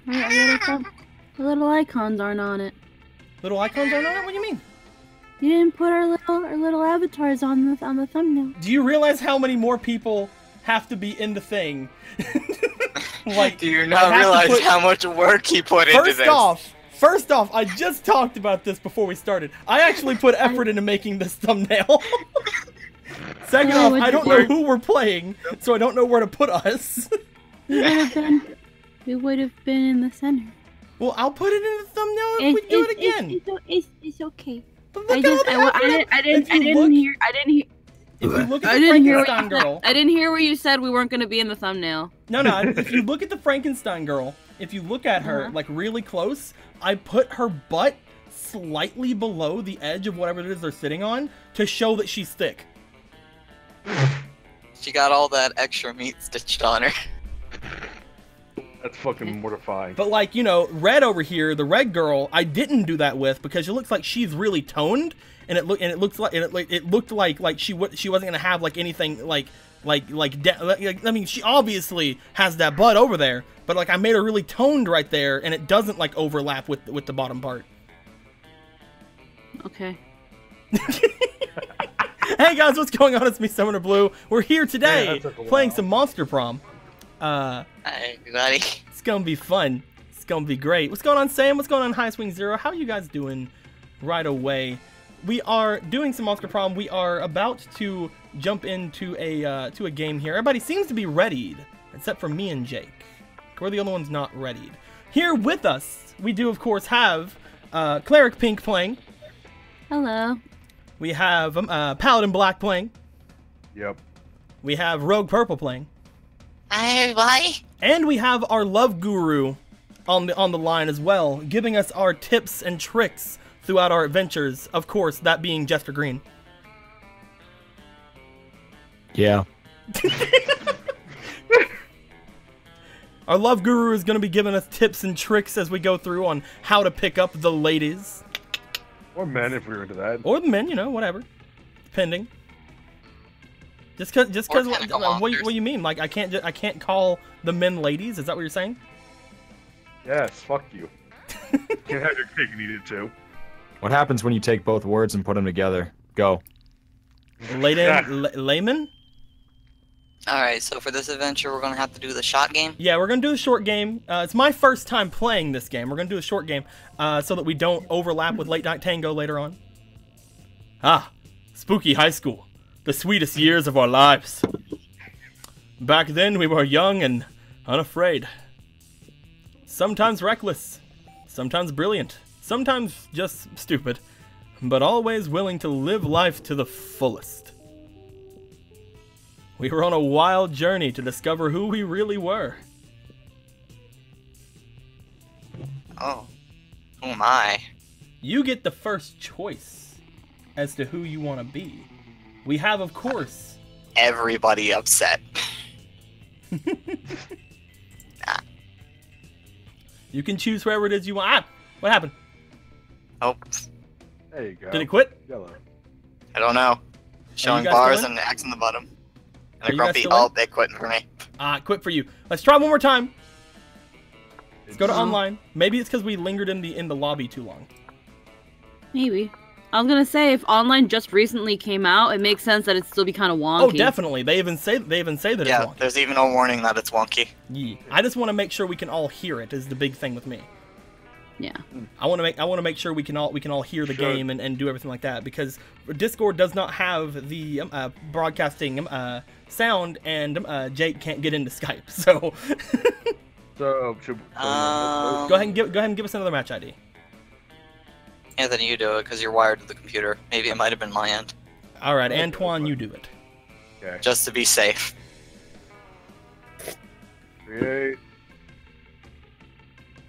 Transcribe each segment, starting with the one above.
The little icons aren't on it. Little icons aren't on it? What do you mean? You didn't put our little avatars on the thumbnail. Do you realize how many more people have to be in the thing? Like, do you not realize how much work he put into this? First off, I just talked about this before we started. I actually put effort into making this thumbnail. Second off, I don't know who we're playing, so I don't know where to put us. We would have been in the center. Well, I'll put it in the thumbnail if we do it again. It's okay. I didn't hear. If you look at the Frankenstein girl, I didn't hear where you said we weren't going to be in the thumbnail. No. If you look at the Frankenstein girl, if you look at her like really close, I put her butt slightly below the edge of whatever it is they're sitting on to show that she's thick. She got all that extra meat stitched on her. That's fucking mortifying. But like, you know, Red over here, the red girl, I didn't do that with because she looks like she's really toned, and it looked like she wasn't gonna have like anything I mean, she obviously has that butt over there, but like I made her really toned right there, and it doesn't like overlap with the bottom part. Okay. Hey guys, what's going on? It's me, Summoner Blue. We're here today playing some Monster Prom. Hi everybody. It's gonna be fun. It's gonna be great. What's going on, Sam? What's going on, High Swing Zero? How are you guys doing right away? We are doing some Monster Prom. We are about to jump into a game here. Everybody seems to be readied, except for me and Jake. We're the only ones not readied. Here with us, we do of course have Cleric Pink playing. Hello. We have Paladin Black playing. Yep. We have Rogue Purple playing. Hi everybody. And we have our love guru on the line as well, giving us our tips and tricks throughout our adventures. Of course, that being Jester Green. Yeah. Our love guru is going to be giving us tips and tricks as we go through on how to pick up the ladies. Or men, if we were into that. Or the men, you know, whatever. Depending. Just cause what do you mean? Like I can't call the men ladies? Is that what you're saying? Yes, fuck you. Can't have your cake and eat it too. What happens when you take both words and put them together? Go. Layman? Alright, so for this adventure we're gonna have to do the shot game? Yeah, we're gonna do the short game. It's my first time playing this game. We're gonna do a short game so that we don't overlap with Late Night Tango later on. Ah, spooky high school. The sweetest years of our lives. Back then we were young and unafraid. Sometimes reckless, sometimes brilliant, sometimes just stupid, but always willing to live life to the fullest. We were on a wild journey to discover who we really were. Oh. Oh my. You get the first choice as to who you want to be. We have, of course... Everybody upset. Nah. You can choose whoever it is you want. Ah! What happened? Oh. There you go. Did it quit? Yellow. I don't know. Showing bars and X in the bottom. And a grumpy, oh, they quitting for me. Quit for you. Let's try one more time. Let's go to online. Maybe it's because we lingered in the lobby too long. Maybe. I was gonna say, if online just recently came out, it makes sense that it'd still be kind of wonky. Oh, definitely. They even say that it's wonky. Yeah, there's even a warning that it's wonky. Yeah. I just want to make sure we can all hear it. Is the big thing with me. Yeah. I want to make sure we can all hear the game and do everything like that, because Discord does not have the broadcasting sound, and Jake can't get into Skype. So. So go ahead and give us another match ID. Anthony, you do it because you're wired to the computer. Maybe it might have been my end. All right, Antoine, you do it. Okay. Just to be safe. Create.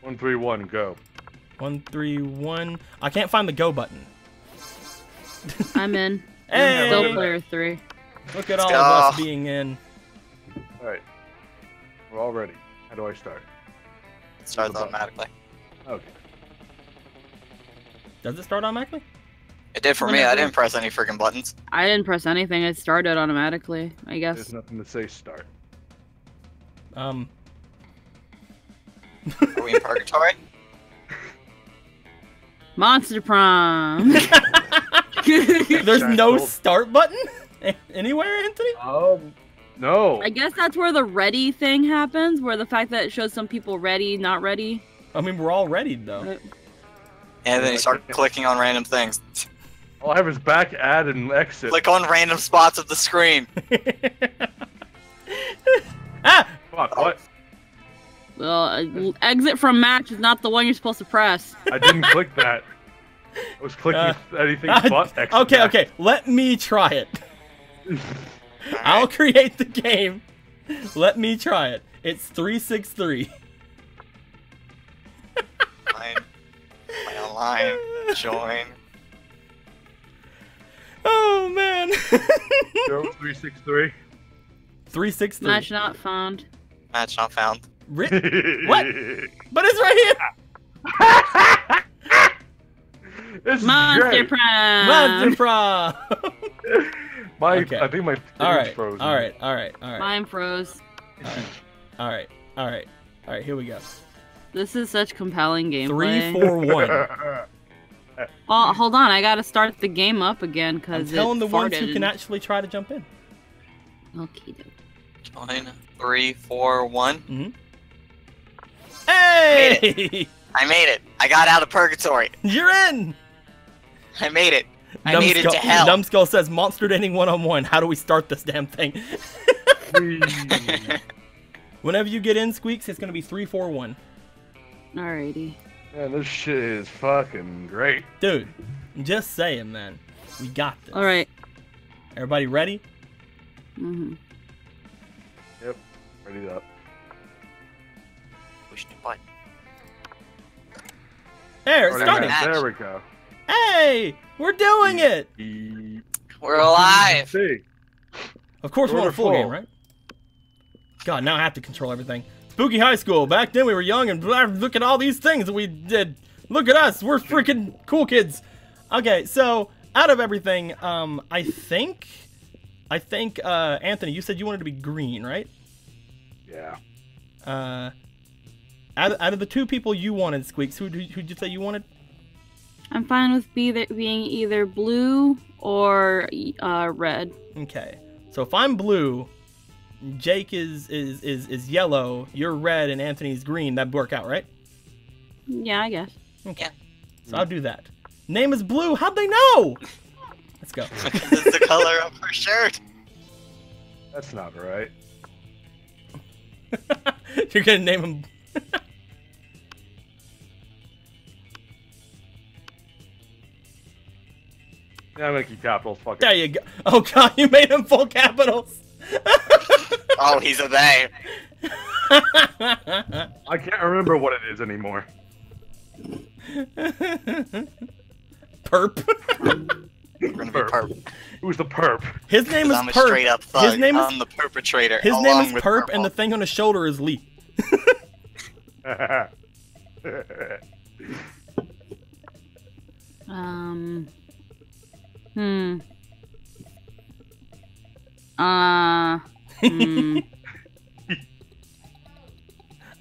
131, go. 131. I can't find the go button. I'm in. Hey! Still player 3. Look at all of us being in. Alright. We're all ready. How do I start? It starts automatically. Okay. Does it start automatically? It did for me. I didn't press any freaking buttons. I didn't press anything. It started automatically, I guess. There's nothing to say start. Are we in purgatory? Monster Prom. There's no start button anywhere, Anthony? No. I guess that's where the ready thing happens, where the fact that it shows some people ready, not ready. I mean, we're all ready, though. And then you start clicking on random things. All I have is back, add, and exit. Click on random spots of the screen. Ah! Fuck, what? Well, exit from match is not the one you're supposed to press. I didn't click that. I was clicking anything but exit. Okay, okay. Let me try it. I'll create the game. Let me try it. It's 363. Play online. Join. Oh, man. 0363. 363. Match not found. Match not found. What? But it's right here. This is Monster great. Prom. Monster Prom. Okay. I think my All right. frozen. All right. All right. All right. Mine froze. All right. All right. All right. Here we go. This is such compelling gameplay. 3, 4, 1. Well, hold on. I gotta start the game up again I'm because telling the ones who farted. can actually try to jump in. Okay. Join. 3, 4, 1. Mm-hmm. Hey! I made it. I got out of purgatory. You're in! I made it. I made it to hell. Numbskull says, Monster Dating 1-on-1. How do we start this damn thing? Whenever you get in, Squeaks, it's going to be 3, 4, 1. Alrighty. Man, this shit is fucking great. Dude, I'm just saying, man. We got this. Alright. Everybody ready? Mm-hmm. Yep, ready up. Push the button. There, it's Already starting. Match. There we go. Hey! We're doing it! We're alive. See. Of course, we want a full game, right? God, now I have to control everything. Spooky High School. Back then we were young and look at all these things that we did. Look at us. We're freaking cool kids. Okay, so out of everything, I think, Anthony, you said you wanted to be green, right? Yeah. Out of the two people you wanted, Squeaks, who'd you say you wanted? I'm fine with being either blue or red. Okay, so if I'm blue, Jake is yellow, you're red, and Anthony's green. That'd work out, right? Yeah, I guess. Okay. Yeah. So I'll do that. Name is blue. How'd they know? Let's go. Because it's the color of her shirt. That's not right. You're gonna name him. Yeah, I'm gonna keep capitals. Fuck it. There you go. Oh god, you made him full capitals. Oh, he's a they. I can't remember what it is anymore. Perp. We're gonna be perp. Who's the perp? His name is I'm a Perp. straight up thug. His name is I'm the perpetrator. his name along is with Perp, purple. and the thing on his shoulder is Lee.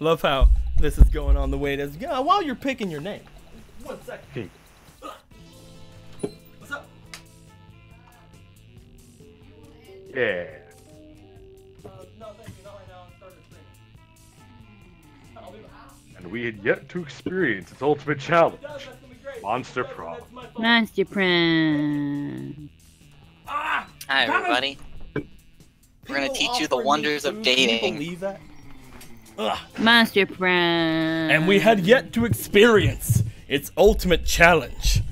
Love how this is going on the way it is. Yeah, while you're picking your name. 1 second. What's up? Yeah. No, thank you. Not right now. I'm starting to sing. I'll be back. And we had yet to experience its ultimate challenge, That's gonna be great. Monster Prom. That's my phone. Monster Prom. Ah! Hi, Damn it. everybody. We're gonna People teach you the offer me wonders of food. Can you dating. believe that? Ugh. Monster Prom. And we had yet to experience its ultimate challenge.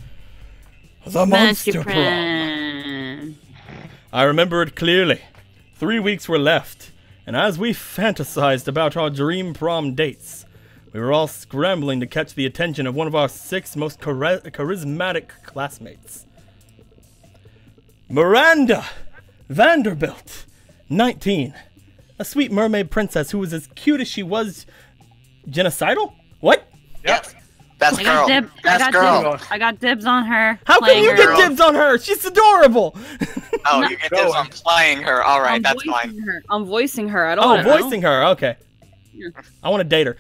The Monster Prom. Prom. I remember it clearly. 3 weeks were left, and as we fantasized about our dream prom dates, we were all scrambling to catch the attention of one of our 6 most charismatic classmates. Miranda Vanderbilt, 19. A sweet mermaid princess who was as cute as she was genocidal? What? Yep. Best I got, girl. Best girl. I got dibs on her. How can playing you her. get dibs on her? She's adorable! Oh, you get this on playing her. All right, that's fine. I'm voicing her. I don't Oh, wanna- I don't- voicing her, okay. Yeah. I want to date her.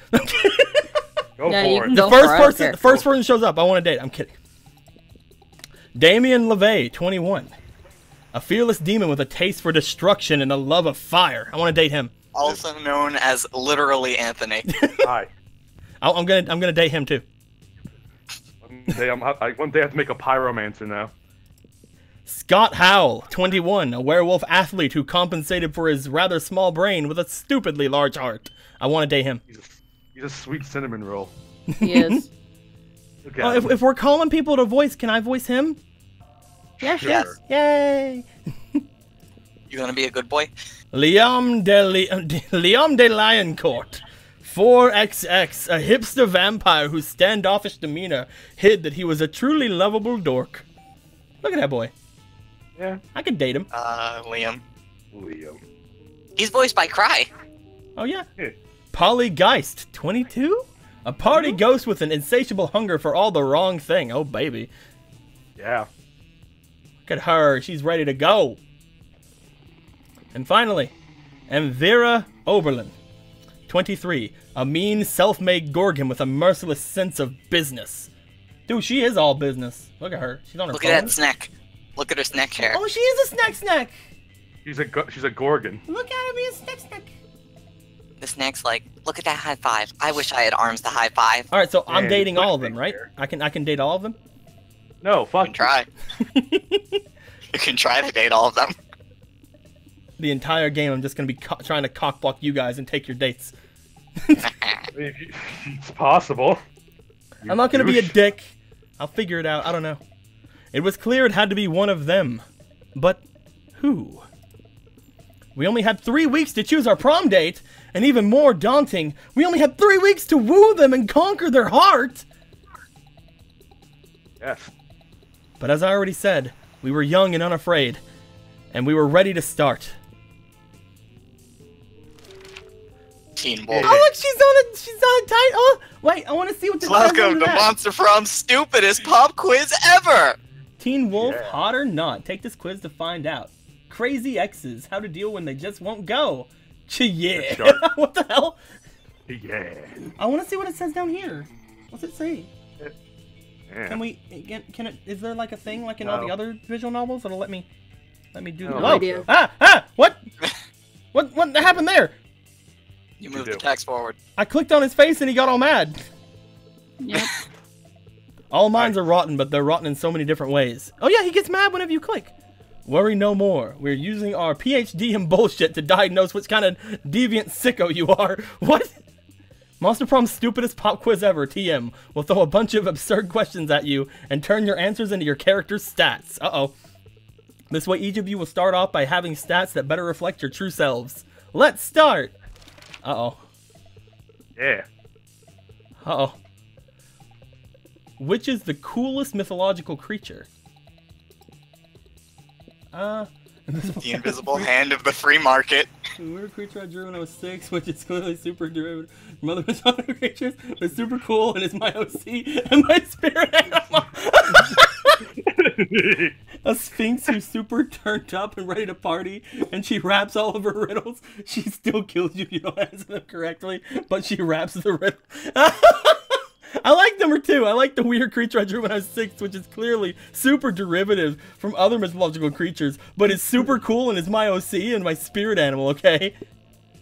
Go Yeah, you for can it. go. The first person shows up. I want to date. I'm kidding. Damien LeVay, 21. A fearless demon with a taste for destruction and a love of fire. I want to date him. Also known as literally Anthony. Hi. I'm gonna date him too. One day I have to make a pyromancer now. Scott Howell, 21. A werewolf athlete who compensated for his rather small brain with a stupidly large heart. I want to date him. He's a sweet cinnamon roll. He is. Okay. Oh, if we're calling people to voice, can I voice him? Yeah, sure. Yes. Yay! You gonna be a good boy? Liam de Lioncourt, 4XX, a hipster vampire whose standoffish demeanor hid that he was a truly lovable dork. Look at that boy. Yeah. I could date him. Liam. Liam. He's voiced by Cry. Oh yeah. Yeah. Polly Geist, 22? A party ghost with an insatiable hunger for all the wrong thing. Oh baby. Yeah. Look at her. She's ready to go. And finally, Envira Oberlin, 23. A mean, self-made Gorgon with a merciless sense of business. Dude, she is all business. Look at her. She's on her Look phone. at that snack. Look at her snack hair. Oh, she is a snack. She's a gorgon. Look at her be a snack. The snack's like, look at that high five. I wish I had arms to high five. All right, so I'm Man, dating all of look them, at right? her. I can date all of them. No, You fuck. can try. You can try to date all of them. The entire game, I'm just gonna be trying to cockblock you guys and take your dates. It's possible. I'm not gonna be a douche. dick. I'll figure it out. I don't know. It was clear it had to be one of them. But who? We only had 3 weeks to choose our prom date, and even more daunting, we only had 3 weeks to woo them and conquer their heart! Yes. But as I already said, we were young and unafraid, and we were ready to start. Teen Wolf. Oh look, she's on a tight. Oh wait, I want to see what this says Welcome under to that. Monster Prom's stupidest pop quiz ever! Teen Wolf, Yeah. hot or not? Take this quiz to find out. Crazy exes, how to deal when they just won't go. Yeah. Sure. What the hell? Yeah. I want to see what it says down here. What's it say? Yeah. Can we? Can it? Is there like a thing like in all the No. other visual novels that'll let me do? No. Oh, No idea. What? What happened there? You moved do. the text forward. I clicked on his face and he got all mad. Yep. All minds are rotten, but they're rotten in so many different ways. Oh yeah, he gets mad whenever you click. Worry no more. We're using our PhD in bullshit to diagnose which kind of deviant sicko you are. What? Monster Prom's stupidest pop quiz ever, TM. We'll throw a bunch of absurd questions at you and turn your answers into your character's stats. Uh-oh. This way each of you will start off by having stats that better reflect your true selves. Let's start! Uh-oh. Yeah. Uh-oh. Which is the coolest mythological creature? The invisible hand of the free market. The weird creature I drew when I was 6, which is clearly super derivative from other mythological creatures, but super cool and is my OC and my spirit animal. A sphinx who's super turned up and ready to party, and she raps all of her riddles. She still kills you if you don't answer them correctly, but she raps the riddle. I like number 2. I like the weird creature I drew when I was 6, which is clearly super derivative from other mythological creatures, but is super cool and is my OC and my spirit animal, okay?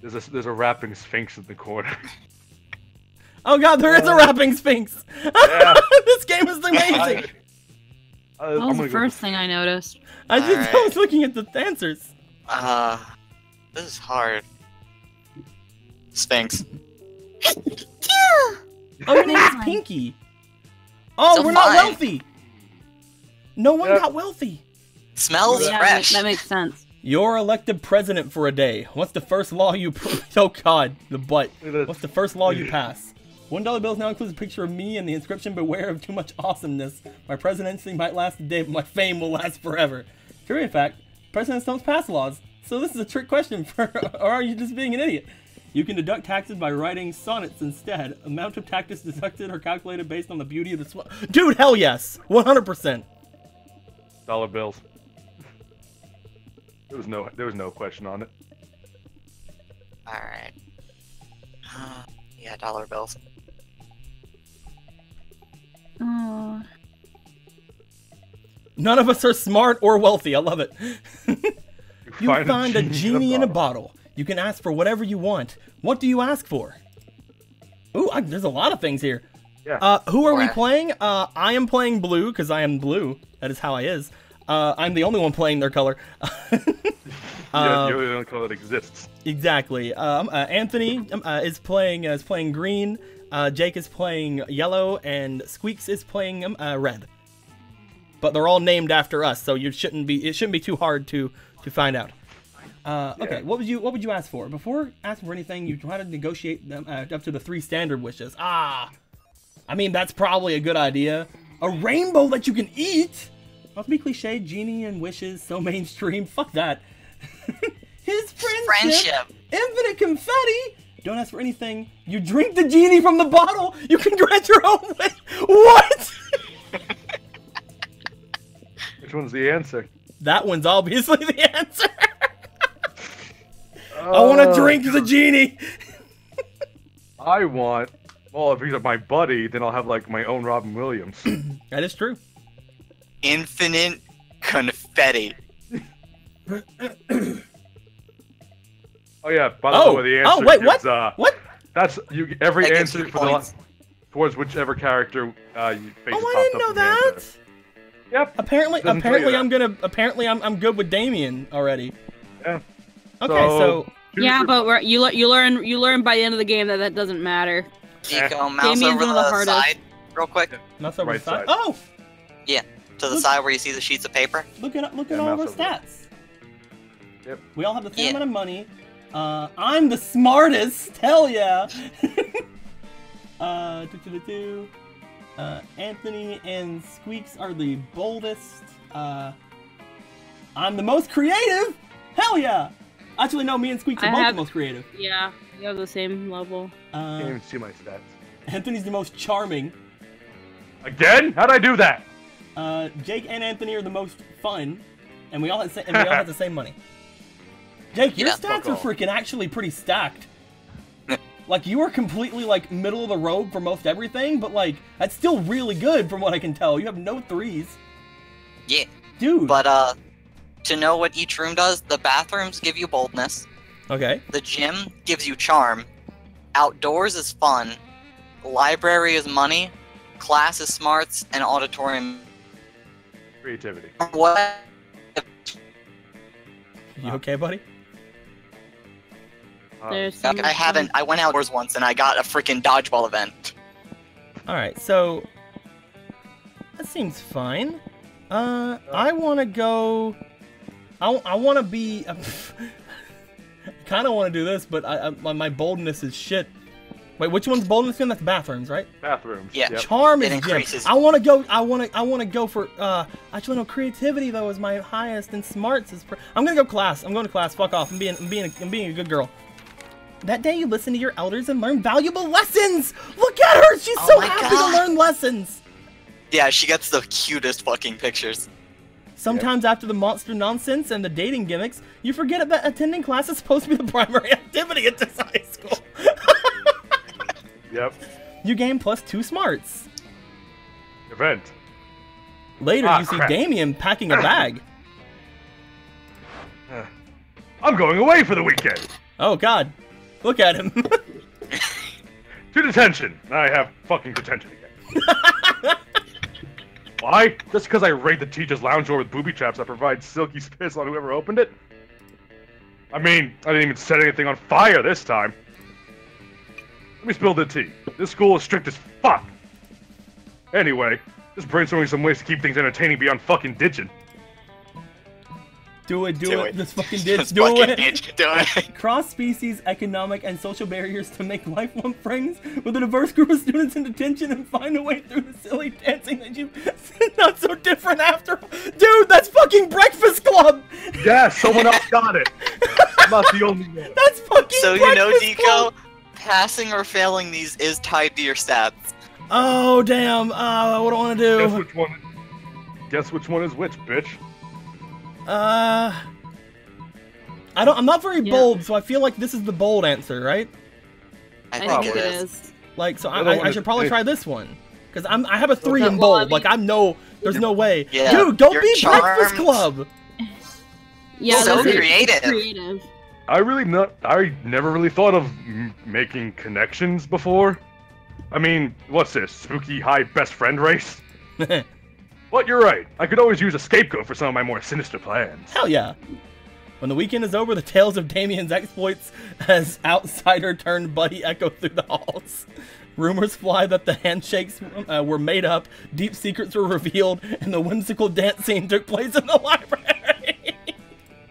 There's a rapping sphinx in the corner. Oh god, there is a rapping sphinx! Yeah. This game is amazing! That was the first thing I noticed. I Alright. was looking at the answers. This is hard. Sphinx. Oh, your name is Pinky. Oh, So we're not fine. wealthy. No one Yep. got wealthy. Smells Yeah, fresh. that makes sense. You're elected president for a day. What's the first law you... Oh god, the butt. Look at this. What's the first law you pass? $1 bills now includes a picture of me and the inscription, beware of too much awesomeness. My presidency might last a day, but my fame will last forever. True fact, presidents don't pass laws. So this is a trick question, or are you just being an idiot? You can deduct taxes by writing sonnets instead. Amount of taxes deducted are calculated based on the beauty of the Dude, hell yes! 100%. Dollar bills. There was no question on it. Alright. Yeah, dollar bills. None of us are smart or wealthy. I love it. You find find a genie in a bottle. You can ask for whatever you want. What do you ask for? Ooh, there's a lot of things here. Yeah. Who are we playing? I am playing blue because I am blue. That is how I is. I'm the only one playing their color. Yeah, you're the only color that exists. Exactly. Anthony is playing green. Jake is playing yellow, and Squeaks is playing red. But they're all named after us, so it shouldn't be too hard to find out. Okay, what would you ask for? Before asking for anything, you try to negotiate them up to the 3 standard wishes. I mean, that's probably a good idea. A rainbow that you can eat? Not to be cliche, genie and wishes, so mainstream. Fuck that. His friendship. Infinite confetti. Don't ask for anything. You drink the genie from the bottle. You can grant your own wish. What? Which one's the answer? That one's obviously the answer. I want to drink the genie. I want... Well, if he's my buddy, then I'll have, like, my own Robin Williams. That is true. Infinite confetti. Oh, yeah, by the way, the answer wait, is, what? What? That's every That answer gives you for points. towards whichever character you face. Oh, I didn't know that. Yep. Apparently Doesn't tell you I'm good with Damien already. Yeah. Okay, so Yeah, but you learn by the end of the game that doesn't matter. Nico, mouse Damien's over one of the the hardest. side, real quick. not so Right side. side. Oh, Yeah, to the Look. side where you see the sheets of paper. look at Yeah, all of our mouse over. stats. Yep. We all have the same Yeah. amount of money. I'm the smartest. Hell yeah. Anthony and Squeaks are the boldest. I'm the most creative. Hell yeah. Actually, no, me and Squeaks are both the most creative. Yeah, you have the same level. Can't even see my stats. Anthony's the most charming. Again? How'd I do that? Jake and Anthony are the most fun, and we all have the same money. Jake, your Yeah. stats Fuck are off. freaking actually pretty stacked. Like, you are completely, like, middle of the road for most everything, but, like, that's still really good from what I can tell. You have no 3s. Yeah. Dude. But, to know what each room does, the bathrooms give you boldness. Okay. The gym gives you charm. Outdoors is fun. Library is money. Class is smarts. And auditorium... Creativity. What? You okay, buddy? There's some- I haven't... I went outdoors once and I got a freaking dodgeball event. Alright, so... That seems fine. I want to go... I want to be... I kind of want to do this, but my boldness is shit. Wait, which one's boldness again? That's bathrooms, right? Bathrooms. Yeah. Yep. Charm It is gym. increases. I want to go for actually no, creativity though is my highest, and smarts is I'm going to go class. I'm going to class. Fuck off. I'm being a good girl. That day you listen to your elders and learn valuable lessons. Look at her. She's Oh so my happy God. to learn lessons. Yeah, she gets the cutest fucking pictures. Sometimes after the monster nonsense and the dating gimmicks, you forget that attending class is supposed to be the primary activity at this high school. Yep. You gain +2 smarts. Event. Later, Ah, you see crap. Damien packing a bag. I'm going away for the weekend. Oh God, look at him. To detention. I have fucking detention again. Why? Just because I raid the teacher's lounge door with booby traps that provide silky spits on whoever opened it? I mean, I didn't even set anything on fire this time. Let me spill the tea. This school is strict as fuck. Anyway, just brainstorming some ways to keep things entertaining beyond fucking ditching. Do it. Just fucking did. Just Do fucking it. ditch, do it. Cross-species, economic, and social barriers to make lifelong friends with a diverse group of students in detention and find a way through the silly dancing that you... Not so different after... Dude, that's fucking Breakfast Club! Yes, someone else got it. I'm not the only one. That's fucking So you know, Breakfast Club! Deco, passing or failing these is tied to your stats. Oh, damn. What do I want to Guess do? which one? Guess which one is which, bitch? I'm not very Yeah. bold, so I feel like this is the bold answer, right? I I think think it it is. is. Like, so The other one I is- should probably try this one. Because I have a 3 in Well, I bold. Like, mean- I'm no There's no way. Yeah, Dude, don't you're be Breakfast charmed. Club. Yeah, So that's creative. creative. I never really thought of making connections before. I mean, what's this? Spooky high best friend race? But you're right. I could always use a scapegoat for some of my more sinister plans. Hell yeah. When the weekend is over, the tales of Damien's exploits as outsider turned buddy echo through the halls. Rumors fly that the handshakes were made up, deep secrets were revealed, and the whimsical dance scene took place in the library.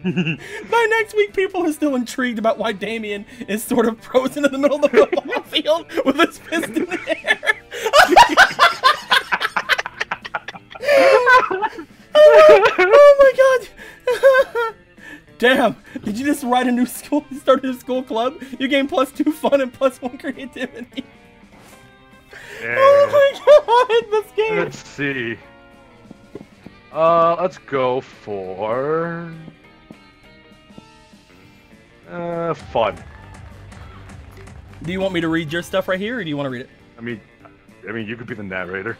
By next week, people are still intrigued about why Damien is sort of frozen in the middle of the football field with his fist in the air. Oh my god! Damn! Did you just write a new school? Start a new school club? You gain +2 fun and +1 creativity. Oh my god! This game. Let's see. Let's go for fun. Do you want me to read your stuff right here, or do you want to read it? I mean, you could be the narrator.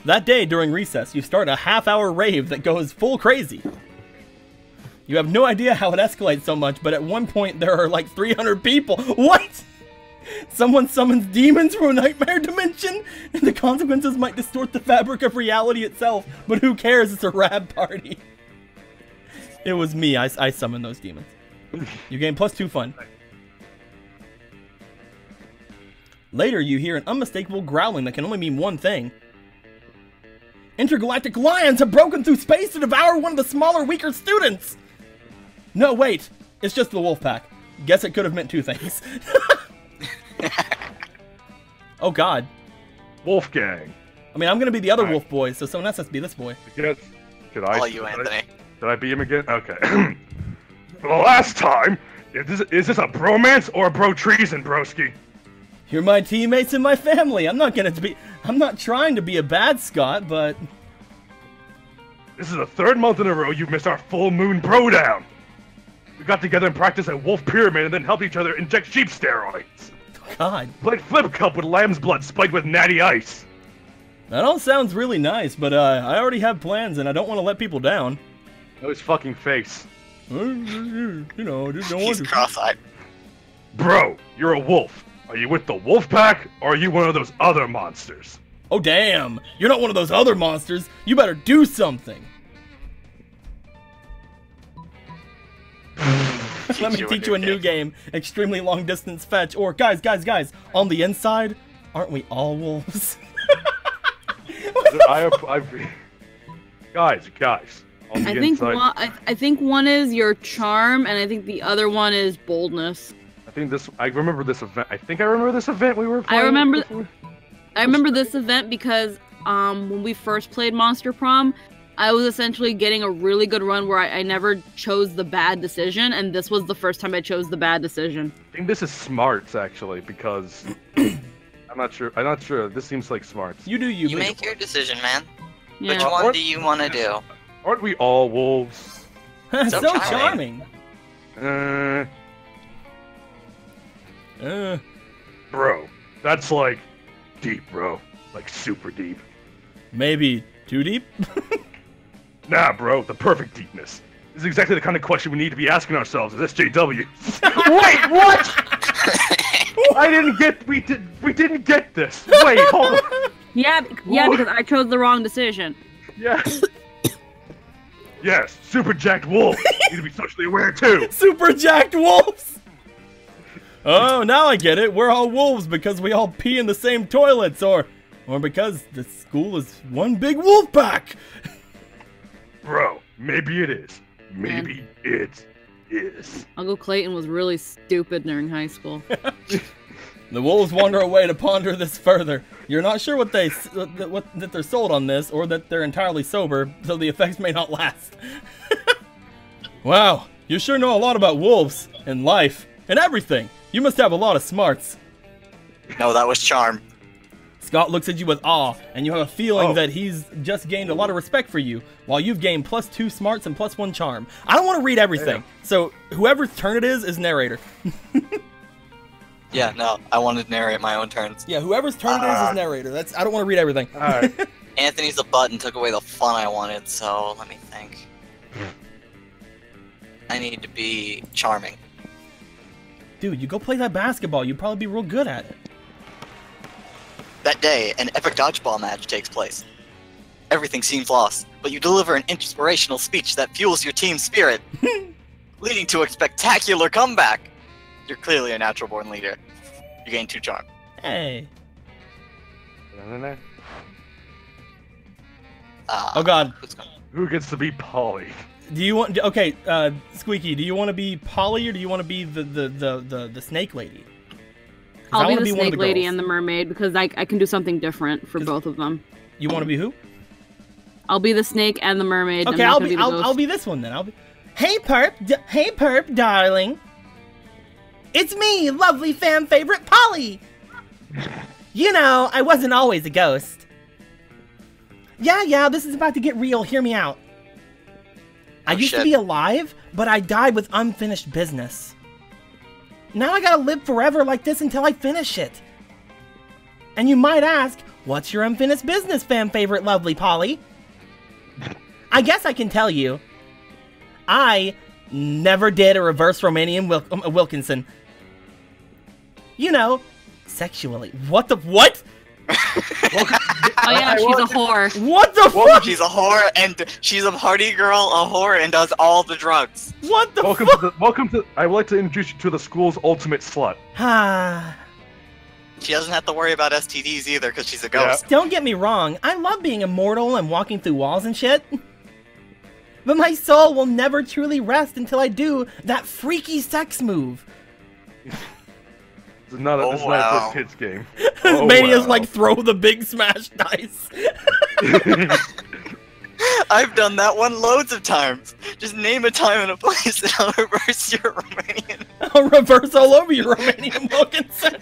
That day during recess, you start a half-hour rave that goes full crazy. You have no idea how it escalates so much, but at one point there are like 300 people. What? Someone summons demons from a nightmare dimension, and the consequences might distort the fabric of reality itself, but who cares? It's a rad party. It was me. I summoned those demons. You gain +2 fun. Later, you hear an unmistakable growling that can only mean one thing. Intergalactic lions have broken through space to devour one of the smaller, weaker students! No, wait. It's just the wolf pack. Guess it could have meant two things. Oh, God. Wolfgang. I mean, I'm going to be the other wolf boy, so someone else has to be this boy. Yes. All you, Anthony. Did I beat him again? Okay. For the last time, is this a bromance or a bro-treason, broski? You're my teammates and my family. I'm not trying to be a bad Scot, but... This is the 3rd month in a row you've missed our full moon bro down. We got together and practiced at Wolf Pyramid and then helped each other inject sheep steroids. God. Played flip cup with lamb's blood spiked with natty ice. That all sounds really nice, but I already have plans and I don't want to let people down. Oh, his fucking face. You know, just don't want He's to. cross-eyed. Bro, you're a wolf. Are you with the wolf pack, or are you one of those other monsters? Oh, damn! You're not one of those other monsters! You better do something! Let me teach you a new game. Extremely long distance fetch. Or, guys, on the inside, aren't we all wolves? Guys. On the inside. I think one is your charm, and I think the other one is boldness. I remember this event. I think I remember this event we were playing. I remember this event because when we first played Monster Prom, I was essentially getting a really good run where I never chose the bad decision, and this was the first time I chose the bad decision. I think this is smarts actually, because I'm not sure. This seems like smarts. You do you. You make your decision, man. Yeah. Which one do you want to do? Aren't we all wolves? So charming. Bro, that's like deep, bro. Like super deep. Maybe too deep? Nah, bro, the perfect deepness. This is exactly the kind of question we need to be asking ourselves as SJW. Wait, what? We didn't get this. Wait, hold on. Yeah, because I chose the wrong decision. Yes. Yes, super jacked wolves need to be socially aware too. Super jacked wolves! Oh, now I get it. We're all wolves because we all pee in the same toilets, or because the school is one big wolf pack. Bro, maybe it is. Maybe it is. Uncle Clayton was really stupid during high school. The wolves wander away to ponder this further. You're not sure that they're sold on this, or that they're entirely sober, so the effects may not last. Wow, you sure know a lot about wolves, and life, and everything. You must have a lot of smarts. No, that was charm. Scott looks at you with awe, and you have a feeling that he's just gained a lot of respect for you, while you've gained +2 smarts and +1 charm. I don't want to read everything, so whoever's turn it is narrator. Yeah, no, I wanted to narrate my own turns. Yeah, whoever's turn it is narrator. That's I don't want to read everything. Alright. Anthony's a butt and took away the fun I wanted, so let me think. I need to be charming. Dude, you go play that basketball. You'd probably be real good at it. That day, an epic dodgeball match takes place. Everything seems lost, but you deliver an inspirational speech that fuels your team's spirit, leading to a spectacular comeback. You're clearly a natural-born leader. You gain 2 charm. Hey. Oh Oh God. Who gets to be Polly? Do you want? Okay, Squeaky. Do you want to be Polly or do you want to be the snake lady? I'll be the snake lady and the mermaid because I can do something different for both of them. You want to be who? I'll be the snake and the mermaid. Okay, I'll be this one then. Hey perp, darling. It's me, lovely fan favorite Polly. You know, I wasn't always a ghost. Yeah, this is about to get real. Hear me out. I used to be alive, but I died with unfinished business. Now I gotta live forever like this until I finish it. And you might ask, what's your unfinished business, fan favorite lovely Polly? I guess I can tell you. I never did a reverse Romanian Wilkinson. You know, sexually. What? Oh yeah, she's a whore. What the fuck? She's a whore, and she's a party girl, a whore, and does all the drugs. What the fuck? Welcome to. I would like to introduce you to the school's ultimate slut. She doesn't have to worry about STDs either, because she's a ghost. Don't get me wrong, I love being immortal and walking through walls and shit. But my soul will never truly rest until I do that freaky sex move. This is not a kids game. Mania's like, throw the big smash dice. I've done that one loads of times. Just name a time and a place and I'll reverse your Romanian. I'll reverse all over your Romanian Wilkinson.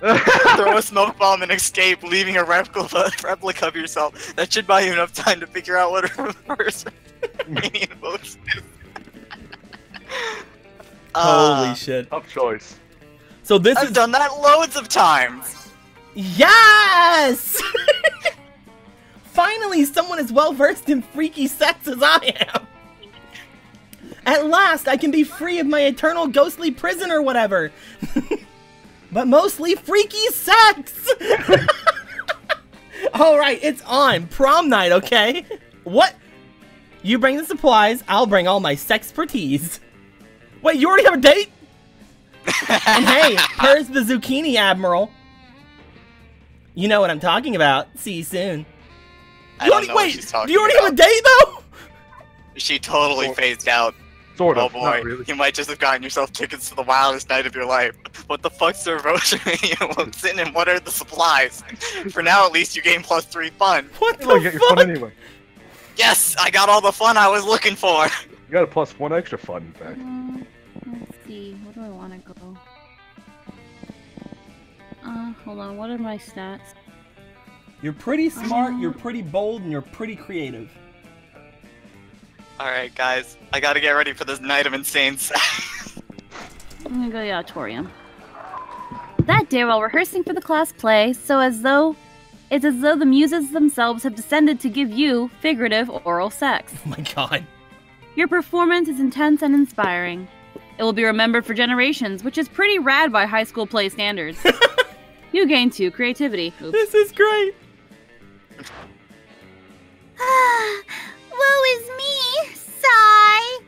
Throw a smoke bomb and escape, leaving a replica of yourself. That should buy you enough time to figure out what a reverse Romanian Wilkinson is. Holy shit. Tough choice. So I've done that loads of times. Yes! Finally, someone as well versed in freaky sex as I am. At last, I can be free of my eternal ghostly prison or whatever. But mostly freaky sex! Alright, it's on. Prom night, okay? What? You bring the supplies, I'll bring all my sexpertise. Wait, you already have a date? And hey, here's the Zucchini Admiral. You know what I'm talking about. See you soon. Do you already have a date, though? She totally phased out. Sort of. Oh boy, really. You might just have gotten yourself tickets to the wildest night of your life. What the fuck's the reverse Wilkinson and what are the supplies? For now, at least you gain +3 fun. What the fuck? Get your fun anyway. Yes, I got all the fun I was looking for. You got a +1 extra fun, in fact. Let's see, where do I want to go? Hold on, what are my stats? You're pretty smart, you're pretty bold, and you're pretty creative. Alright, guys, I gotta get ready for this night of insane sex. I'm gonna go to the auditorium. That day, while rehearsing for the class play, it's as though the muses themselves have descended to give you figurative oral sex. Oh my god. Your performance is intense and inspiring. It will be remembered for generations, which is pretty rad by high school play standards. You gain 2 creativity. Oops. This is great. Woe is me! Sigh!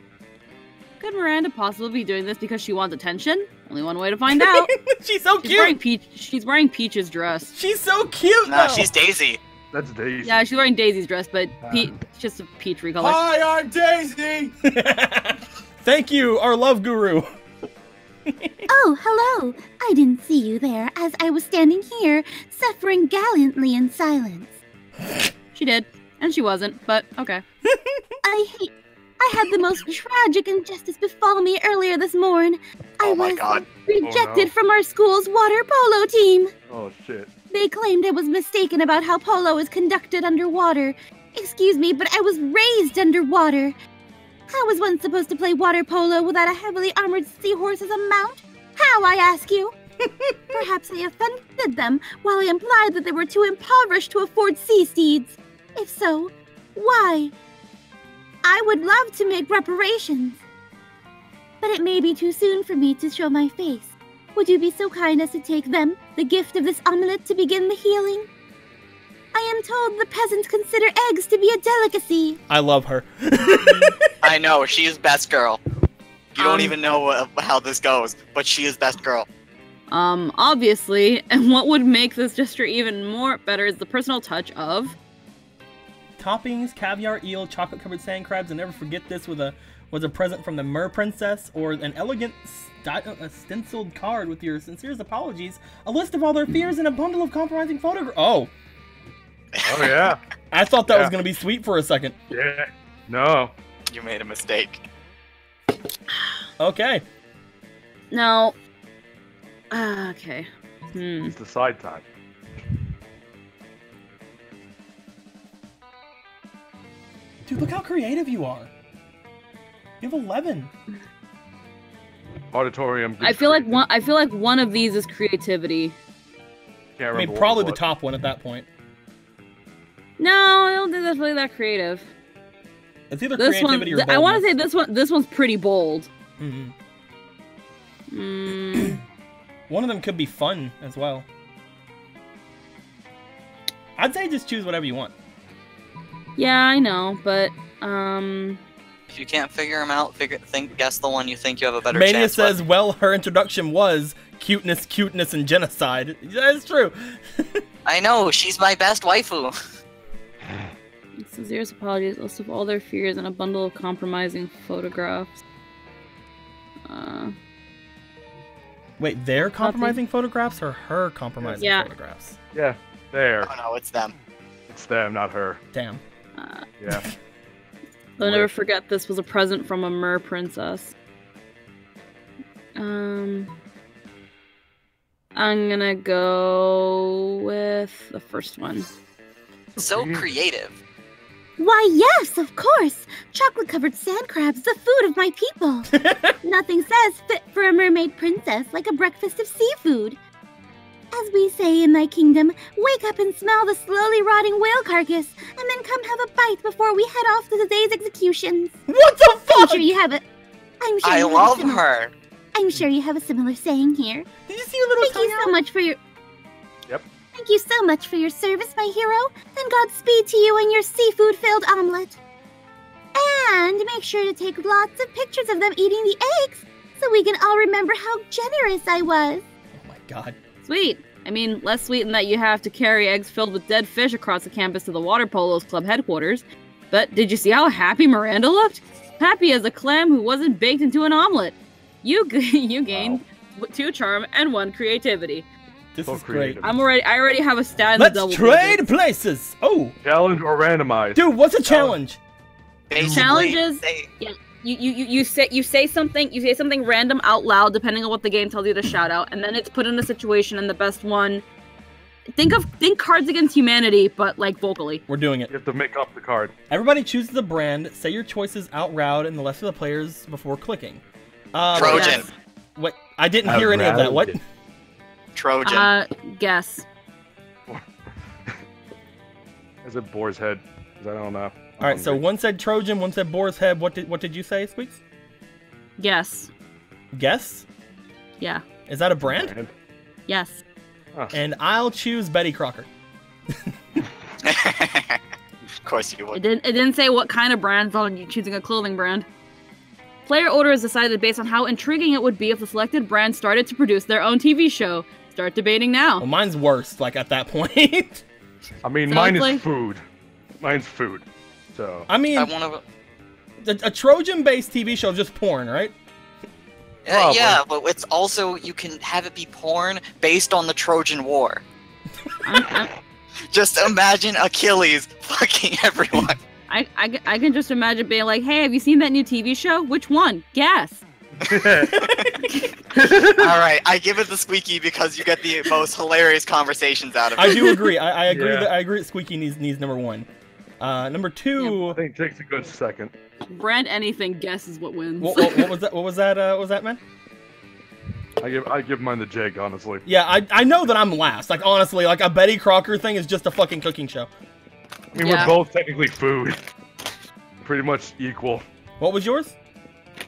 Could Miranda possibly be doing this because she wants attention? Only one way to find out. She's so cute! She's wearing Peach's dress. She's so cute, Nah, though! she's Daisy. That's Daisy. Yeah, she's wearing Daisy's dress, but it's just a peach recolor. Hi, I'm Daisy! Thank you, our love guru. Oh, hello! I didn't see you there as I was standing here, suffering gallantly in silence. She did, and she wasn't, but okay. I had the most tragic injustice befall me earlier this morn. I was rejected from our school's water polo team. Oh, shit. They claimed I was mistaken about how polo is conducted underwater. Excuse me, but I was raised underwater. How is one supposed to play water polo without a heavily armored seahorse as a mount? How, I ask you? Perhaps I offended them while I implied that they were too impoverished to afford sea seeds. If so, why? I would love to make reparations. But it may be too soon for me to show my face. Would you be so kind as to take them, the gift of this omelet, to begin the healing? I am told the peasants consider eggs to be a delicacy. I love her. I know, she is best girl. You don't even know how this goes, but she is best girl. Obviously, and what would make this gesture even more better is the personal touch of toppings, caviar, eel, chocolate-covered sand crabs, and never forget this was a present from the Mer Princess, or an elegant stenciled card with your sincerest apologies, a list of all their fears, and a bundle of compromising photographs. Oh yeah. I thought that was gonna be sweet for a second. Yeah. No. You made a mistake. Okay. No. Okay. It's the side time. Dude, look how creative you are. You have 11. Auditorium. I feel like one of these is creativity. I mean, probably the top one at that point. No, I don't think that's really that creative. It's either this creativity or boldness. I want to say this one's pretty bold. One of them could be fun as well. I'd say just choose whatever you want. Yeah, I know, but If you can't figure them out, guess the one you think you have a better Mania chance says, with. well, her introduction was cuteness, and genocide. That's true. I know, she's my best waifu. Sincerest apologies, list of all their fears, and a bundle of compromising photographs. Wait, their compromising photographs or her compromising photographs? Yeah, there. Oh no, it's them. It's them, not her. Damn. Yeah. I'll never forget this was a present from a Mer Princess. I'm gonna go with the first one. So creative. Why, yes, of course. Chocolate-covered sand crabs, the food of my people. Nothing says fit for a mermaid princess like a breakfast of seafood. As we say in my kingdom, wake up and smell the slowly rotting whale carcass, and then come have a bite before we head off to today's executions. What the fuck? I'm sure you have a... I love her. I'm sure you have a similar saying here. Did you see a little Thank you so much for your... Yep. Thank you so much for your service, my hero, and Godspeed to you and your seafood-filled omelet. And make sure to take lots of pictures of them eating the eggs, so we can all remember how generous I was. Oh my god. Sweet. I mean, less sweet in that you have to carry eggs filled with dead fish across the campus to the Water Polos Club headquarters. But did you see how happy Miranda looked? Happy as a clam who wasn't baked into an omelet. You gained 2 charm and 1 creativity. This is great. I already have a stat in Let's the double trade digits. places. Oh. Challenge or randomized? Dude, what's a challenge? Challenges. Yeah. You say something random out loud, depending on what the game tells you to shout out, and then it's put in a situation, and the best one. Think Cards Against Humanity, but like vocally. We're doing it. You have to make up the card. Everybody chooses a brand. Say your choices out loud, and the rest of the players before clicking. Trojan. Yes. What? I didn't hear any of that. What? Trojan. Guess. Is it Boar's Head? 'Cause I don't know. All right, so one said Trojan, one said Boar's Head. What did you say, Squeaks? Guess. Guess? Yeah. Is that a brand? Yes. Huh. And I'll choose Betty Crocker. Of course you would. It didn't say what kind of brand, so you're choosing a clothing brand. Player order is decided based on how intriguing it would be if the selected brand started to produce their own TV show. Start debating now. Well, mine's worse, like at that point. I mean, Sounds mine is like- food. Mine's food. So. I mean, I want a Trojan-based TV show is just porn, right? to. Yeah, but it's also you can have it be porn based on the Trojan War. Just imagine Achilles fucking everyone. I can just imagine being like, hey, have you seen that new TV show? Which one? Guess. Alright, I give it the squeaky because you get the most hilarious conversations out of it. I do agree. I agree. Yeah. I agree that Squeaky needs number 1. Number 2. I think it takes a good second. Brand anything, guess is what wins. What was that? What was that, man? I give mine the jig, honestly. Yeah, I know that I'm last. Like, honestly, like, a Betty Crocker thing is just a fucking cooking show. I mean, Yeah. we're both technically food. Pretty much equal. What was yours?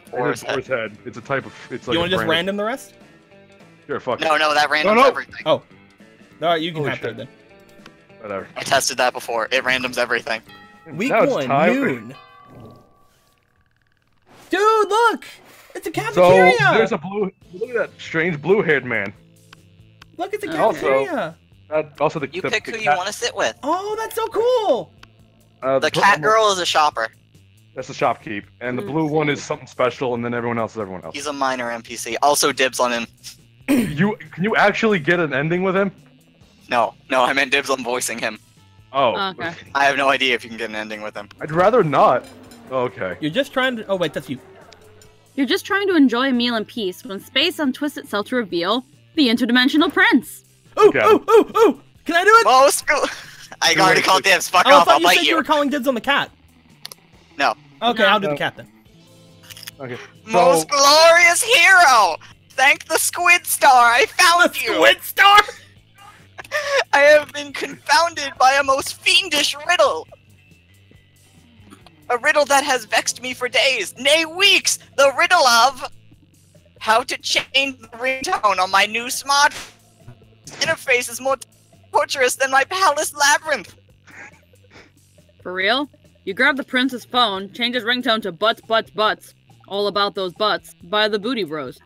Boar's Boar's head. It's a type of. It's like You want to just brand. random the rest? Sure, fuck it. No, that randoms No. everything. Oh. Alright, you can Holy have that shit. then. Whatever. I tested that before. It randoms everything. Week Now it's 1, time. noon. Dude, look! It's a So cafeteria! there's a blue. Look at that strange blue-haired man. Look, it's a Also- cafeteria! Also the You the, pick the who you cat, want to sit with. Oh, that's so cool! The cat girl is a shopper. That's the shopkeep, and the blue one is something special, and then everyone else is everyone else. He's a minor NPC. Also dibs on him. Can you actually get an ending with him? No, I meant dibs on voicing him. Oh. Okay. I have no idea if you can get an ending with him. I'd rather not. Okay. You're just trying to. Oh, wait, that's you. You're just trying to enjoy a meal in peace when space untwists itself to reveal the interdimensional prince. Ooh, Okay. ooh! Can I do it? Whoa, screw! I Too already late. called dibs. Fuck Oh, I off, thought I'll you bite said you were calling dibs on the cat. No. Okay, No. I'll do the No. cat then. Okay. Most glorious hero! Thank the Squid Star, I found you! Squid Star! I have been confounded by a most fiendish riddle! A riddle that has vexed me for days, nay weeks! The riddle of... how to change the ringtone on my new smart... interface is more torturous than my palace labyrinth! For real? You grab the prince's phone, change his ringtone to butts, butts, butts. All about those butts by the Booty Bros.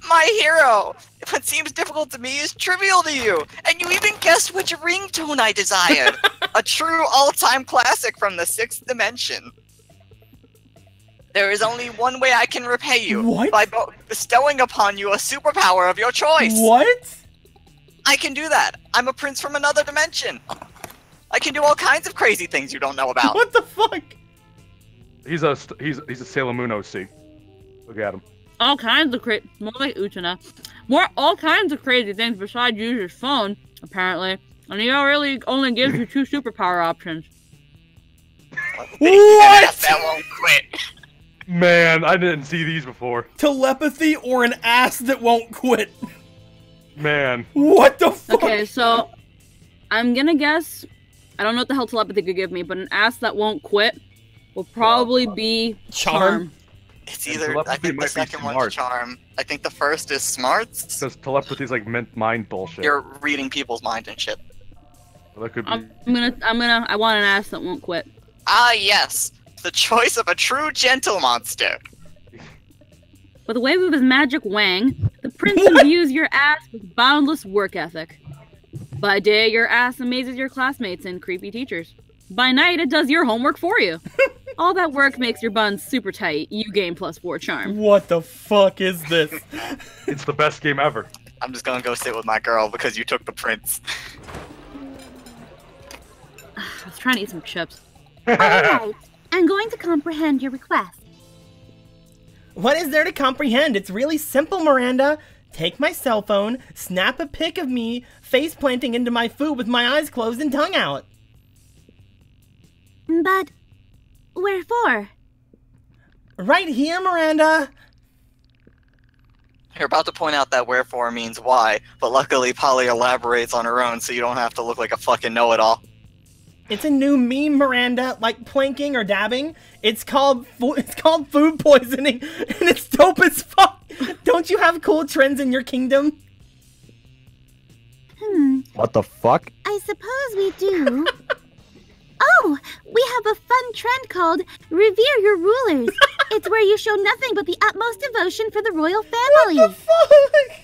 My hero! What seems difficult to me is trivial to you, and you even guessed which ringtone I desired. A true all-time classic from the 6th dimension. There is only one way I can repay you. What? By bestowing upon you a superpower of your choice. What? I can do that. I'm a prince from another dimension. I can do all kinds of crazy things you don't know about. What the fuck? He's a Sailor Moon OC. Look at him. All kinds of more like Utana. All kinds of crazy things besides use your phone, apparently. And he really only gives you 2 superpower options. What? That won't quit. Man, I didn't see these before. Telepathy or an ass that won't quit? Man. What the fuck? Okay, so I'm gonna guess. I don't know what the hell telepathy could give me, but an ass that won't quit will probably be Charm. It's And either, I telepathy think might the be second one's smart. charm. I think the first is smarts. Because telepathy's like mind bullshit. You're reading people's mind and shit. Well, that could be. I want an ass that won't quit. Ah, yes. The choice of a true gentle monster. With a wave of his magic wang, the prince imbues your ass with boundless work ethic. By day, your ass amazes your classmates and creepy teachers. By night, it does your homework for you. All that work makes your buns super tight. You gain +4 charm. What the fuck is this? It's the best game ever. I'm just gonna go sit with my girl because you took the prince. I was trying to eat some chips. Alright, I'm going to comprehend your request. What is there to comprehend? It's really simple, Miranda. Take my cell phone, snap a pic of me face planting into my food with my eyes closed and tongue out. But wherefore? Right here, Miranda. You're about to point out that wherefore means why, but luckily Polly elaborates on her own so you don't have to look like a fucking know-it-all. It's a new meme, Miranda, like planking or dabbing. It's called food poisoning, and it's dope as fuck. Don't you have cool trends in your kingdom? What the fuck? I suppose we do. Oh, we have a fun trend called Revere Your Rulers. It's where you show nothing but the utmost devotion for the royal family. What the fuck?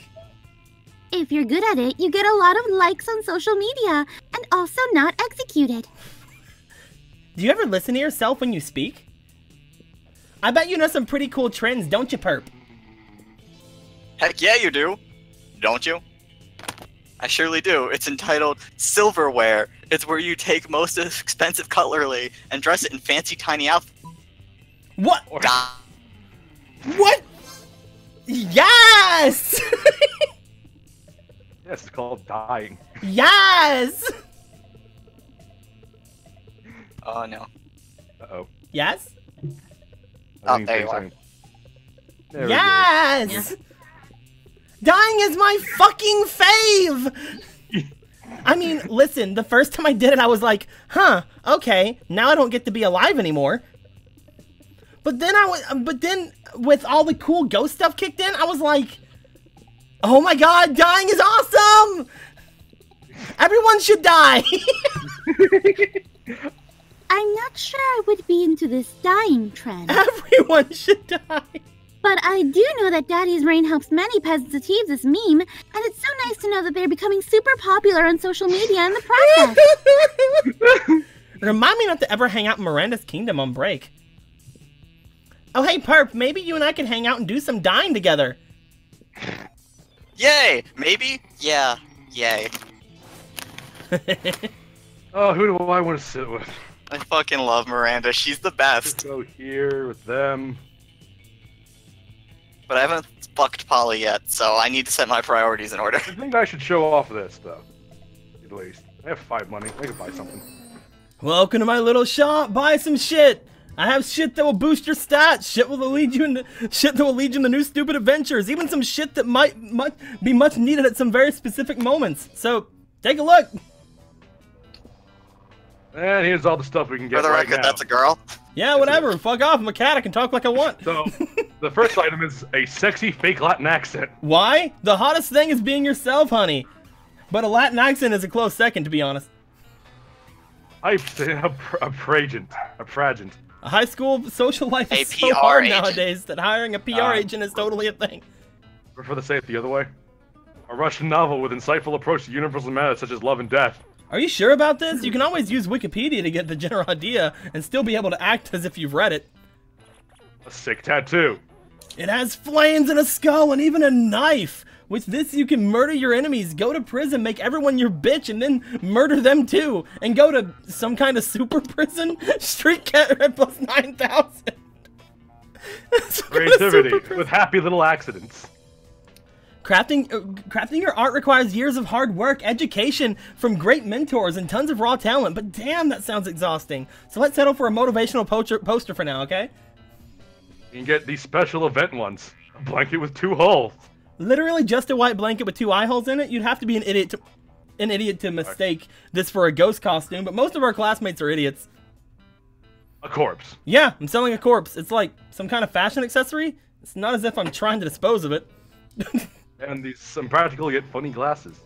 If you're good at it, you get a lot of likes on social media and also not executed. Do you ever listen to yourself when you speak? I bet you know some pretty cool trends, don't you, Perp? Heck yeah, you do. Don't you? I surely do. It's entitled Silverware. It's where you take most expensive cutlery and dress it in fancy tiny outfits. What? Die. What? Yes! Yes, it's called dying. Yes! Oh no. Uh-oh. Yes? Oh, there you are. There we go. Yes! Dying is my fucking fave! I mean, listen, the first time I did it, I was like, huh, okay, now I don't get to be alive anymore. But then with all the cool ghost stuff kicked in, I was like, oh my god, dying is awesome! Everyone should die! I'm not sure I would be into this dying trend. Everyone should die! But I do know that Daddy's Rain helps many peasants achieve this meme, and it's so nice to know that they're becoming super popular on social media in the process. Remind me not to ever hang out in Miranda's Kingdom on break. Oh hey Perp, maybe you and I can hang out and do some dying together. Yay! Maybe? Yeah. Yay. Oh, who do I want to sit with? I fucking love Miranda. She's the best. Go here with them. But I haven't fucked Polly yet, so I need to set my priorities in order. I think I should show off this, though. At least. I have 5 money. I can buy something. Welcome to my little shop. Buy some shit. I have shit that will boost your stats. Shit that will lead you into new stupid adventures. Even some shit that might be much needed at some very specific moments. So take a look. And here's all the stuff we can get For the right record, now. that's a girl. Yeah, whatever. Fuck off. I'm a cat. I can talk like I want. So, the first item is a sexy fake Latin accent. Why? The hottest thing is being yourself, honey. But a Latin accent is a close second, to be honest. A pragent. A high school social life is A so PR hard agent. nowadays that hiring a PR agent is totally a thing. Prefer to say it the other way. A Russian novel with insightful approach to universal matters such as love and death. Are you sure about this? You can always use Wikipedia to get the general idea and still be able to act as if you've read it. A sick tattoo. It has flames and a skull and even a knife. With this, you can murder your enemies, go to prison, make everyone your bitch, and then murder them too. And go to some kind of super prison? Street Cat Red plus 9,000. Creativity with happy little accidents. Crafting your art requires years of hard work, education from great mentors, and tons of raw talent, but damn, that sounds exhausting. So let's settle for a motivational poster for now, okay? You can get these special event ones. A blanket with 2 holes. Literally just a white blanket with 2 eye holes in it? You'd have to be an idiot to mistake this for a ghost costume, but most of our classmates are idiots. A corpse. Yeah, I'm selling a corpse. It's like some kind of fashion accessory. It's not as if I'm trying to dispose of it. And these some practical yet funny glasses.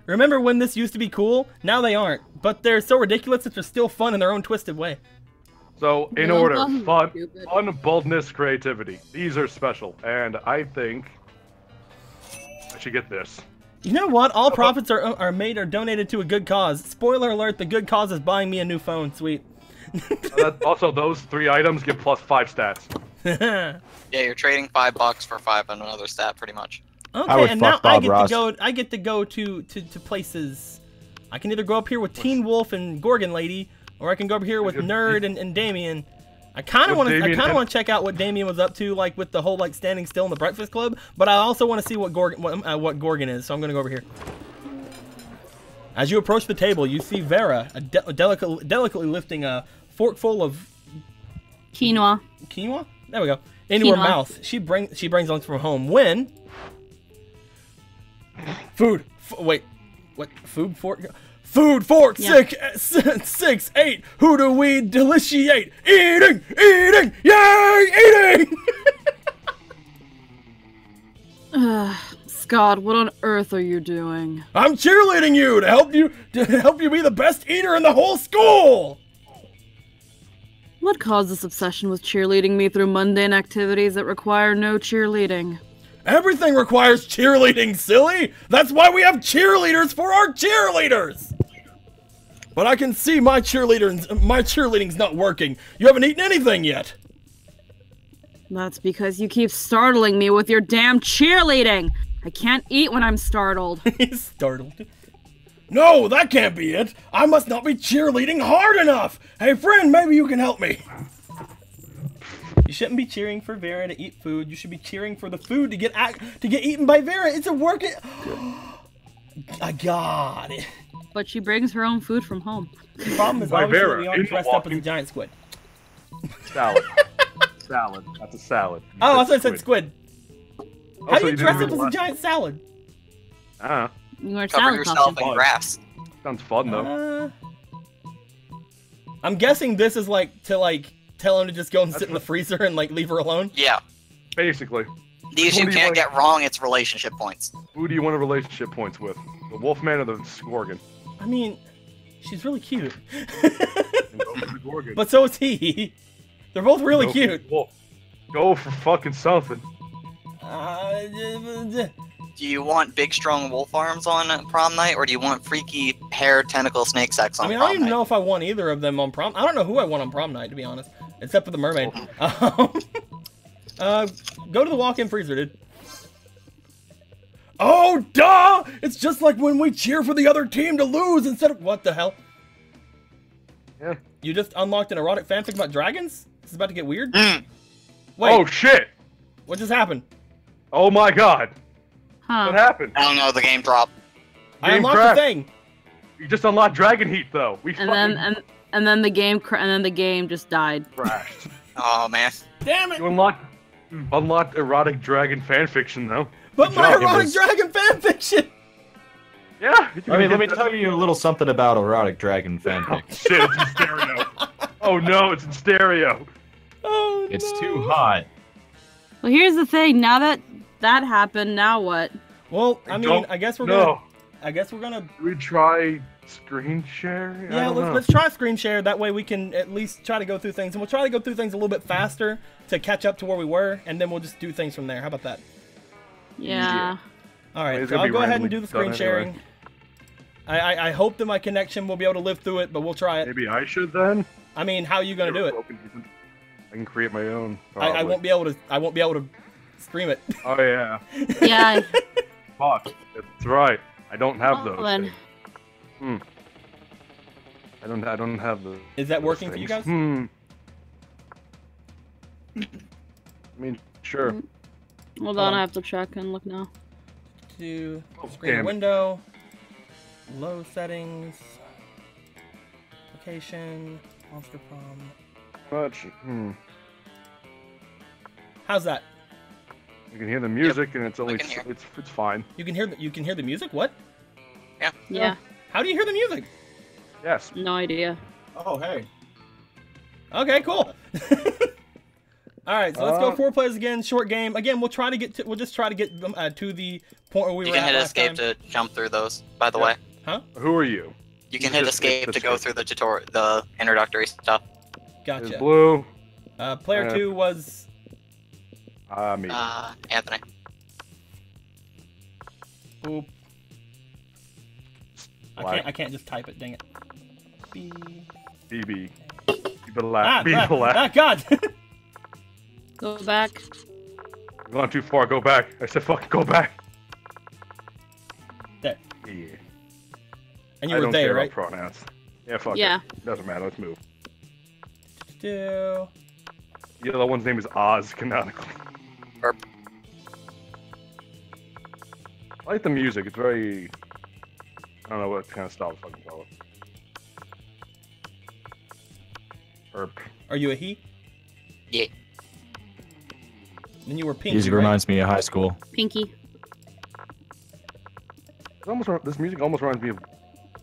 Remember when this used to be cool? Now they aren't. But they're so ridiculous that they're still fun in their own twisted way. So, in No, order, fun, fun, boldness, creativity. These are special, and I think I should get this. You know what? All profits are made or donated to a good cause. Spoiler alert, the good cause is buying me a new phone. Sweet. Also, those 3 items give plus 5 stats. Yeah, you're trading $5 for 5 on another stat, pretty much. Okay, and now fuck Bob Ross. I get to go to places. I can either go up here with Teen Wolf and Gorgon Lady, or I can go up here with Nerd and Damien. I kind of want to check out what Damien was up to, like with the whole like standing still in the Breakfast Club. But I also want to see what Gorgon is, so I'm gonna go over here. As you approach the table, you see Vera, delicately lifting a fork full of Quinoa. quinoa. There we go. Into her mouth. She brings lunch from home. When food. Wait, what? Food fork. Food fork. Yeah. 6, 8. Who do we deliciate? Eating, yay, eating. Scott, what on earth are you doing? I'm cheerleading you to help you be the best eater in the whole school. What caused this obsession with cheerleading me through mundane activities that require no cheerleading? Everything requires cheerleading, silly! That's why we have cheerleaders for our cheerleaders! But I can see my cheerleading's not working. You haven't eaten anything yet. That's because you keep startling me with your damn cheerleading! I can't eat when I'm startled. He's startled. No, that can't be it! I must not be cheerleading hard enough! Hey friend, maybe you can help me! You shouldn't be cheering for Vera to eat food. You should be cheering for the food to get eaten by Vera. It's a work. I got it. But she brings her own food from home. The problem is By obviously Vera, we aren't in the dressed up as a walking- giant squid. Salad. Salad. That's a salad. You Oh, I thought I said squid. How do so you didn't dress read up the as a last- giant salad? Ah, You wear Cover salad yourself costume. in grass. sounds fun though. I'm guessing this is like to tell him to just go and That's sit in the what- freezer and like leave her alone. Yeah. Basically, These What you do you can't like? get wrong, it's relationship points. who do you want a relationship points with? The Wolfman or the Scorpion? I mean, she's really cute. Go for the Gorgon. But so is he. They're both really Go for cute. the wolf. Go for fucking something. Do you want big strong wolf arms on prom night, or do you want freaky hair tentacle snake sex on I mean, I prom don't even night? know if I want either of them on prom. I don't know who I want on prom night, to be honest, except for the mermaid. Go to the walk-in freezer, dude. Oh, duh! It's just like when we cheer for the other team to lose instead of what the hell? Yeah. You just unlocked an erotic fanfic about dragons? This is about to get weird. Mm. Wait, Oh shit! what just happened? Oh my god! Huh. What happened? I don't know, the game dropped. I Game unlocked crashed. the thing. You just unlocked Dragon Heat though. We And fucking then the game just died. crashed. Oh man. Damn it! You unlocked erotic dragon fanfiction though. But Good my job. erotic dragon fanfiction! Yeah. I mean, let me tell you a little something about erotic dragon fanfic. Shit, it's in stereo. Oh no, it's in stereo. Oh, It's no. too hot. Well, here's the thing. Now that happened, now what? Well, I mean, don't I guess we're No. gonna. We try screen share. I Yeah, don't know. let's try screen share. That way we can at least try to go through things, and we'll try to go through things a little bit faster to catch up to where we were, and then we'll just do things from there. How about that? Yeah. All right, It's so gonna I'll be go ahead and randomly do the screen done sharing. anyway. I hope that my connection will be able to live through it, but we'll try it. Maybe I should then. I mean, how are you gonna do it? I can create my own. I probably. won't be able to. I won't be able to stream it. Oh yeah. Yeah. Fuck. That's right. I don't have those. Well, then. things. I don't have the. Is that those working for you things. guys? I mean, sure. Hold on, I have to check and look now. To Oh, screen damn it. window, low settings, location, monster prom. Much. How's that? You can hear the music, and it's only can hear. it's fine. You can hear the music. What? Yeah. How do you hear the music? Yes. No idea. Oh, hey. Okay, cool. All right, so let's go 4 players again. Short game. Again, we'll try to get to. We'll just try to get them to the point where we You were can at hit last escape time. to jump through those, by the Yeah. way. Huh? Who are you? You can You hit just escape hit to go escape. through the tutorial, the introductory stuff. Is Gotcha. blue. Player 2 was. Me. Anthony. Oop. Black. I can't just type it. Dang it. B. BB. Be black. Be Ah, black. God. Go back. You've gone too far. Go back. I said fucking go back. There. Yeah. And you I were don't there, care right? about pronouns. Yeah, fuck Yeah. it. Doesn't matter. Let's move. Do. The other one's name is Oz, canonically. Burp. I like the music. It's very... I don't know what kind of style to fucking call it. Erp. Are you a he? Yeah. Then you were pink. Music reminds me of high school. Pinky. This music almost reminds me of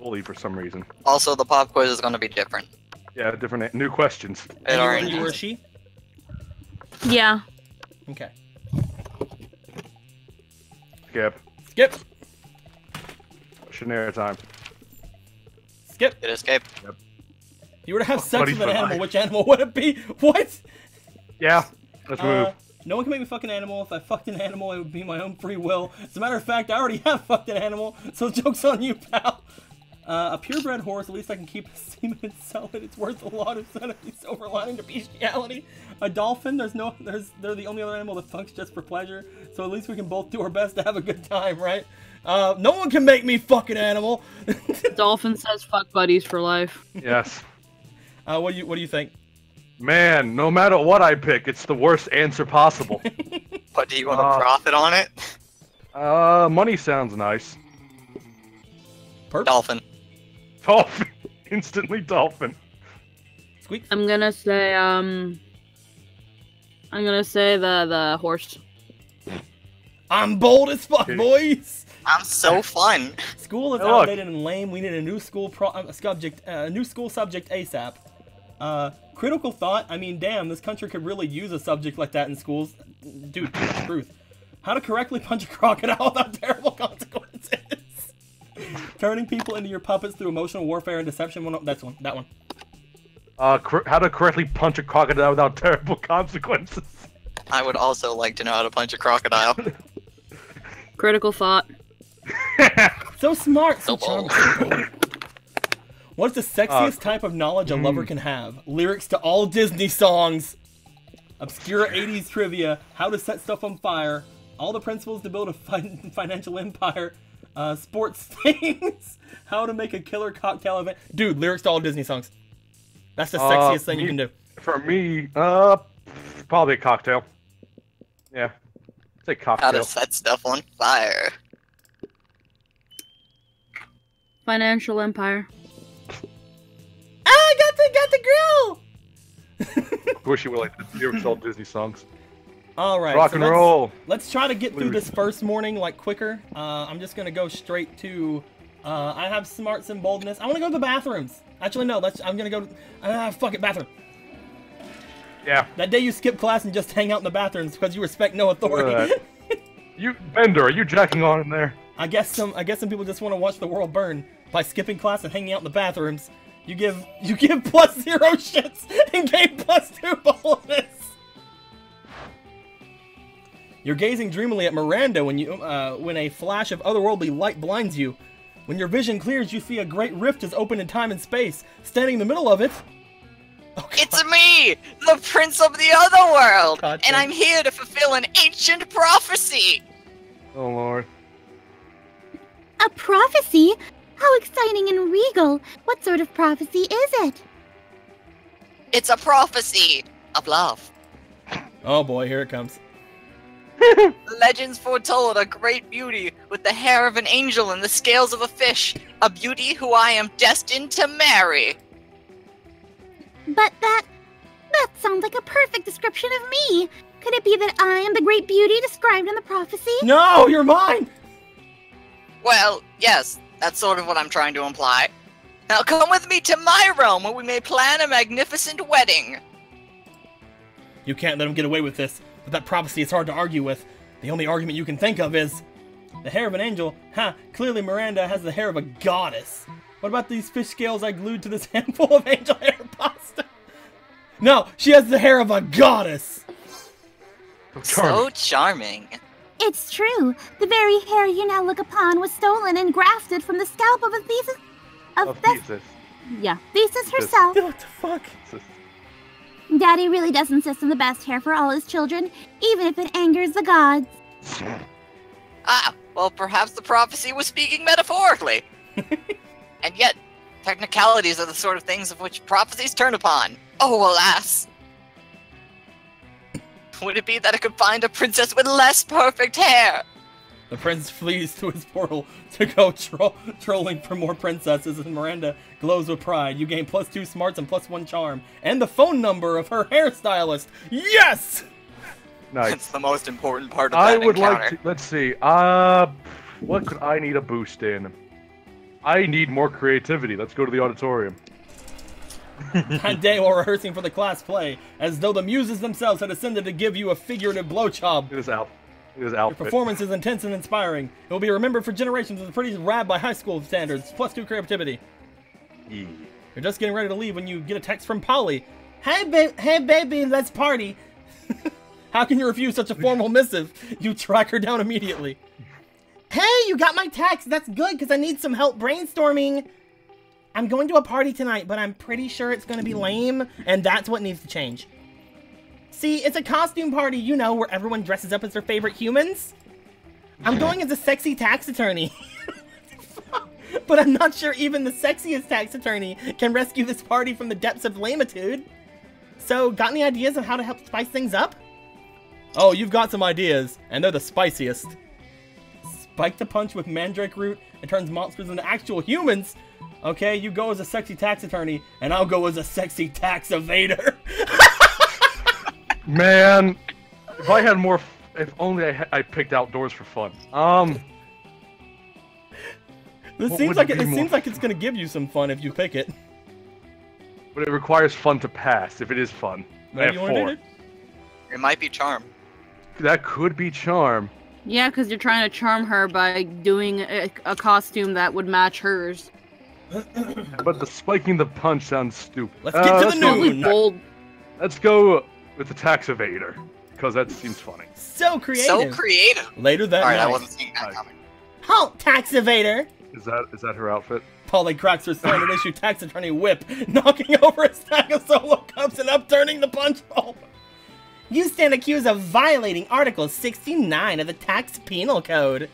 Bully for some reason. Also, the pop quiz is going to be different. Yeah, different new questions. It already You were a is. she? Yeah. Okay. Skip. Skip. Shanair time. Skip. Hit escape. If you were to have sex Buddy with an for animal, life. which animal would it be? What? Yeah, let's move. No one can make me fuck an animal. If I fucked an animal, it would be my own free will. As a matter of fact, I already have fucked an animal, so joke's on you, pal. A purebred horse, at least I can keep a semen and sell it. It's worth a lot instead of the silver lining to bestiality. A dolphin, they're the only other animal that fucks just for pleasure. So at least we can both do our best to have a good time, right? No one can make me fuck an animal. Dolphin says fuck buddies for life. Yes. What do you think? Man, no matter what I pick, it's the worst answer possible. But do you want to profit on it? Money sounds nice. Perp? Dolphin. Dolphin. Instantly dolphin. Squeak? I'm gonna say the horse. I'm bold as fuck, boys. I'm so fun. School is Hey, look. outdated and lame. We need a new school subject ASAP. Critical thought. I mean, damn, this country could really use a subject like that in schools. Dude, truth. How to correctly punch a crocodile without terrible consequences. Turning people into your puppets through emotional warfare and deception. That one. How to correctly punch a crocodile without terrible consequences. I would also like to know how to punch a crocodile. Critical thought. So smart, so So bold. charming. What's the sexiest type of knowledge a lover can have? Lyrics to all Disney songs. Obscure 80s trivia. How to set stuff on fire. All the principles to build a financial empire. Sports things. How to make a killer cocktail event. Dude, lyrics to all Disney songs. That's the sexiest thing you can do. For me, probably a cocktail. Yeah. Say How cocktail. to set stuff on fire. Financial empire. I got the grill! Wish you would like the lyrics to all Disney songs. Alright, Rock and roll. Let's try to get through this first morning like quicker. I'm just gonna go straight to I have smarts and boldness. I wanna go to the bathrooms. Actually no, I'm gonna go fuck it, bathroom. Yeah. That day you skip class and just hang out in the bathrooms because you respect no authority. You, Bender, are you jacking on in there? I guess some people just want to watch the world burn by skipping class and hanging out in the bathrooms. You give +0 shits and gain +2 boldness. You're gazing dreamily at Miranda when a flash of otherworldly light blinds you. When your vision clears, you see a great rift is open in time and space. Standing in the middle of it. Oh, It's me, the Prince of the Otherworld, God and damn. I'm here to fulfill an ancient prophecy. Oh lord. A prophecy? How exciting and regal. What sort of prophecy is it? It's a prophecy of love. Oh boy, here it comes. Legends foretold a great beauty with the hair of an angel and the scales of a fish, a beauty who I am destined to marry. But that sounds like a perfect description of me. Could it be that I am the great beauty described in the prophecy? No, you're mine! Well, yes, that's sort of what I'm trying to imply. Now come with me to my realm where we may plan a magnificent wedding. You can't let him get away with this, but that prophecy is hard to argue with. The only argument you can think of is the hair of an angel. Ha! Clearly Miranda has the hair of a goddess. What about these fish scales I glued to this handful of angel hair pasta? No, she has the hair of a goddess. So charming. It's true. The very hair you now look upon was stolen and grafted from the scalp of a Thesis. Thesis. Yeah, Thesis herself. What the fuck? Daddy really does insist on the best hair for all his children, even if it angers the gods. Ah, well, perhaps the prophecy was speaking metaphorically. And yet, technicalities are the sort of things of which prophecies turn upon. Oh, alas. Would it be that I could find a princess with less perfect hair? The prince flees to his portal to go trolling for more princesses, and Miranda glows with pride. You gain +2 smarts and +1 charm, and the phone number of her hairstylist. Yes! Nice. It's the most important part of I that would encounter. like to. Let's see. What could I need a boost in? I need more creativity. Let's go to the auditorium. That day while rehearsing for the class play, as though the muses themselves had ascended to give you a figurative blowjob. It is out. It is Your outfit. performance is intense and inspiring. It will be remembered for generations as pretty rad by high school standards. +2 creativity. Yeah. You're just getting ready to leave when you get a text from Polly. Hey baby, let's party. How can you refuse such a formal missive? You track her down immediately. Hey, you got my text. That's good, because I need some help brainstorming. I'm going to a party tonight, but I'm pretty sure it's going to be lame, and that's what needs to change. See, it's a costume party, you know, where everyone dresses up as their favorite humans. I'm going as a sexy tax attorney. But I'm not sure even the sexiest tax attorney can rescue this party from the depths of lamitude. So, got any ideas of how to help spice things up? Oh, you've got some ideas, and they're the spiciest. Spike the punch with mandrake root and turns monsters into actual humans. Okay, you go as a sexy tax attorney, and I'll go as a sexy tax evader. Man, if I had more If only I picked outdoors for fun. This What seems would like be it more- seems like it's gonna give you some fun if you pick it. But it requires fun to pass. If it is fun, I What do have you want to 4. do, dude? It might be charm. That could be charm. Yeah, because you're trying to charm her by doing a costume that would match hers. But the spiking the punch sounds stupid. Let's get to the let's news. go- Totally bold. Let's go with the tax evader, because that seems funny. So creative. So creative. Later that Alright, night. I wasn't seeing that Nice. coming. Halt, tax evader! Is that her outfit? Polly cracks her standard issue tax attorney whip, knocking over a stack of solo cups and upturning the punch bowl. You stand accused of violating Article 69 of the Tax Penal Code.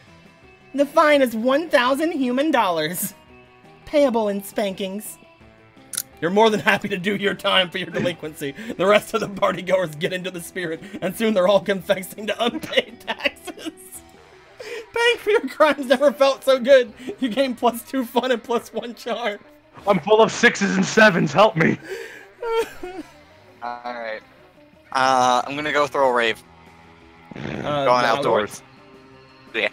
The fine is 1,000 human dollars, payable in spankings. You're more than happy to do your time for your delinquency. The rest of the partygoers get into the spirit, and soon they're all confessing to unpaid taxes. Paying for your crimes never felt so good. You gain +2 fun and +1 charm. I'm full of 6s and 7s. Help me. Alright. I'm gonna go throw a rave. Going outdoors. Yeah.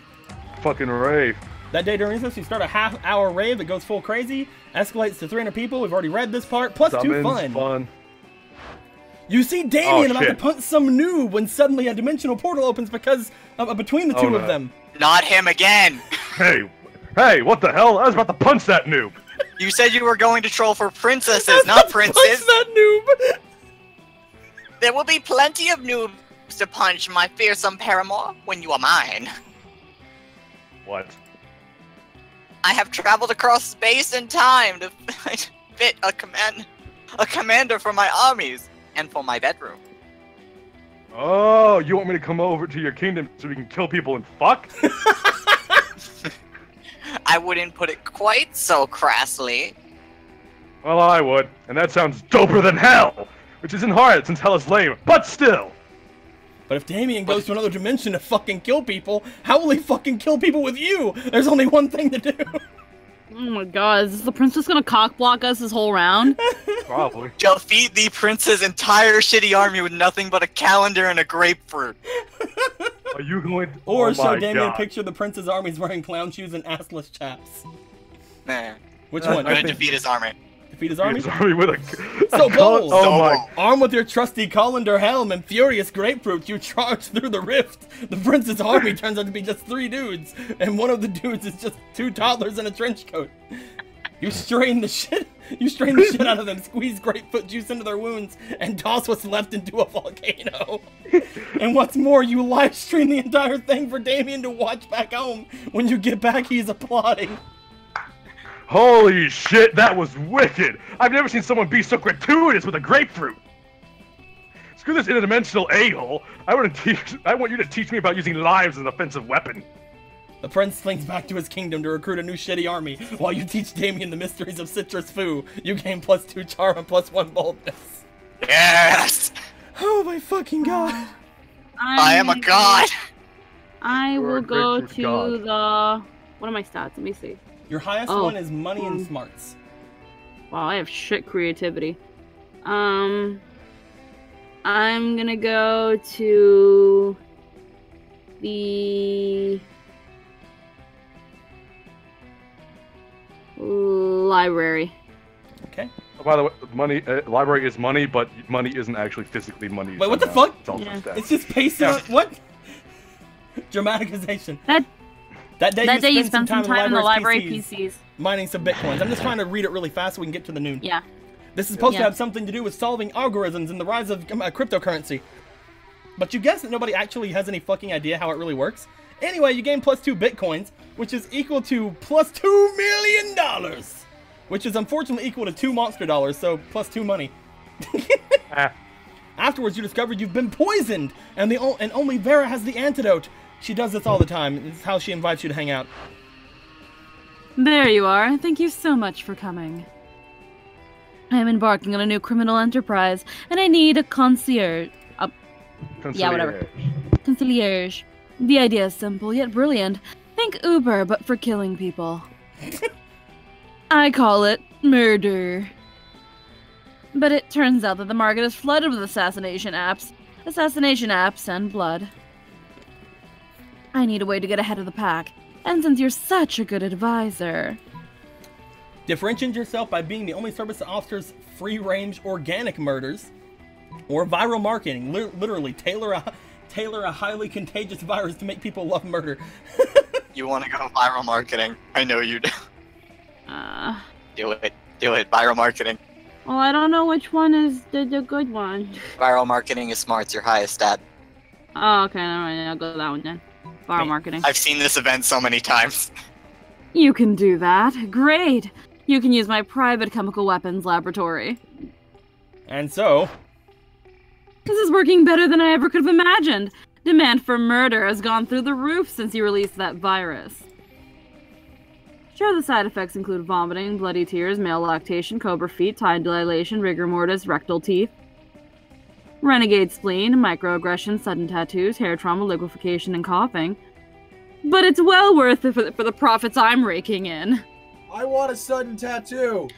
Fucking rave. That day during recess, you start a half-hour rave that goes full crazy, escalates to 300 people. We've already read this part. +2 Summons fun. You see Damien about to shit. punch some noob when suddenly a dimensional portal opens because between the two Oh, of no. them. Not him again! Hey, what the hell? I was about to punch that noob. You said you were going to troll for princesses, Let's not punch princes! that noob! There will be plenty of noobs to punch my fearsome paramour when you are mine. What? I have traveled across space and time to fit a commander for my armies and for my bedroom. Oh, you want me to come over to your kingdom so we can kill people and fuck? I wouldn't put it quite so crassly. Well, I would, and that sounds doper than hell! Which isn't hard since hell is lame, but still! But if Damien goes to another dimension to fucking kill people, how will he fucking kill people with you? There's only one thing to do. Oh my god, is the princess gonna cockblock us this whole round? Probably. Defeat the prince's entire shitty army with nothing but a calendar and a grapefruit. Are you going to... Or oh show my Damien a God. picture of the prince's armies wearing clown shoes and assless chaps. Nah. Which I'm one? I'm gonna defeat his army. Defeat his army? His army with a... So bold! Oh So my... bold. Armed with your trusty colander helm and furious grapefruit, you charge through the rift. The prince's army turns out to be just 3 dudes, and one of the dudes is just 2 toddlers in a trench coat. You strain the shit out of them, squeeze grapefruit juice into their wounds, and toss what's left into a volcano. And what's more, you live stream the entire thing for Damien to watch back home. When you get back, he's applauding. Holy shit, that was wicked! I've never seen someone be so gratuitous with a grapefruit! Screw this interdimensional a-hole! I want you to teach me about using lives as an offensive weapon. The prince slinks back to his kingdom to recruit a new shitty army, while you teach Damien the mysteries of citrus foo. You gain +2 charm and +1 boldness. Yes! Oh my fucking god. I am a god! I You're will a go grapefruit to god. the... What are my stats? Let me see. Your highest Oh. one is money and smarts. Wow, I have shit creativity. I'm gonna go to the library. Okay. Oh, by the way, money, library is money, but money isn't actually physically money. Wait, what the somehow. fuck? It's also Yeah. stats. It's just based on what? Dramaticization. That day you spent some time in the library PCs, PCs. mining some bitcoins. I'm just trying to read it really fast so we can get to the noon. Yeah. This is supposed to Yeah. have something to do with solving algorithms and the rise of cryptocurrency. But you guess that nobody actually has any fucking idea how it really works? Anyway, you gain +2 bitcoins, which is equal to +2 million dollars, which is unfortunately equal to 2 monster dollars, so +2 money. Ah, Afterwards, you discover you've been poisoned, and only Vera has the antidote. She does this all the time. This is how she invites you to hang out. There you are. Thank you so much for coming. I am embarking on a new criminal enterprise, and I need a concierge. Yeah, whatever. Concierge. The idea is simple yet brilliant. Think Uber, but for killing people. I call it murder. But it turns out that the market is flooded with assassination apps and blood. I need a way to get ahead of the pack. And since you're such a good advisor... Differentiate yourself by being the only service that offers free-range organic murders. Or viral marketing. Literally, tailor a highly contagious virus to make people love murder. You want to go viral marketing? I know you do. Do it. Do it. Viral marketing. Well, I don't know which one is the good one. Viral marketing is smart. It's your highest stat. Oh, okay. All right, I'll go that one then. Viral marketing. I've seen this event so many times. You can do that. Great. You can use my private chemical weapons laboratory. And so... This is working better than I ever could have imagined. Demand for murder has gone through the roof since you released that virus. Sure, the side effects include vomiting, bloody tears, male lactation, cobra feet, time dilation, rigor mortis, rectal teeth, renegade spleen, microaggression, sudden tattoos, hair trauma, liquefaction, and coughing. But it's well worth it for the profits I'm raking in. I want a sudden tattoo.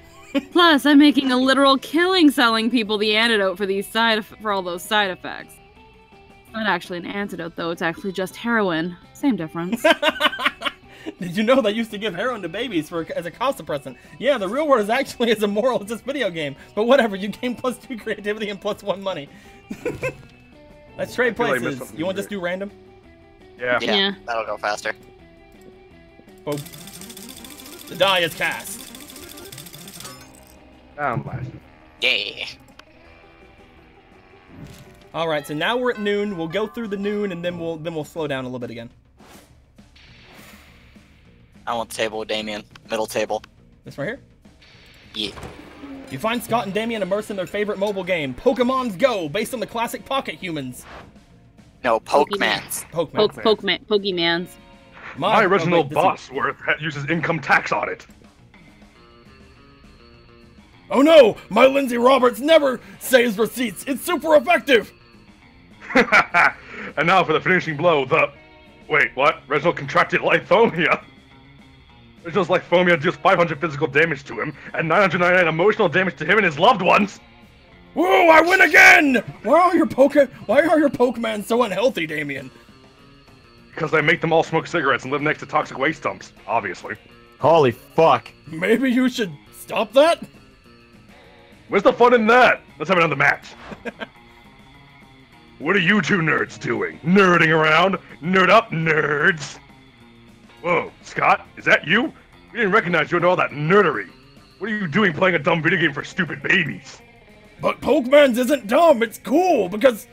Plus, I'm making a literal killing selling people the antidote for all those side effects. It's not actually an antidote, though. It's actually just heroin. Same difference. Did you know they used to give heroin to babies as a cough suppressant? Yeah, the real world is actually as immoral as this video game. But whatever, you gain +2 creativity and +1 money. Let's trade places. You want to just do random? Yeah. That'll go faster. Boom. The die is cast. I'm last. Yeah. Alright, so now we're at noon. We'll go through the noon and then we'll slow down a little bit again. I want the table with Damien. Middle table. This right here? Yeah. You find Scott and Damien immersed in their favorite mobile game, Pokemon's Go, based on the classic Pocket Humans. No, Pokemans. Pokemans. My original boss uses income tax audit. Oh no! My Lindsay Roberts never saves receipts! It's super effective! And now for the finishing blow, Wait, what? Reginald contracted lithomia. Reginald's lithomia deals 500 physical damage to him, and 999 emotional damage to him and his loved ones! Woo! I win again! Why are your Pokemon so unhealthy, Damien? Because I make them all smoke cigarettes and live next to toxic waste dumps, obviously. Holy fuck. Maybe you should stop that? Where's the fun in that? Let's have another match. What are you two nerds doing? Nerding around? Nerd up, nerds! Whoa, Scott, is that you? We didn't recognize you into all that nerdery. What are you doing playing a dumb video game for stupid babies? But Pokemon's isn't dumb, it's cool, because...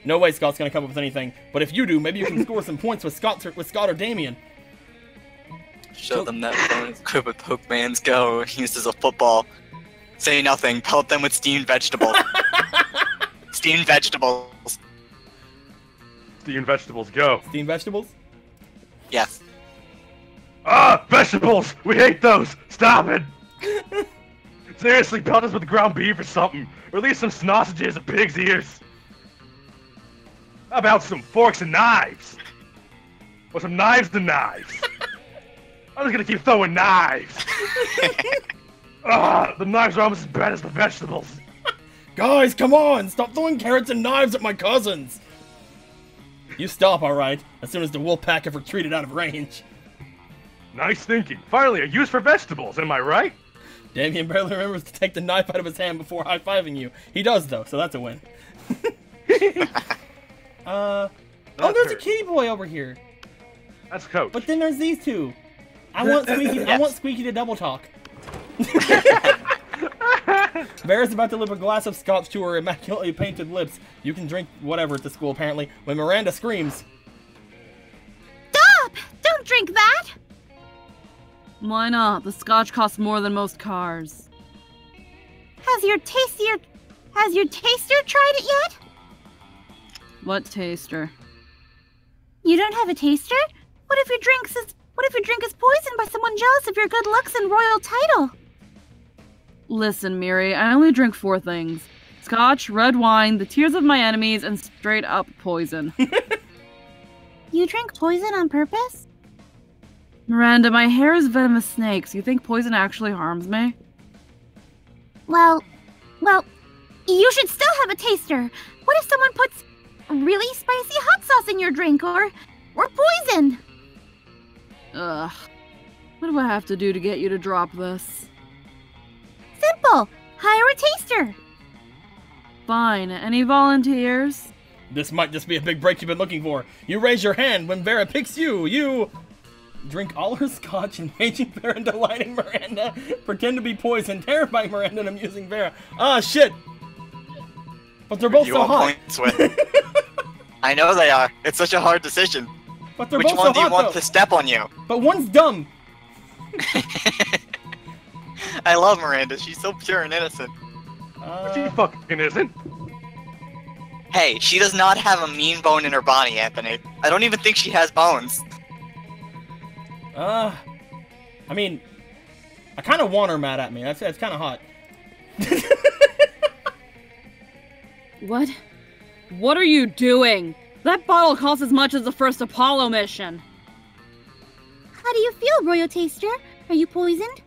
No way Scott's gonna come up with anything, but if you do, maybe you can score some points with Scott or Damien. Show them that phone is good with Pokemon's Go, used as a football. Say nothing, pelt them with steamed vegetables. Steamed vegetables. Steamed vegetables, go. Steamed vegetables? Yes. Ah, vegetables! We hate those! Stop it! Seriously, pelt us with ground beef or something. Or at least some sausages and pig's ears. How about some forks and knives? Or some knives and knives? I'm just gonna keep throwing knives. The knives are almost as bad as the vegetables. Guys, come on! Stop throwing carrots and knives at my cousins! You stop, alright, as soon as the wolf pack have retreated out of range. Nice thinking. Finally, a use for vegetables, am I right? Damien barely remembers to take the knife out of his hand before high-fiving you. He does, though, so that's a win. Oh, there's a kitty boy over here. That's Coach. But then there's these two. I want Squeaky to double talk. Bear's about to deliver a glass of scotch to her immaculately painted lips. You can drink whatever at the school, apparently, when Miranda screams. Stop! Don't drink that! Why not? The scotch costs more than most cars. Has your taster tried it yet? What taster? You don't have a taster? What if your drink is poisoned by someone jealous of your good looks and royal title? Listen, Miri, I only drink 4 things. Scotch, red wine, the tears of my enemies, and straight up poison. You drink poison on purpose? Miranda, my hair is venomous snakes. You think poison actually harms me? Well, you should still have a taster. What if someone puts really spicy hot sauce in your drink, or we're poisoned. Ugh. What do I have to do to get you to drop this? Simple. Hire a taster. Fine. Any volunteers? This might just be a big break you've been looking for. You raise your hand when Vera picks you. You drink all her scotch, enraging Vera and delighting Miranda. Pretend to be poisoned, terrifying Miranda and amusing Vera. Ah, shit. But they're both You so on hot. points with. I know they are. It's such a hard decision. But they're Which both one so do you hot, want though. to step on you? But one's dumb. I love Miranda. She's so pure and innocent. She fucking isn't. Hey, she does not have a mean bone in her body, Anthony. I don't even think she has bones. I mean, I kind of want her mad at me. That's kind of hot. What? What are you doing? That bottle costs as much as the first Apollo mission. How do you feel, Royal Taster? Are you poisoned?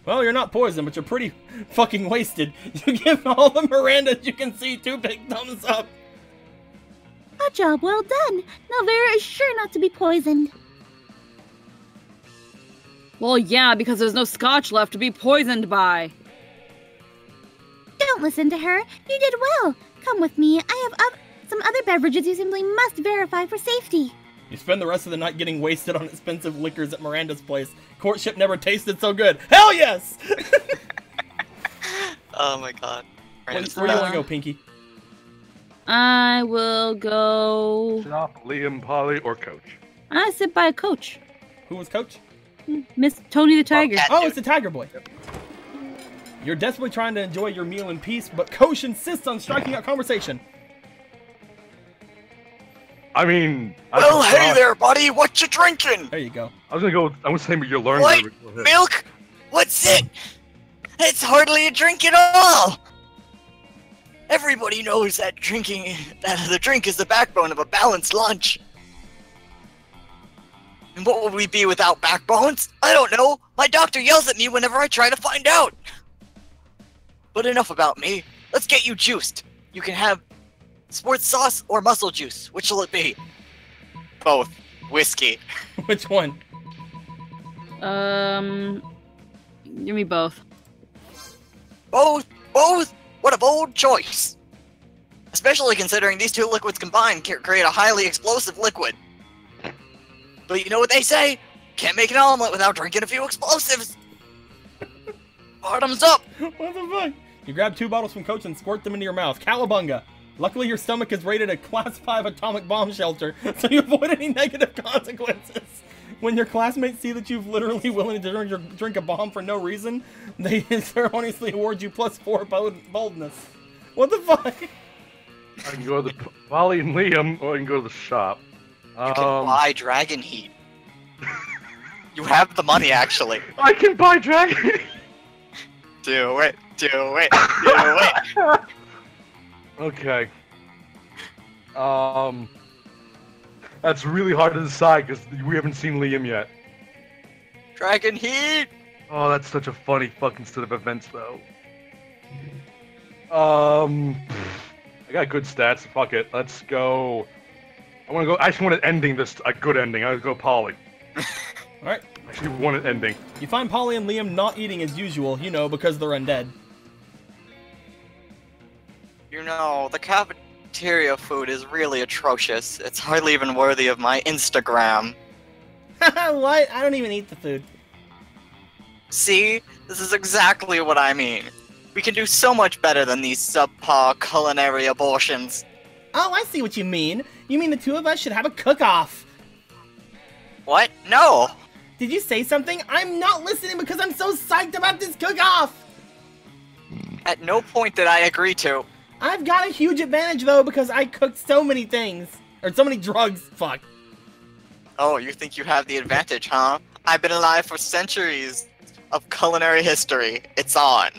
Well, you're not poisoned, but you're pretty fucking wasted. You give all the Mirandas you can see 2 big thumbs up. A job well done. Now Vera is sure not to be poisoned. Well, yeah, because there's no scotch left to be poisoned by. Don't listen to her. You did well. Come with me. I have some other beverages you simply must verify for safety. You spend the rest of the night getting wasted on expensive liquors at Miranda's place. Courtship never tasted so good. Hell yes! Oh my god. Where do you want to go, Pinky? I will go... Shop, Liam, Polly, or Coach. I sit by a coach. Who was coach? Miss Tony the Tiger. Cat Oh, dude. it's the Tiger Boy. You're desperately trying to enjoy your meal in peace, but Coach insists on striking out conversation. I mean... Well, hey there, buddy. What you drinking? There you go. I was gonna go... I was saying, but you're learning. What? Milk? What's it? It's hardly a drink at all. Everybody knows that the drink is the backbone of a balanced lunch. And what would we be without backbones? I don't know. My doctor yells at me whenever I try to find out. But enough about me. Let's get you juiced. You can have sports sauce or muscle juice. Which will it be? Both. Whiskey. Which one? Give me both. Both? Both? What a bold choice. Especially considering these 2 liquids combined can create a highly explosive liquid. But you know what they say? Can't make an omelet without drinking a few explosives. Bottoms up. What the fuck? You grab 2 bottles from Coach and squirt them into your mouth. Cowabunga. Luckily, your stomach is rated a Class 5 atomic bomb shelter, so you avoid any negative consequences. When your classmates see that you've literally willing to drink a bomb for no reason, they ceremoniously award you +4 boldness. What the fuck? I can go to the Polly and Liam, or I can go to the shop. You can buy Dragon Heat. You have the money, actually. I can buy Dragon. Do it. Do it. Do it. Okay. That's really hard to decide because we haven't seen Liam yet. Dragon Heat. Oh, that's such a funny fucking set of events, though. I got good stats. Fuck it. Let's go. I just want an ending. A good ending. I'll go Polly. Alright. I actually want an ending. You find Polly and Liam not eating as usual, you know, because they're undead. You know, the cafeteria food is really atrocious. It's hardly even worthy of my Instagram. What? I don't even eat the food. See? This is exactly what I mean. We can do so much better than these subpar culinary abortions. Oh, I see what you mean. You mean the 2 of us should have a cook-off. What? No! Did you say something? I'm not listening because I'm so psyched about this cook-off! At no point did I agree to. I've got a huge advantage, though, because I cooked so many things. Or so many drugs. Fuck. Oh, you think you have the advantage, huh? I've been alive for centuries of culinary history. It's on.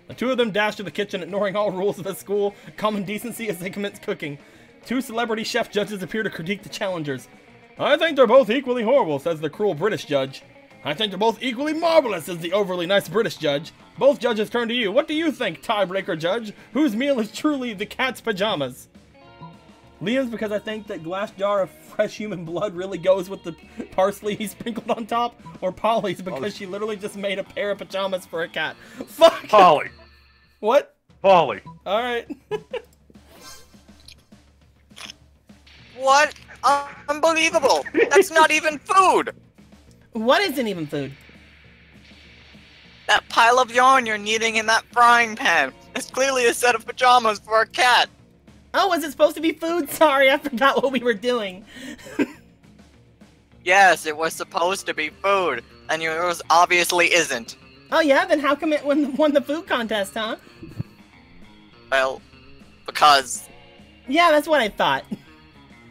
The 2 of them dash to the kitchen, ignoring all rules of the school, common decency as they commence cooking. 2 celebrity chef judges appear to critique the challengers. I think they're both equally horrible, says the cruel British judge. I think they're both equally marvelous, says the overly nice British judge. Both judges turn to you. What do you think, tiebreaker judge? Whose meal is truly the cat's pajamas? Liam's because I think that glass jar of fresh human blood really goes with the parsley he sprinkled on top. Or Polly's because she literally just made a pair of pajamas for a cat. Fuck! Polly. What? Polly. Alright. What? Unbelievable! That's not even food! What isn't even food? That pile of yarn you're kneading in that frying pan is clearly a set of pajamas for a cat. Oh, was it supposed to be food? Sorry, I forgot what we were doing. Yes, it was supposed to be food, and yours obviously isn't. Oh yeah? Then how come it won the food contest, huh? Well, because... Yeah, that's what I thought.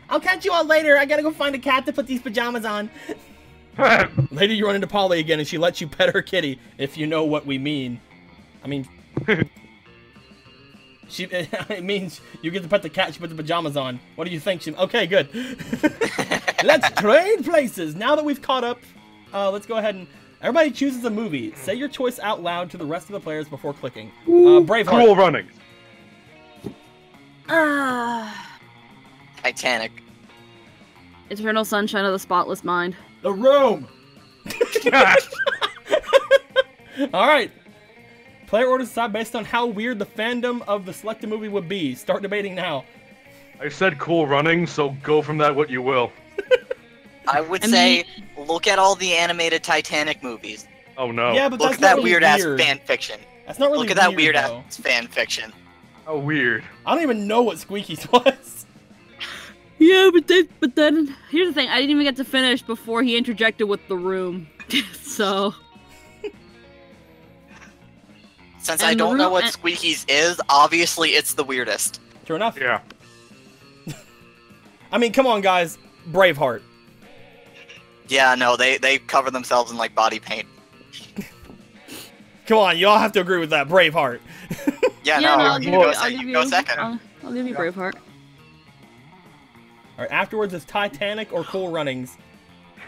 I'll catch you all later. I gotta go find a cat to put these pajamas on. Later you run into Polly again and she lets you pet her kitty, if you know what we mean. I mean... it means you get to pet the cat, she put the pajamas on. What do you think? Okay, good. Let's trade places. Now that we've caught up, let's go ahead and... Everybody chooses a movie. Say your choice out loud to the rest of the players before clicking. Braveheart. Cool Runnings. Titanic. Eternal Sunshine of the Spotless Mind. The Room. Alright. Player orders decide based on how weird the fandom of the selected movie would be. Start debating now. I said Cool Runnings, so go from that what you will. I would say, look at all the animated Titanic movies. Oh no. Yeah, but Look that's at that not really weird-ass weird. fan fiction. That's not really Look at that weird, weird-ass fan fiction. Oh, weird. I don't even know what Squeaky's was. Yeah, but then here's the thing: I didn't even get to finish before he interjected with The Room. So. Since And I don't know what and- Squeaky's is, obviously it's the weirdest. True enough. Yeah. I mean, come on, guys. Braveheart. Yeah, no, they cover themselves in like body paint. Come on, you all have to agree with that. Braveheart. Yeah, Yeah, no, I'll you give go, you, se- you go second. I'll give you Braveheart. Alright, afterwards is Titanic or Cool Runnings.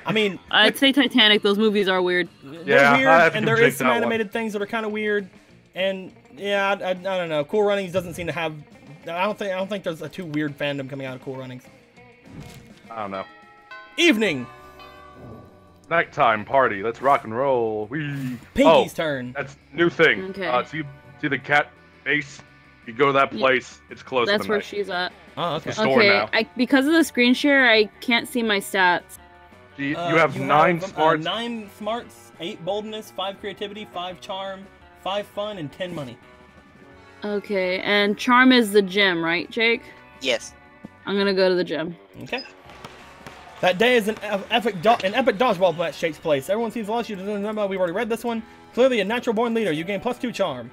I mean, I'd say Titanic. Those movies are weird. they're Yeah, weird, I have to and there reject is some that one. animated things that are kind of weird. And yeah, I don't know. Cool Runnings doesn't seem to have. I don't think there's a too weird fandom coming out of Cool Runnings. I don't know. Evening. Nighttime party. Let's rock and roll. Pinky's turn. That's new thing. Okay. See the cat base? You go to that place. It's close That's to the where night. she's at. Oh, okay. It's a store Okay, now. because of the screen share, I can't see my stats. You have 9 smarts. 9 smarts, 8 boldness, 5 creativity, 5 charm, 5 fun, and 10 money. Okay, and Charm is the gym, right, Jake? Yes. I'm gonna go to the gym. Okay. That day is an epic dodgeball match takes place. Everyone seems lost. You don't remember. We've already read this one. Clearly a natural born leader. You gain +2 charm.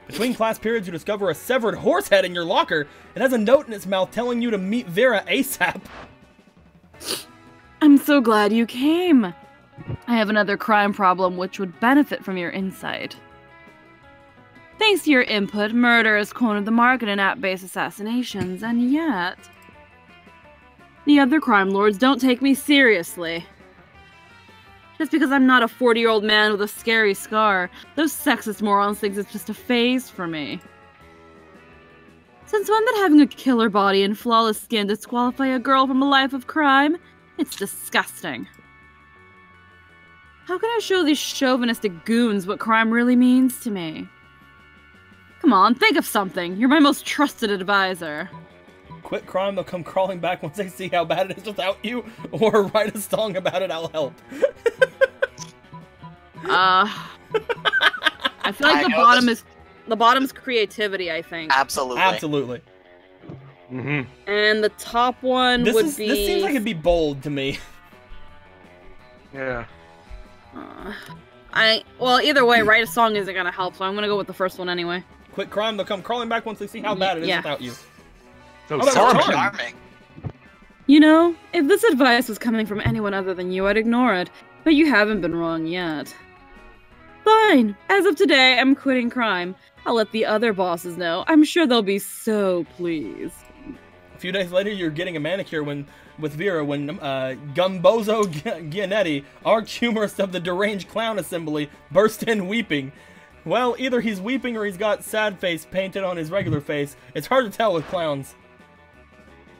Between class periods, you discover a severed horse head in your locker. It has a note in its mouth telling you to meet Vera ASAP. I'm so glad you came. I have another crime problem which would benefit from your insight. Thanks to your input, murder has cornered the market in app-based assassinations, and yet... the other crime lords don't take me seriously. Just because I'm not a 40-year-old man with a scary scar, those sexist morons think it's just a phase for me. Since when did having a killer body and flawless skin disqualify a girl from a life of crime? It's disgusting. How can I show these chauvinistic goons what crime really means to me? Come on, think of something. You're my most trusted advisor. Quit crime, they'll come crawling back once they see how bad it is without you, or write a song about it, I'll help. I feel like I the know bottom this- is the bottom's creativity, I think. Absolutely. Absolutely. Mm-hmm. And the top one would be This seems like it'd be bold to me. Yeah. well, either way, write a song isn't gonna help, so I'm gonna go with the first one anyway. Quit crime, they'll come crawling back once they see how bad it is Yeah. without you. So How about charming. charm? Charming. You know, if this advice was coming from anyone other than you, I'd ignore it. But you haven't been wrong yet. Fine. As of today, I'm quitting crime. I'll let the other bosses know. I'm sure they'll be so pleased. A few days later, you're getting a manicure with Vera when Gumbozo Gianetti, arch humorist of the Deranged Clown Assembly, burst in weeping. Well, either he's weeping or he's got sad face painted on his regular face. It's hard to tell with clowns.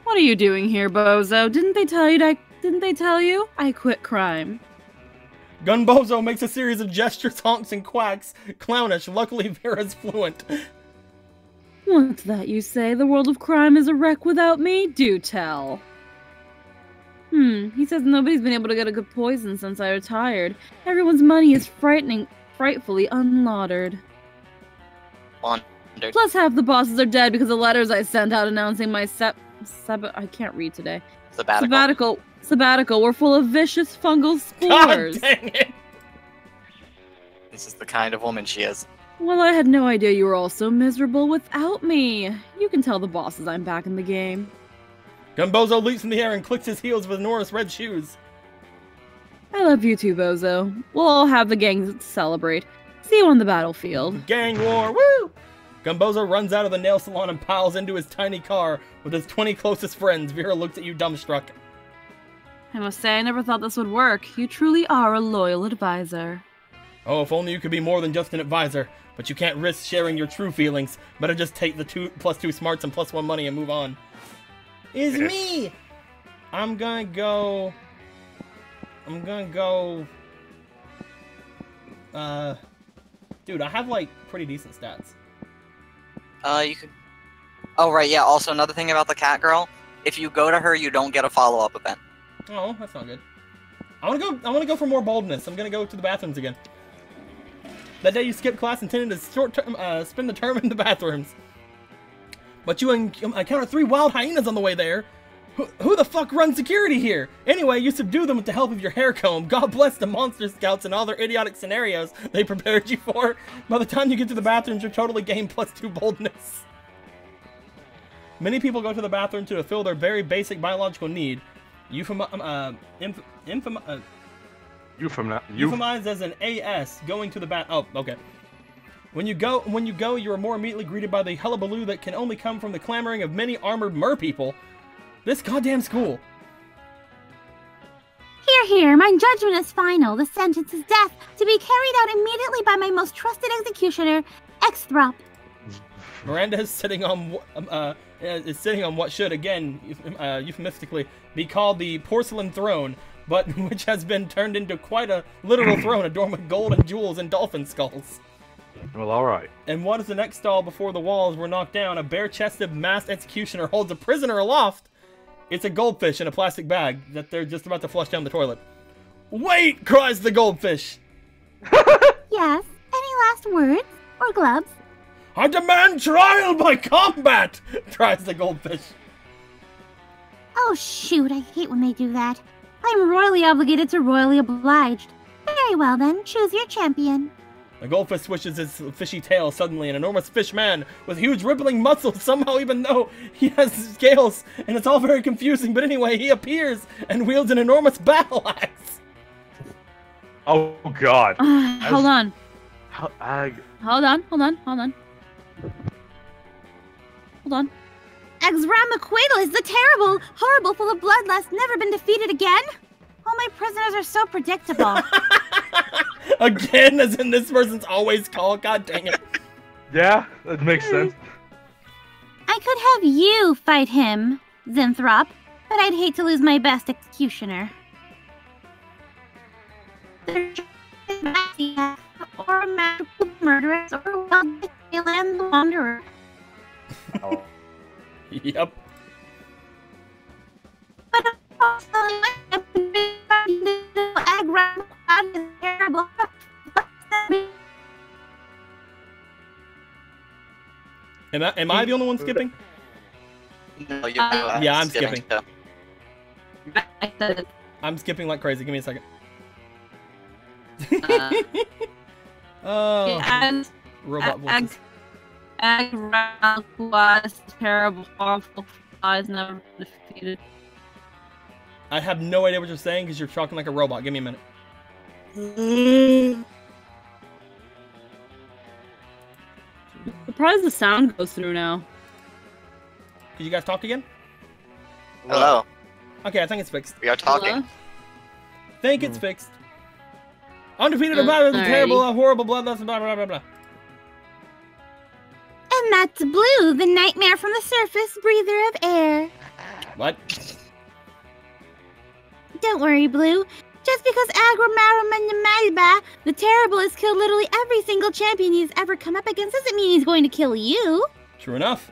What are you doing here, Bozo? Didn't they tell you? I quit crime. Gunbozo makes a series of gestures, honks, and quacks. Clownish. Luckily, Vera's fluent. What's that you say? The world of crime is a wreck without me? Do tell. He says nobody's been able to get a good poison since I retired. Everyone's money is frightfully unlauded. Plus half the bosses are dead because of letters I sent out announcing my I can't read today. Sabbatical were full of vicious fungal spores. God dang it! This is the kind of woman she is. Well, I had no idea you were all so miserable without me. You can tell the bosses I'm back in the game. Gunbozo leaps in the air and clicks his heels with enormous red shoes. I love you too, Bozo. We'll all have the gang to celebrate. See you on the battlefield. Gang war, woo! Gunbozo runs out of the nail salon and piles into his tiny car with his 20 closest friends. Vera looks at you dumbstruck. I must say, I never thought this would work. You truly are a loyal advisor. Oh, if only you could be more than just an advisor. But you can't risk sharing your true feelings. Better just take the +2 smarts and +1 money and move on. Is me! I'm gonna go... Dude, I have, like, pretty decent stats. You could... Oh, right, yeah, also another thing about the cat girl. If you go to her, you don't get a follow-up event. Oh, that's not good. I wanna go for more boldness. I'm gonna go to the bathrooms again. That day you skipped class intended to spend the term in the bathrooms. But you encountered 3 wild hyenas on the way there. Who the fuck runs security here? Anyway, you subdue them with the help of your hair comb. God bless the monster scouts and all their idiotic scenarios they prepared you for. By the time you get to the bathrooms, you're totally gained +2 boldness. Many people go to the bathroom to fulfill their very basic biological need. Euphemized as an AS, going to the bath. Oh, okay. When you go, you are more immediately greeted by the hullabaloo that can only come from the clamoring of many armored mer-people. This goddamn school. Here, my judgment is final. The sentence is death, to be carried out immediately by my most trusted executioner, Exthrop. Miranda is sitting on what should, again, euphemistically, be called the porcelain throne, but which has been turned into quite a literal throne adorned with gold and jewels and dolphin skulls. Well, alright. And what is the next stall before the walls were knocked down? A bare-chested masked executioner holds a prisoner aloft. It's a goldfish in a plastic bag that they're just about to flush down the toilet. Wait! Cries the goldfish. Yes? Any last words? Or gloves? I demand trial by combat! Cries the goldfish. Oh shoot, I hate when they do that. I'm royally obligated to royally obliged. Very well then, choose your champion. The goldfish swishes his fishy tail suddenly. An enormous fish man with huge rippling muscles, somehow even though he has scales, and it's all very confusing, but anyway, he appears and wields an enormous battle axe. Oh god. Hold on. Hold Hold on. Exramaquidal is the terrible, horrible, full of bloodlust, never been defeated again. All my prisoners are so predictable. Again, as in this person's always called. God dang it. Yeah, that makes sense. I could have you fight him, Zinthrop, but I'd hate to lose my best executioner. Or a magical murderess, or and the Wanderer. Oh. Yep. But also, Exramaquidal is terrible. Am I the only one skipping? No, you yeah, I'm skipping. too. I said it. I'm skipping like crazy. Give me a second. And Robot voices. Exramaquidal is terrible, awful, flies never defeated. I have no idea what you're saying because you're talking like a robot. Give me a minute. Surprised the sound goes through now. Did you guys talk again? Hello. Okay, I think it's fixed. We are talking. Hello? Think it's fixed. Undefeated about the alrighty. terrible, horrible bloodlust, blah blah blah blah. That's Blue, the nightmare from the surface, breather of air. What? Don't worry, Blue. Just because Agramarumanyamalba, the Terrible, has killed literally every single champion he's ever come up against doesn't mean he's going to kill you. True enough.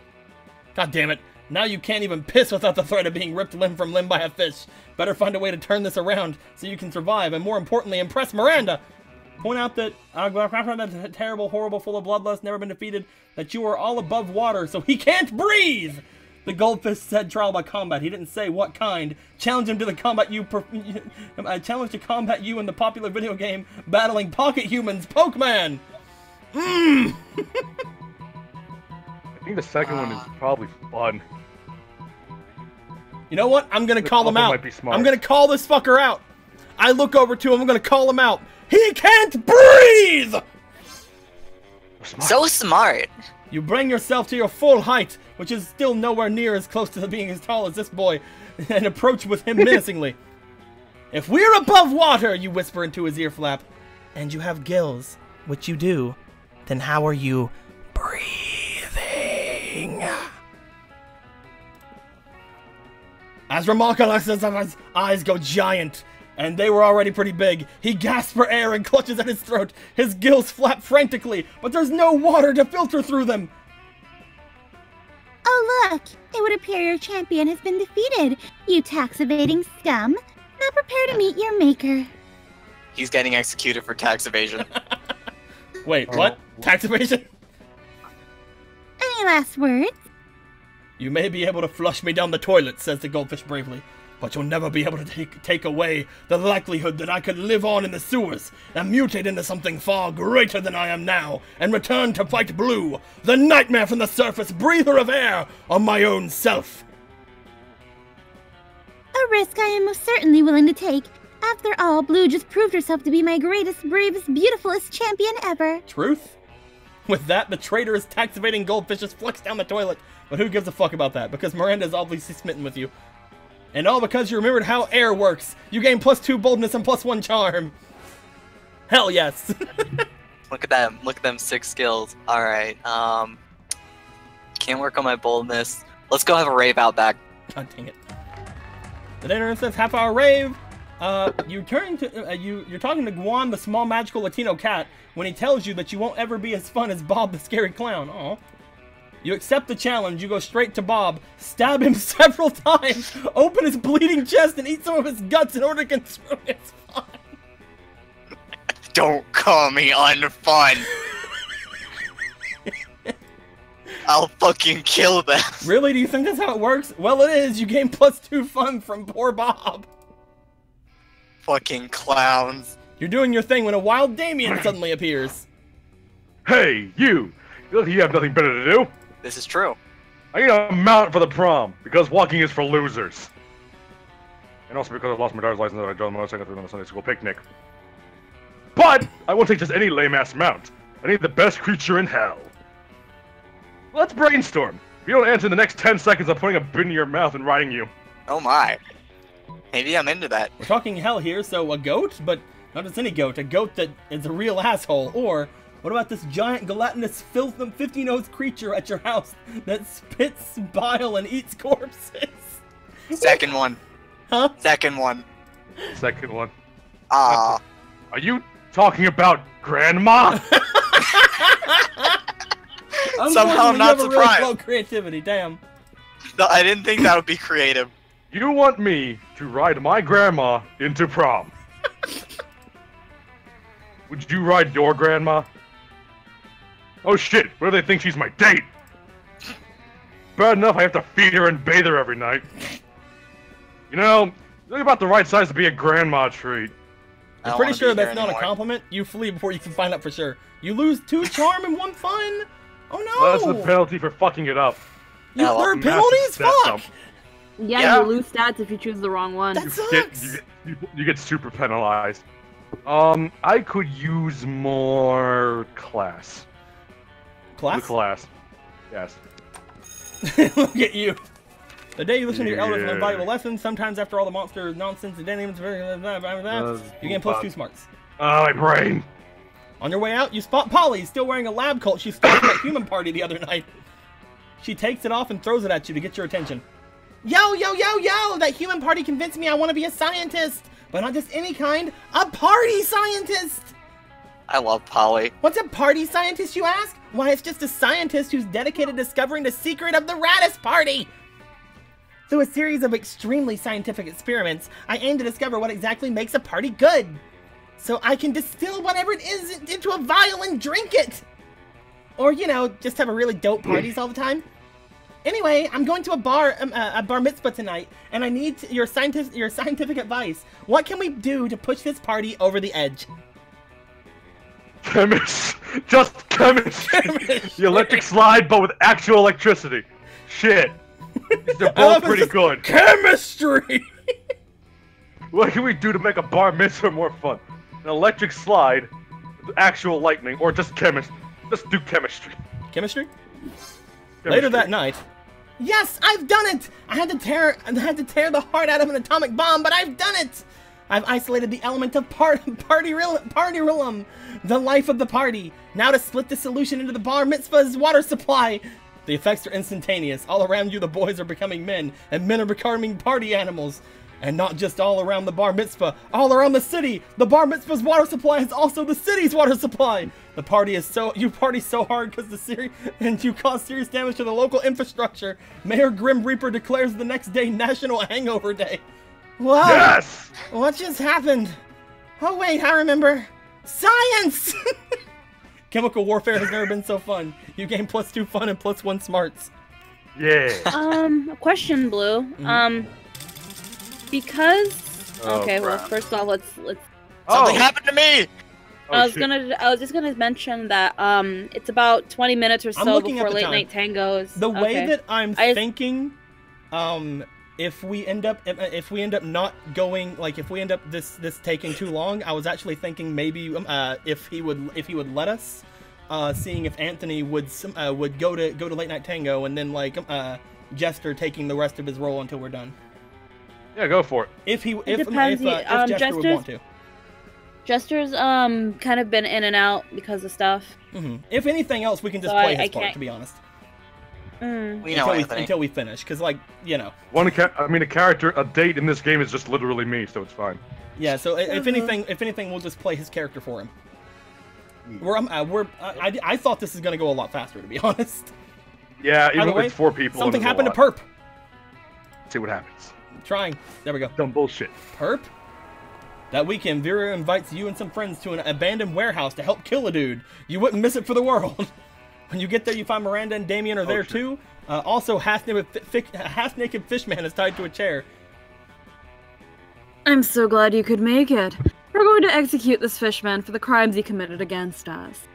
God damn it. Now you can't even piss without the threat of being ripped limb from limb by a fish. Better find a way to turn this around so you can survive, and more importantly, impress Miranda. Point out that that terrible, horrible, full of bloodlust, never been defeated, that you are all above water, so he can't breathe! The goldfish said trial by combat. He didn't say what kind. Challenge him to the combat you challenge to combat you in the popular video game battling pocket humans, Pokemon! I think the second one is probably fun. You know what? I'm gonna call him out. Might be smart. I'm gonna call this fucker out. I look over to him, I'm gonna call him out. He can't breathe! So smart. You bring yourself to your full height, which is still nowhere near as close to being as tall as this boy, and approach with him menacingly. If we're above water, you whisper into his ear flap, and you have gills, which you do, then how are you breathing? As remarkable as his eyes go giant, and they were already pretty big, he gasps for air and clutches at his throat. His gills flap frantically, but there's no water to filter through them. Oh, look! It would appear your champion has been defeated, you tax-evading scum. Now prepare to meet your maker. He's getting executed for tax evasion. Wait, what? Tax evasion? Any last words? You may be able to flush me down the toilet, says the goldfish bravely, but you'll never be able to take away the likelihood that I could live on in the sewers and mutate into something far greater than I am now and return to fight Blue, the nightmare from the surface, breather of air, on my own self. A risk I am most certainly willing to take. After all, Blue just proved herself to be my greatest, bravest, beautifulest champion ever. Truth? With that, the traitorous tax-evading goldfish just flicks down the toilet. But who gives a fuck about that? Because Miranda's obviously smitten with you. And all because you remembered how air works. You gain +2 boldness and +1 charm. Hell yes. Look at them. Look at them 6 skills. Alright, can't work on my boldness. Let's go have a rave out back. God dang it. The dinner says half-hour rave. You're talking to Guan, the small magical Latino cat, when he tells you that you won't ever be as fun as Bob the scary clown. Aw. You accept the challenge, you go straight to Bob, stab him several times, open his bleeding chest, and eat some of his guts in order to confirm it's fun. Don't call me unfun. I'll fucking kill them. Really? Do you think that's how it works? Well, it is. You gain +2 fun from poor Bob. Fucking clowns. You're doing your thing when a wild Damien suddenly appears. Hey, you! You have nothing better to do? This is true. I need a mount for the prom, because walking is for losers. And also because I've lost my driver's license and I drove the motorcycle through on a Sunday school picnic. But I won't take just any lame-ass mount. I need the best creature in hell. Let's brainstorm. If you don't answer in the next 10 seconds, I'm putting a bit in your mouth and riding you. Oh my. Maybe I'm into that. We're talking hell here, so a goat, but not just any goat, a goat that is a real asshole. Or, what about this giant gelatinous 50-nosed creature at your house that spits bile and eats corpses? Second one. Huh? Second one. Second one. Ah. Are you talking about Grandma? Somehow I'm not surprised. Really low creativity, damn. No, I didn't think that would be creative. You want me to ride my grandma into prom? Would you ride your grandma? Oh shit, what do they think she's my date? Bad enough I have to feed her and bathe her every night. You know, think about the right size to be a grandma treat. I'm pretty sure that's not a compliment. You flee before you can find out for sure. You lose 2 charm and 1 fun? Oh no! That's the penalty for fucking it up. You learn penalties? Fuck! Yeah, you lose stats if you choose the wrong one. That sucks! You get super penalized. I could use more class. Class? Class. Yes. Look at you. The day you listen to your elders and learn valuable lessons, sometimes after all the monster nonsense and didn't even you gain +2 smarts. Oh, my brain. On your way out, you spot Polly still wearing a lab coat she stole from that human party the other night. She takes it off and throws it at you to get your attention. Yo, yo, yo, yo! That human party convinced me I want to be a scientist! But not just any kind, a party scientist! I love Polly. What's a party scientist, you ask? Why, it's just a scientist who's dedicated to discovering the secret of the Raddus Party! Through a series of extremely scientific experiments, I aim to discover what exactly makes a party good. So I can distill whatever it is into a vial and drink it! Or, you know, just have a really dope parties all the time. Anyway, I'm going to a bar mitzvah tonight, and I need your scientific advice. What can we do to push this party over the edge? Just chemistry. The electric slide, but with actual electricity. Shit. They're both pretty good. Chemistry! What can we do to make a bar mitzvah more fun? An electric slide, with actual lightning, or just chemistry? Let's do chemistry. Chemistry? Later that night. Yes, I've done it! I had to tear the heart out of an atomic bomb, but I've done it! I've isolated the element of party-rilum, the life of the party. Now to split the solution into the bar mitzvah's water supply. The effects are instantaneous. All around you, the boys are becoming men, and men are becoming party animals. And not just all around the bar mitzvah, all around the city. The bar mitzvah's water supply is also the city's water supply. The party is you party so hard and you cause serious damage to the local infrastructure. Mayor Grim Reaper declares the next day National Hangover Day. Whoa! Yes! What just happened? Oh wait, I remember. Science! Chemical warfare has never been so fun. You gain +2 fun and +1 smarts. Yeah. Question, Blue. Because well, first off, let's Something happened to me. I was just gonna mention that it's about 20 minutes or so before late night tangos. The way that I'm thinking, if we end up not going, like if we end up this taking too long, I was actually thinking maybe if he would let us, seeing if Anthony would go to late night tango and then like Jester taking the rest of his role until we're done. Yeah, go for it. If Jester would want to. Jester's kind of been in and out because of stuff. If anything else, we can just play his part, to be honest. We know until we finish, because like you know. A date in this game is just literally me, so it's fine. Yeah. So if anything, we'll just play his character for him. I thought this is gonna go a lot faster, to be honest. Yeah, even with 4 people. Something happened to Perp. Let's see what happens. Trying. There we go. Dumb bullshit. Perp? That weekend, Vera invites you and some friends to an abandoned warehouse to help kill a dude. You wouldn't miss it for the world. When you get there, you find Miranda and Damien are there too. Also, half-naked fishman is tied to a chair. I'm so glad you could make it. We're going to execute this fishman for the crimes he committed against us.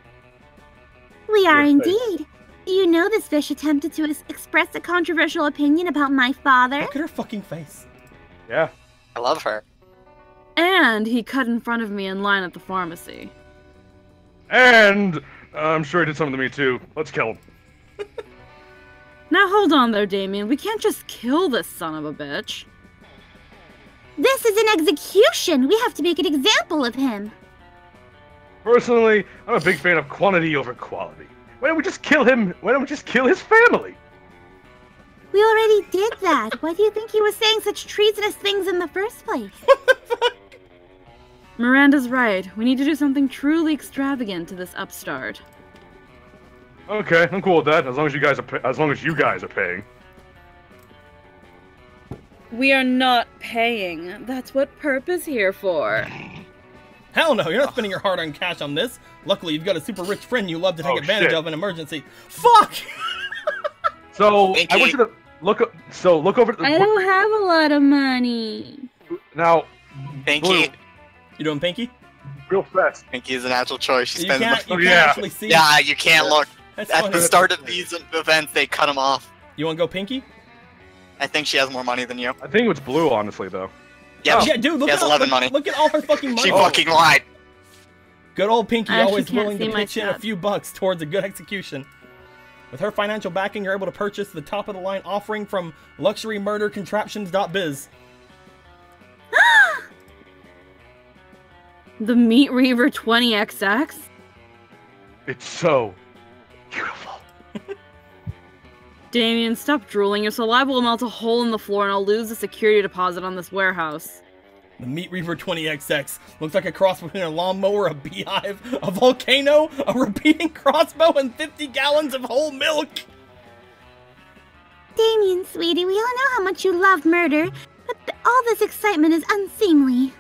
We are indeed. Do you know this fish attempted to express a controversial opinion about my father? Look at her fucking face. Yeah. I love her. And he cut in front of me in line at the pharmacy. And I'm sure he did something to me too. Let's kill him. Now hold on there, Damien. We can't just kill this son of a bitch. This is an execution. We have to make an example of him. Personally, I'm a big fan of quantity over quality. Why don't we just kill him? Why don't we just kill his family? We already did that. Why do you think he was saying such treasonous things in the first place? Miranda's right. We need to do something truly extravagant to this upstart. Okay, I'm cool with that. As long as you guys are paying. We are not paying. That's what Perp is here for. Hell no, you're not spending your hard-earned cash on this. Luckily, you've got a super rich friend you love to take advantage of in emergency. Fuck! So, I want you to look over... I don't have a lot of money. Now, Pinky. Blue. You doing Pinky? Real fast. Pinky is a natural choice. She spends actually see. Yeah, you can't look. That's At funny. the start of these events, they cut him off. You want to go Pinky? I think she has more money than you. I think it was Blue, honestly, though. Yeah, Yeah, dude, look she at has 11 money. Look at all her fucking money. She fucking lied. Good old Pinky, I actually always can't willing to see my pitch in a stats. few bucks towards a good execution. With her financial backing, you're able to purchase the top-of-the-line offering from luxurymurdercontraptions.biz. The Meat Reaver 20XX? It's so beautiful. Damien, stop drooling. Your saliva will melt a hole in the floor and I'll lose the security deposit on this warehouse. The Meat Reaper 20XX looks like a cross between a lawnmower, a beehive, a volcano, a repeating crossbow, and 50 gallons of whole milk. Damien, sweetie, we all know how much you love murder, but all this excitement is unseemly.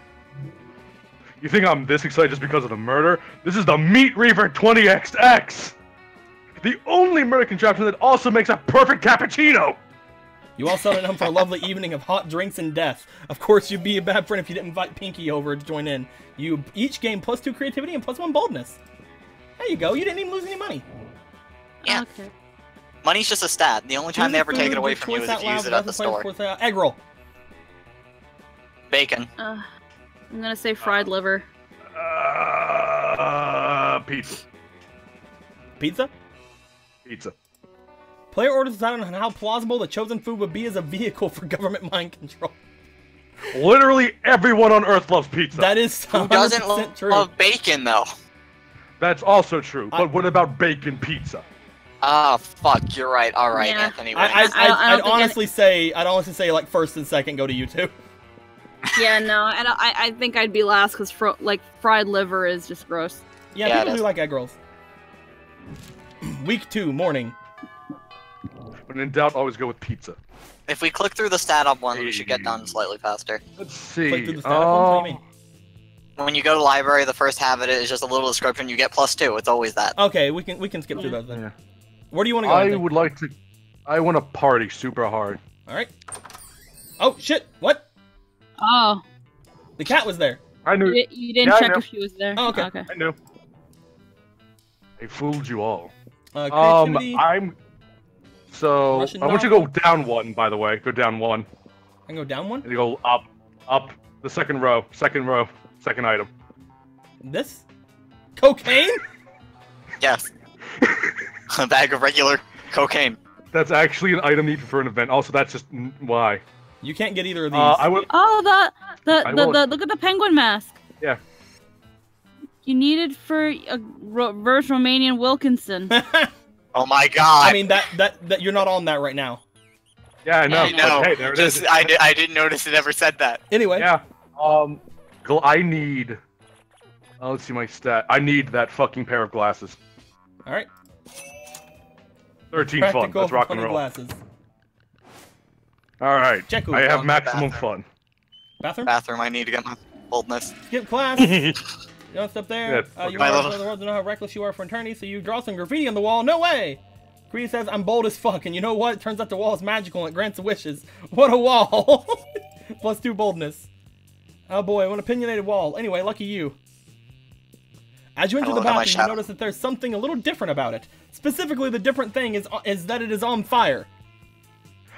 You think I'm this excited just because of the murder? This is the Meat Reaper 20XX! The only murder contraption that also makes a perfect cappuccino! You all settled in for a lovely evening of hot drinks and death. Of course, you'd be a bad friend if you didn't invite Pinky over to join in. You each gain +2 creativity and +1 boldness. There you go. You didn't even lose any money. Yeah. Okay. Money's just a stat. The only time they ever take it away from you is if you use it at the store. Egg roll. Bacon. I'm gonna say fried liver. Pizza. Pizza? Pizza. Player orders decided on how plausible the chosen food would be as a vehicle for government mind control. Literally everyone on Earth loves pizza. That is 100% Who doesn't true. love bacon, though? That's also true. But what about bacon pizza? Ah, fuck, you're right. Alright, Yeah. Anthony. I'd honestly say like first and second go to you two. Yeah, no, and I think I'd be last because fried liver is just gross. Yeah, people do like egg rolls. Week 2, morning. When in doubt, always go with pizza. If we click through the stat up one, we should get done slightly faster. Let's see. Click through the stat ones, what do you mean? When you go to library, the first half of it is just a little description. You get +2. It's always that. Okay, we can skip through those then. Yeah. Where do you want to go? I would like to. I want to party super hard. All right. Oh shit! What? Oh. The cat was there. I knew. You didn't Yeah, I check know. if she was there. Oh, okay. Okay. I knew. I fooled you all. Creativity. So Russian I want you to go novel. down one. By the way, go down one. I can go down one. And you go up, the second row, second item. This? Cocaine? Yes. A bag of regular cocaine. That's actually an item needed for an event. Also, that's just why. You can't get either of these. I would. Oh, I will- the look at the penguin mask. Yeah. You needed for a reverse Romanian Wilkinson. Oh my god. I mean that you're not on that right now. Yeah, I know. I know. But hey, there it is. I didn't notice it ever said that. Anyway. Yeah. I need. Let's see my stat. I need that fucking pair of glasses. All right. 13 fun. Practical Let's rock and funny roll. glasses. All right. Check I have Bathroom. maximum fun. Bathroom. Bathroom, I need to get my boldness. Skip class. You don't step there. Yeah, You my want little- the world to know how reckless you are for eternity, so you draw some graffiti on the wall. No way! Greedy says, I'm bold as fuck, and you know what? It turns out the wall is magical and it grants wishes. What a wall! +2 boldness. Oh boy, what an opinionated wall. Anyway, lucky you. As you enter the I don't know my bathroom, you shadow. notice that there's something a little different about it. Specifically, the different thing is that it is on fire.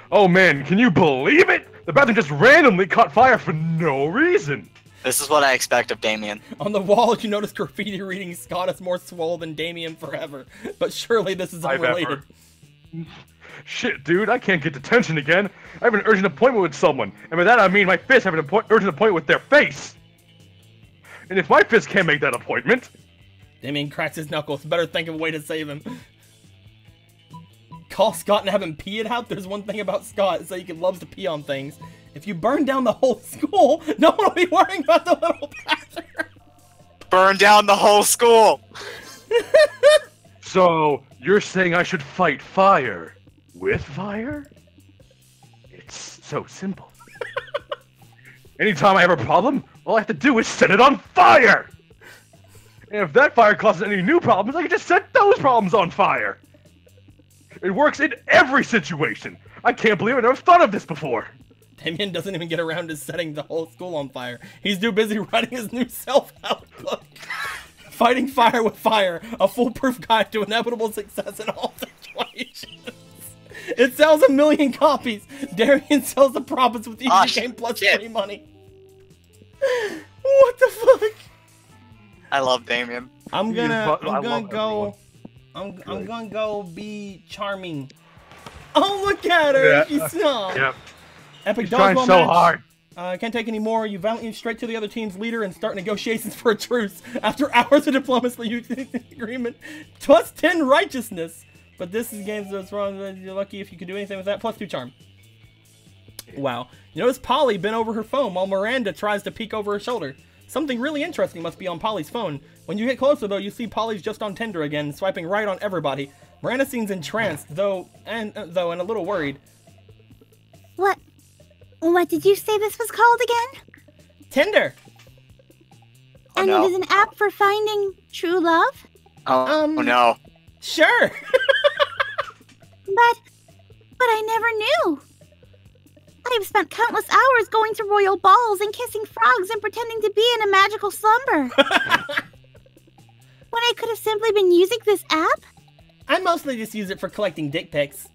Oh man, can you believe it? The bathroom just randomly caught fire for no reason. This is what I expect of Damien. On the wall, you notice graffiti reading, Scott is more swole than Damien forever. But surely this is I've unrelated. Shit, dude, I can't get detention again. I have an urgent appointment with someone, and by that I mean my fist have an urgent appointment with their face. And if my fist can't make that appointment, Damien cracks his knuckles. Better think of a way to save him. Call Scott and have him pee it out. There's one thing about Scott, is that he loves to pee on things. If you burn down the whole school, no one will be worrying about the little bathroom. Burn down the whole school! so you're saying I should fight fire with fire? It's so simple. Anytime I have a problem, all I have to do is set it on fire! And if that fire causes any new problems, I can just set those problems on fire! It works in every situation! I can't believe I never thought of this before! Damien doesn't even get around to setting the whole school on fire. He's too busy writing his new self-help book. Fighting Fire with Fire, a foolproof guide to inevitable success in all situations. It sells 1 million copies. Darian sells the profits with each game plus free money. What the fuck? I love Damien. I'm gonna go be charming. Oh, look at her! Yeah. She's small. Yep. Epic He's trying dodgeball so match. hard. Can't take any more. You valiantly straight to the other team's leader and start negotiations for a truce. After hours of diplomacy, you agreement. +10 righteousness. But this is games that's wrong. You're lucky if you could do anything with that. Plus 2 charm. Wow. You notice Polly bent over her phone while Miranda tries to peek over her shoulder. Something really interesting must be on Polly's phone. When you get closer, though, you see Polly's just on Tinder again, swiping right on everybody. Miranda seems entranced, though and a little worried. What did you say this was called again? Tinder. Oh, And no. it is an app for finding true love? Oh no. Sure. But I never knew. I have spent countless hours going to royal balls and kissing frogs and pretending to be in a magical slumber. When I could have simply been using this app? I mostly just use it for collecting dick pics.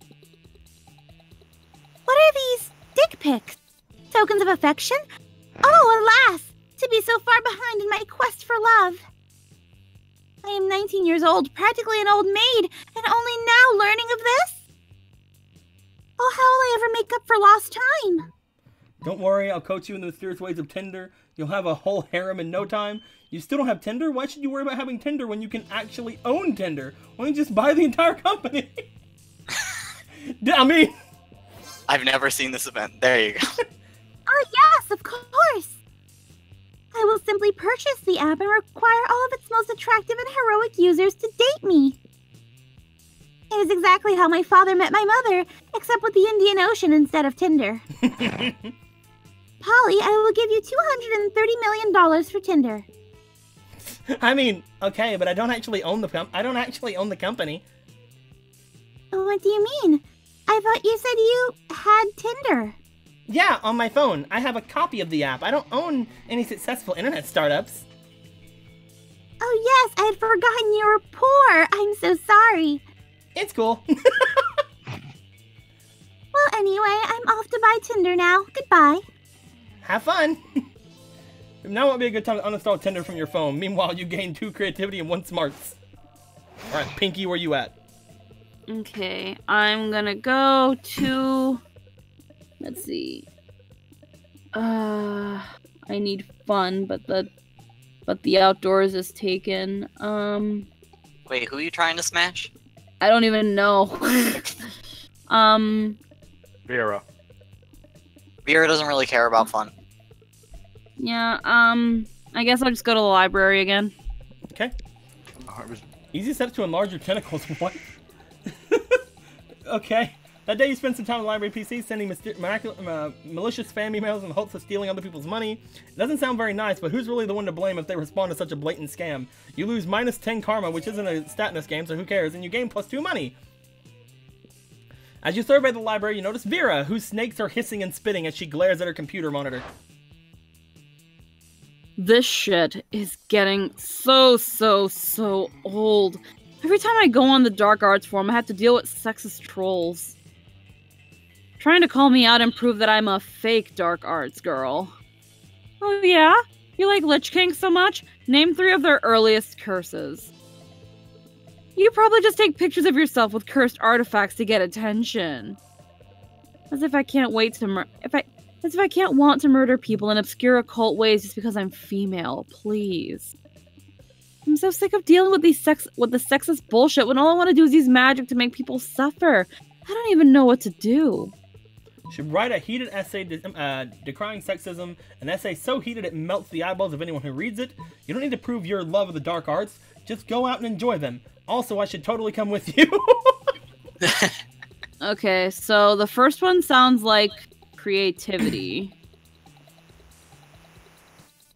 What are these dick pics? Tokens of affection? Oh, alas! To be so far behind in my quest for love. I am 19 years old, practically an old maid, and only now learning of this? Oh, how will I ever make up for lost time? Don't worry, I'll coach you in the mysterious ways of Tinder. You'll have a whole harem in no time. You still don't have Tinder? Why should you worry about having Tinder when you can actually own Tinder? Why don't you just buy the entire company? I mean... I've never seen this event. There you go. Oh, yes, of course. I will simply purchase the app and require all of its most attractive and heroic users to date me. It is exactly how my father met my mother, except with the Indian Ocean instead of Tinder. Polly, I will give you $230 million for Tinder. I mean, okay, but I don't actually own the company. What do you mean? I thought you said you had Tinder. Yeah, on my phone. I have a copy of the app. I don't own any successful internet startups. Oh yes, I had forgotten you were poor. I'm so sorry. It's cool. Well, anyway, I'm off to buy Tinder now. Goodbye. Have fun. Now would be a good time to uninstall Tinder from your phone. Meanwhile, you gain 2 creativity and 1 smarts. Alright, Pinky, where you at? Okay, I'm gonna go to... Let's see. I need fun, but the outdoors is taken. Wait, who are you trying to smash? I don't even know. Vera. Vera doesn't really care about fun. Yeah, I guess I'll just go to the library again. Okay. Easy steps to enlarge your tentacles. What? Okay. That day you spent some time on the library PC sending malicious spam emails in the hopes of stealing other people's money. It doesn't sound very nice, but who's really the one to blame if they respond to such a blatant scam? You lose minus 10 karma, which isn't a stat in this game, so who cares, and you gain plus 2 money. As you survey the library, you notice Vera, whose snakes are hissing and spitting as she glares at her computer monitor. This shit is getting so old. Every time I go on the Dark Arts forum, I have to deal with sexist trolls. Trying to call me out and prove that I'm a fake Dark Arts girl. Oh yeah? You like Lich King so much? Name 3 of their earliest curses. You probably just take pictures of yourself with cursed artifacts to get attention. As if I can't wait to as if I can't want to murder people in obscure occult ways just because I'm female, please. I'm so sick of dealing with the sexist bullshit when all I want to do is use magic to make people suffer. I don't even know what to do. Should write a heated essay decrying sexism, an essay so heated it melts the eyeballs of anyone who reads it. You don't need to prove your love of the dark arts, just go out and enjoy them. Also, I should totally come with you. Okay, so the first one sounds like creativity.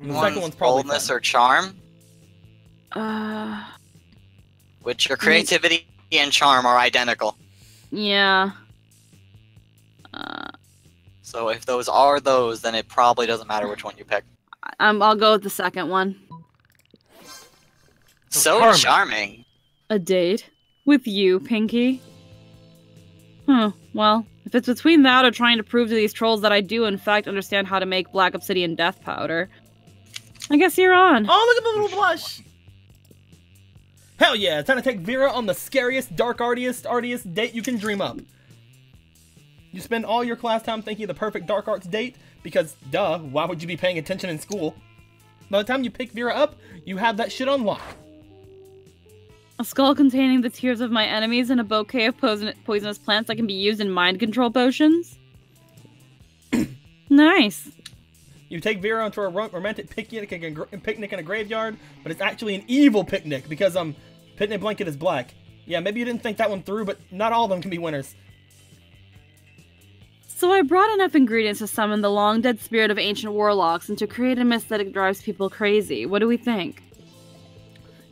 The second one's probably boldness or charm, which your creativity and charm are identical. Yeah. So if those are those, then it probably doesn't matter which one you pick. I'll go with the second one. So charming. A date? With you, Pinky? Well, if it's between that or trying to prove to these trolls that I do in fact understand how to make black obsidian death powder, I guess you're on. Oh, look at the little blush! Hell yeah, it's time to take Vera on the scariest, dark artiest date you can dream up. You spend all your class time thinking of the perfect dark arts date, because, duh, why would you be paying attention in school? By the time you pick Vera up, you have that shit on lock. A skull containing the tears of my enemies and a bouquet of poisonous plants that can be used in mind control potions. Nice. You take Vera onto a romantic picnic in a graveyard, but it's actually an evil picnic because picnic blanket is black. Yeah, maybe you didn't think that one through, but not all of them can be winners. So I brought enough ingredients to summon the long-dead spirit of ancient warlocks and to create a mist that drives people crazy. What do we think?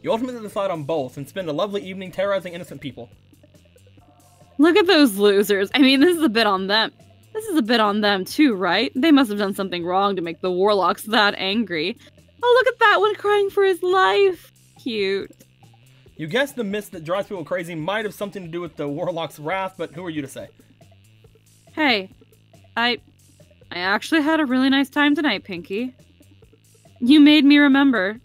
You ultimately decide on both and spend a lovely evening terrorizing innocent people. Look at those losers. I mean, this is a bit on them. This is a bit on them too, right? They must have done something wrong to make the warlocks that angry. Oh, look at that one crying for his life. Cute. You guess the mist that drives people crazy might have something to do with the warlock's wrath, but who are you to say? Hey, I actually had a really nice time tonight, Pinky. You made me remember.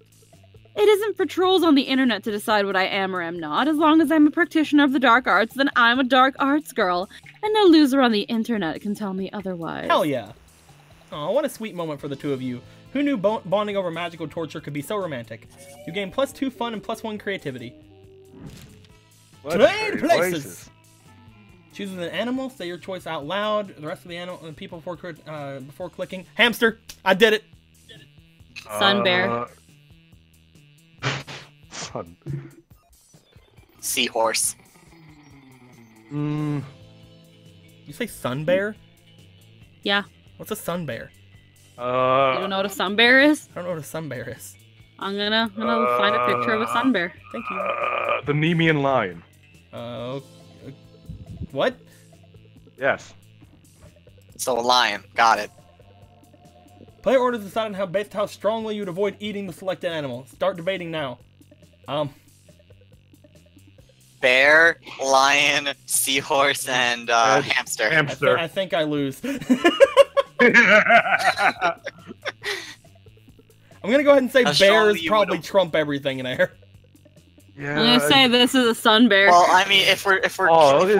It isn't for trolls on the internet to decide what I am or am not. As long as I'm a practitioner of the dark arts, then I'm a dark arts girl. And no loser on the internet can tell me otherwise. Hell yeah. Aw, what a sweet moment for the two of you. Who knew bonding over magical torture could be so romantic? You gain +2 fun and +1 creativity. Trade places! Choose an animal, say your choice out loud. The rest of the people before clicking. Hamster! I did it! Sun bear. Sun. Seahorse. You say sun bear? Yeah. What's a sun bear? You don't know what a sun bear is? I don't know what a sun bear is. I'm gonna find a picture of a sun bear. Thank you. The Nemean lion. What? Yes. So a lion. Got it. Player orders decide on based how strongly you'd avoid eating the selected animal. Start debating now. Bear, lion, seahorse, and hamster. Hamster. I think I lose. I'm gonna go ahead and say bears probably trump everything in there. Yeah. I'm gonna say this is a sun bear. Well, I mean, if we're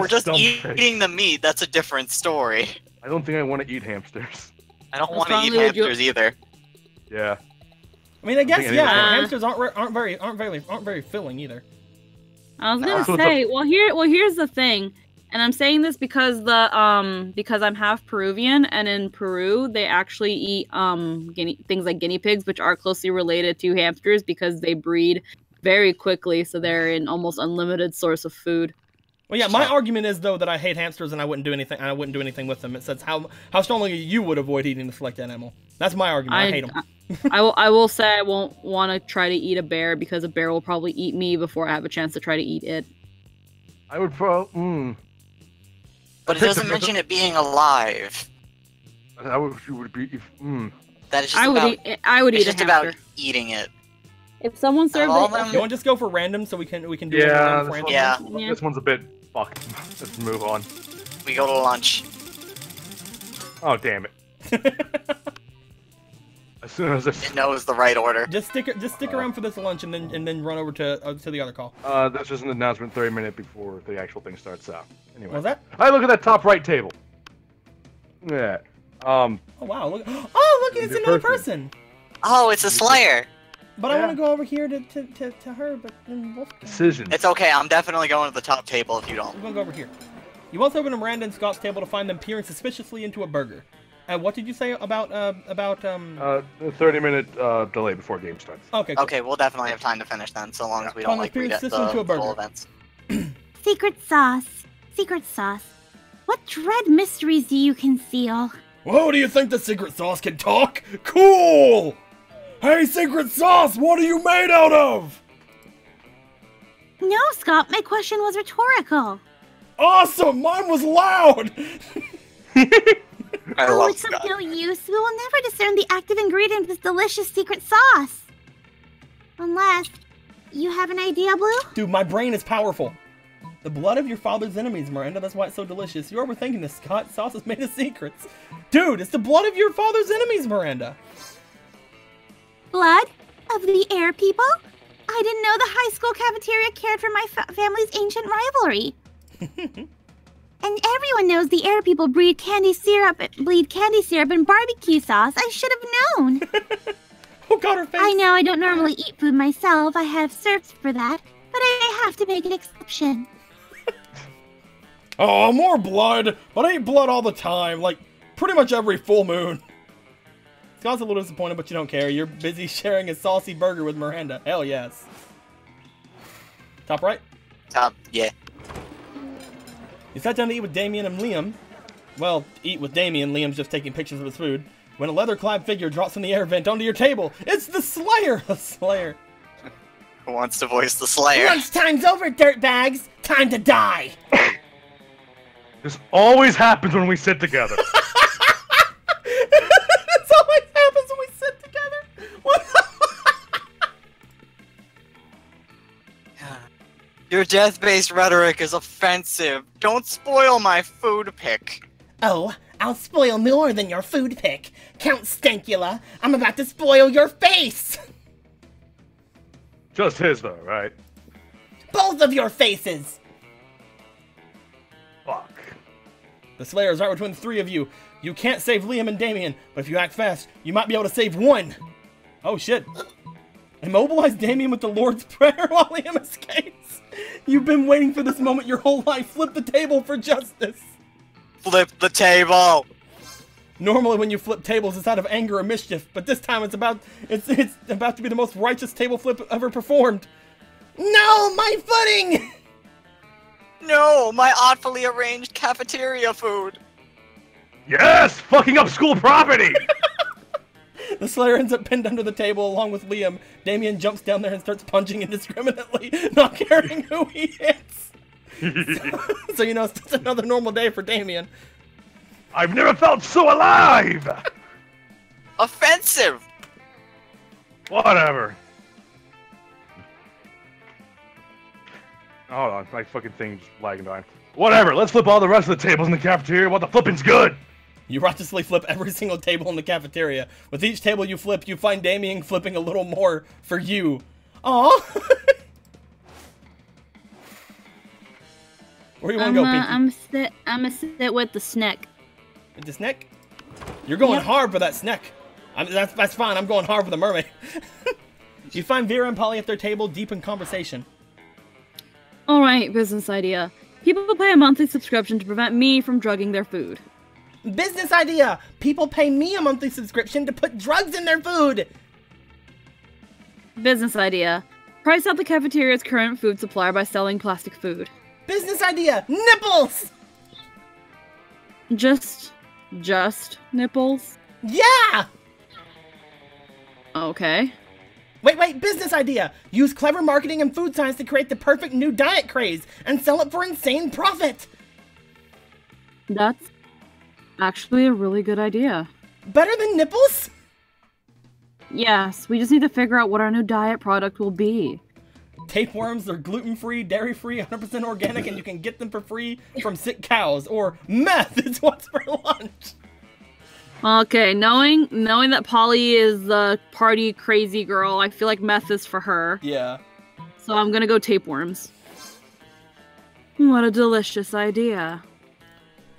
just dumb eating the meat, that's a different story. I don't think I want to eat hamsters. I don't want to eat hamsters either. Yeah. I mean, I guess hamsters aren't very filling either. I was gonna say, well, here's the thing, and I'm saying this because because I'm half Peruvian, and in Peru they actually eat things like guinea pigs, which are closely related to hamsters because they breed very quickly, so they're an almost unlimited source of food. Well, yeah, my argument is though that I hate hamsters and I wouldn't do anything. I wouldn't do anything with them. It says how strongly you would avoid eating the selected animal. That's my argument. I hate them. I will say I won't want to try to eat a bear because a bear will probably eat me before I have a chance to try to eat it. I would probably. But it doesn't mention it being alive. That would be. That is just I would eat a hamster. about eating it. If someone served you want to just go for random so we can do random? Yeah. This one's a bit fucked. Let's move on. We go to lunch. Oh damn it! As soon as it knows the right order. Just stick around for this lunch and then run over to the other call. That's just an announcement 30 minutes before the actual thing starts out. Anyway. What's that? Hey, look at that top right table. Yeah. Oh wow! Look! Oh look! It's another person. Oh, it's a Slayer. But I want to go over here to her, but then we'll... Decision. It's okay, I'm definitely going to the top table if you don't. I'm going to go over here. You also open Miranda and Scott's table to find them peering suspiciously into a burger. What did you say about the 30-minute delay before game starts. Okay, cool. Okay, we'll definitely have time to finish then, so long as we don't read the full events. Secret sauce. Secret sauce. What dread mysteries do you conceal? Whoa, do you think the secret sauce can talk? Cool! Hey, secret sauce, what are you made out of? No, Scott, my question was rhetorical. Awesome, mine was loud! It's of no use. We will never discern the active ingredient of this delicious secret sauce. Unless you have an idea, Blue? Dude, my brain is powerful. The blood of your father's enemies, Miranda. That's why it's so delicious. You're overthinking this, Scott. Sauce is made of secrets. Dude, it's the blood of your father's enemies, Miranda. Blood? Of the air people? I didn't know the high school cafeteria cared for my family's ancient rivalry. And everyone knows the air people bleed candy syrup and barbecue sauce. I should have known. Oh God, her face. I know I don't normally eat food myself. I have searched for that. but I have to make an exception. Oh, more blood, but I eat blood all the time, like pretty much every full moon. Scott's a little disappointed, but you don't care. You're busy sharing a saucy burger with Miranda. Hell yes. Top right? Top, yeah. You sat down to eat with Damien and Liam. Well, eat with Damien. Liam's just taking pictures of his food. When a leather-clad figure drops from the air vent onto your table, it's the Slayer! The Slayer. Who wants to voice the Slayer? Lunchtime's over, dirtbags! Time to die! This always happens when we sit together. This always happens when we sit together! What? Your death-based rhetoric is offensive. Don't spoil my food pick. Oh, I'll spoil more than your food pick. Count Stankula, I'm about to spoil your face! Just his, though, right? Both of your faces! Fuck. The Slayer is right between the three of you. You can't save Liam and Damien, but if you act fast, you might be able to save one. Oh shit. Immobilize Damien with the Lord's Prayer while Liam escapes. You've been waiting for this moment your whole life. Flip the table for justice. Flip the table. Normally when you flip tables it's out of anger or mischief, but this time it's about to be the most righteous table flip ever performed. No, my footing! No, my artfully arranged cafeteria food. Yes! Fucking up school property! The Slayer ends up pinned under the table along with Liam. Damien jumps down there and starts punching indiscriminately, not caring who he hits. So you know, it's just another normal day for Damien. I've never felt so alive! Offensive! Whatever. Hold on, my fucking thing's lagging behind. Whatever, let's flip all the rest of the tables in the cafeteria while the flipping's good! You righteously flip every single table in the cafeteria. With each table you flip, you find Damien flipping a little more for you. Aww! Where do you want to go, Pinky? I'm gonna sit with the snack. With the snack? You're going hard for that snack. That's fine, I'm going hard for the mermaid. You find Vera and Polly at their table, deep in conversation. Alright, business idea. People pay a monthly subscription to prevent me from drugging their food. Business idea! People pay me a monthly subscription to put drugs in their food! Business idea. Price out the cafeteria's current food supply by selling plastic food. Business idea! Nipples! Just nipples? Yeah! Okay. Wait, business idea! Use clever marketing and food science to create the perfect new diet craze and sell it for insane profit! That's actually a really good idea. Better than nipples? Yes, we just need to figure out what our new diet product will be. Tapeworms are gluten-free, dairy-free, 100% organic, and you can get them for free from sick cows. Or meth, it's what's for lunch. Okay, knowing that Polly is the party crazy girl, I feel like meth is for her. Yeah. So I'm gonna go tapeworms. What a delicious idea.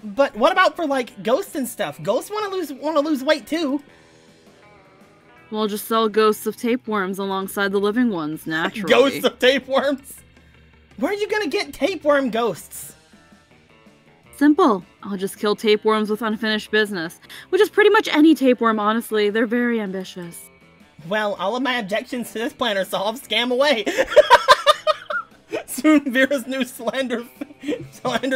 But what about for like ghosts and stuff? Ghosts want to lose weight too. We'll just sell ghosts of tapeworms alongside the living ones, naturally. Ghosts of tapeworms? Where are you gonna get tapeworm ghosts? Simple. I'll just kill tapeworms with unfinished business. Which is pretty much any tapeworm, honestly. They're very ambitious. Well, all of my objections to this plan are solved. Scam away. Soon Vera's new slender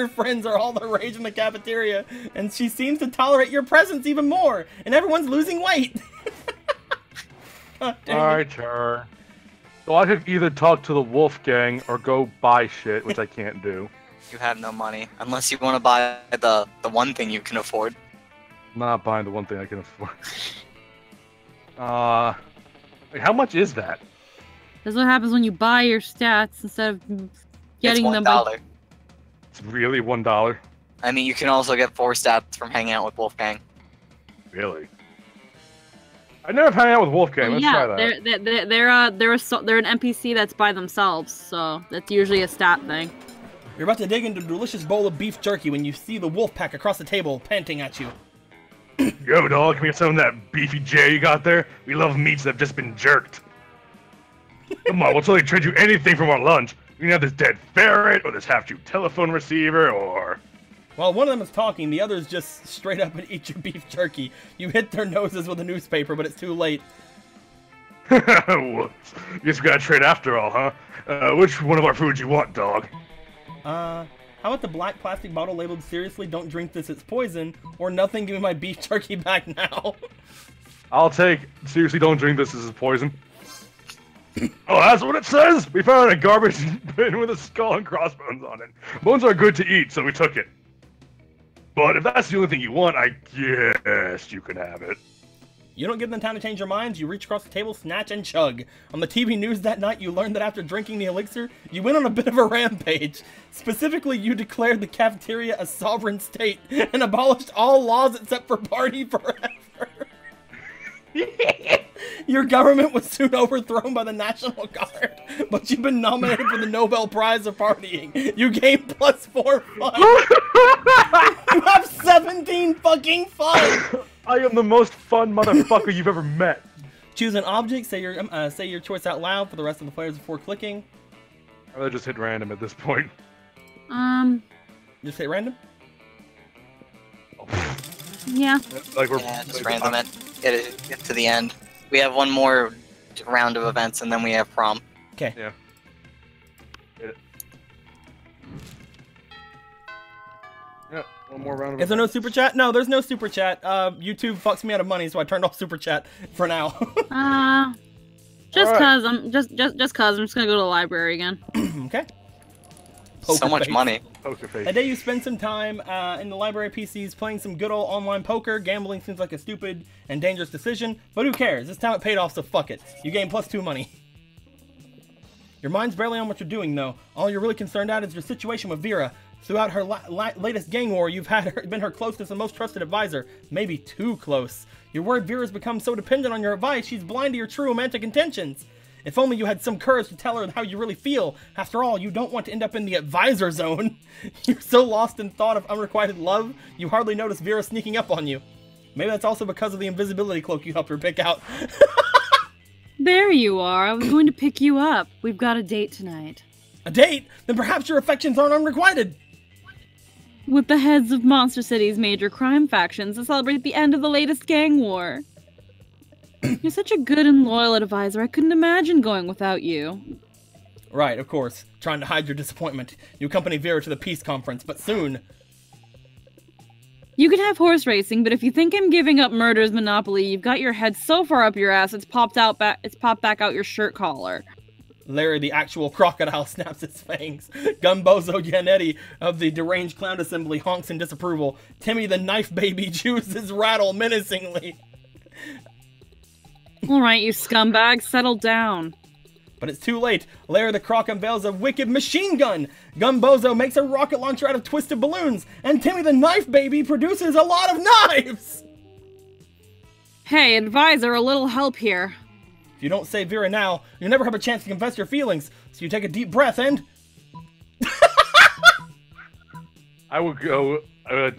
friends are all the rage in the cafeteria, and she seems to tolerate your presence even more, and everyone's losing weight. Oh, Alright, sure. So I could either talk to the Wolf Gang or go buy shit, which I can't do. You have no money, unless you want to buy the one thing you can afford. I'm not buying the one thing I can afford. Like, how much is that? That's what happens when you buy your stats instead of getting it's them. $1. It's really $1? I mean, you can also get 4 stats from hanging out with Wolfgang. Really? I never hang out with Wolfgang. Let's try that. They're an NPC that's by themselves, so that's usually a stat thing. You're about to dig into a delicious bowl of beef jerky when you see the wolf pack across the table, panting at you. Yo, dog, can we get some of that beefy J you got there? We love meats that have just been jerked. Come on, we'll totally trade you anything from our lunch. You have this dead ferret, or this half-chewed telephone receiver, or... Well, one of them is talking, the other's just straight up and eat your beef jerky. You hit their noses with a newspaper, but it's too late. Whoops. Guess we gotta trade after all, huh? Which one of our foods you want, dog? How about the black plastic bottle labeled seriously, don't drink this, it's poison, or nothing, give me my beef jerky back now. I'll take, seriously, don't drink this is poison. Oh, that's what it says? We found a garbage bin with a skull and crossbones on it. Bones are good to eat, so we took it. But if that's the only thing you want, I guess you can have it. You don't give them time to change their minds, you reach across the table, snatch, and chug. On the TV news that night, you learned that after drinking the elixir, you went on a bit of a rampage. Specifically, you declared the cafeteria a sovereign state and abolished all laws except for party forever. Your government was soon overthrown by the National Guard, but you've been nominated for the Nobel Prize of Partying. You gain +4 fun. You have 17 fucking fun. I am the most fun motherfucker you've ever met. Choose an object, say your choice out loud for the rest of the players before clicking. I'd rather just hit random at this point. Just hit random? Yeah. Like we're Just random it. Get to the end. We have one more round of events, and then we have prom. Okay. Yeah. Get it. Yeah, one more round of Is there no super chat? No, there's no super chat. YouTube fucks me out of money, so I turned off super chat for now. Just All right. cause I'm just cause I'm just gonna go to the library again. Okay. So much face. money. Poker face. A day you spend some time in the library PCs playing some good old online poker. Gambling seems like a stupid and dangerous decision, but who cares? This time it paid off, so fuck it. You gain +2 money. Your mind's barely on what you're doing, though. All you're really concerned at is your situation with Vera. Throughout her latest gang war, you've been her closest and most trusted advisor. Maybe too close. You're worried Vera's become so dependent on your advice, she's blind to your true romantic intentions. If only you had some courage to tell her how you really feel. After all, you don't want to end up in the advisor zone. You're so lost in thought of unrequited love, you hardly notice Vera sneaking up on you. Maybe that's also because of the invisibility cloak you helped her pick out. There you are. I was going to pick you up. We've got a date tonight. A date? Then perhaps your affections aren't unrequited. With the heads of Monster City's major crime factions to celebrate the end of the latest gang war. You're such a good and loyal advisor, I couldn't imagine going without you. Right, of course. Trying to hide your disappointment. You accompany Vera to the peace conference, but soon... You can have horse racing, but if you think I'm giving up murder's monopoly, you've got your head so far up your ass it's popped back out your shirt collar. Larry, the actual crocodile, snaps his fangs. Gumbozo Giannetti of the deranged clown assembly honks in disapproval. Timmy the knife baby chews his rattle menacingly. Alright, you scumbag, settle down. But it's too late. Larry the Croc unveils a wicked machine gun. Gumbozo makes a rocket launcher out of twisted balloons. And Timmy the knife baby produces a lot of knives! Hey, advisor, a little help here. If you don't save Vera now, you'll never have a chance to confess your feelings. So you take a deep breath and... I would go... I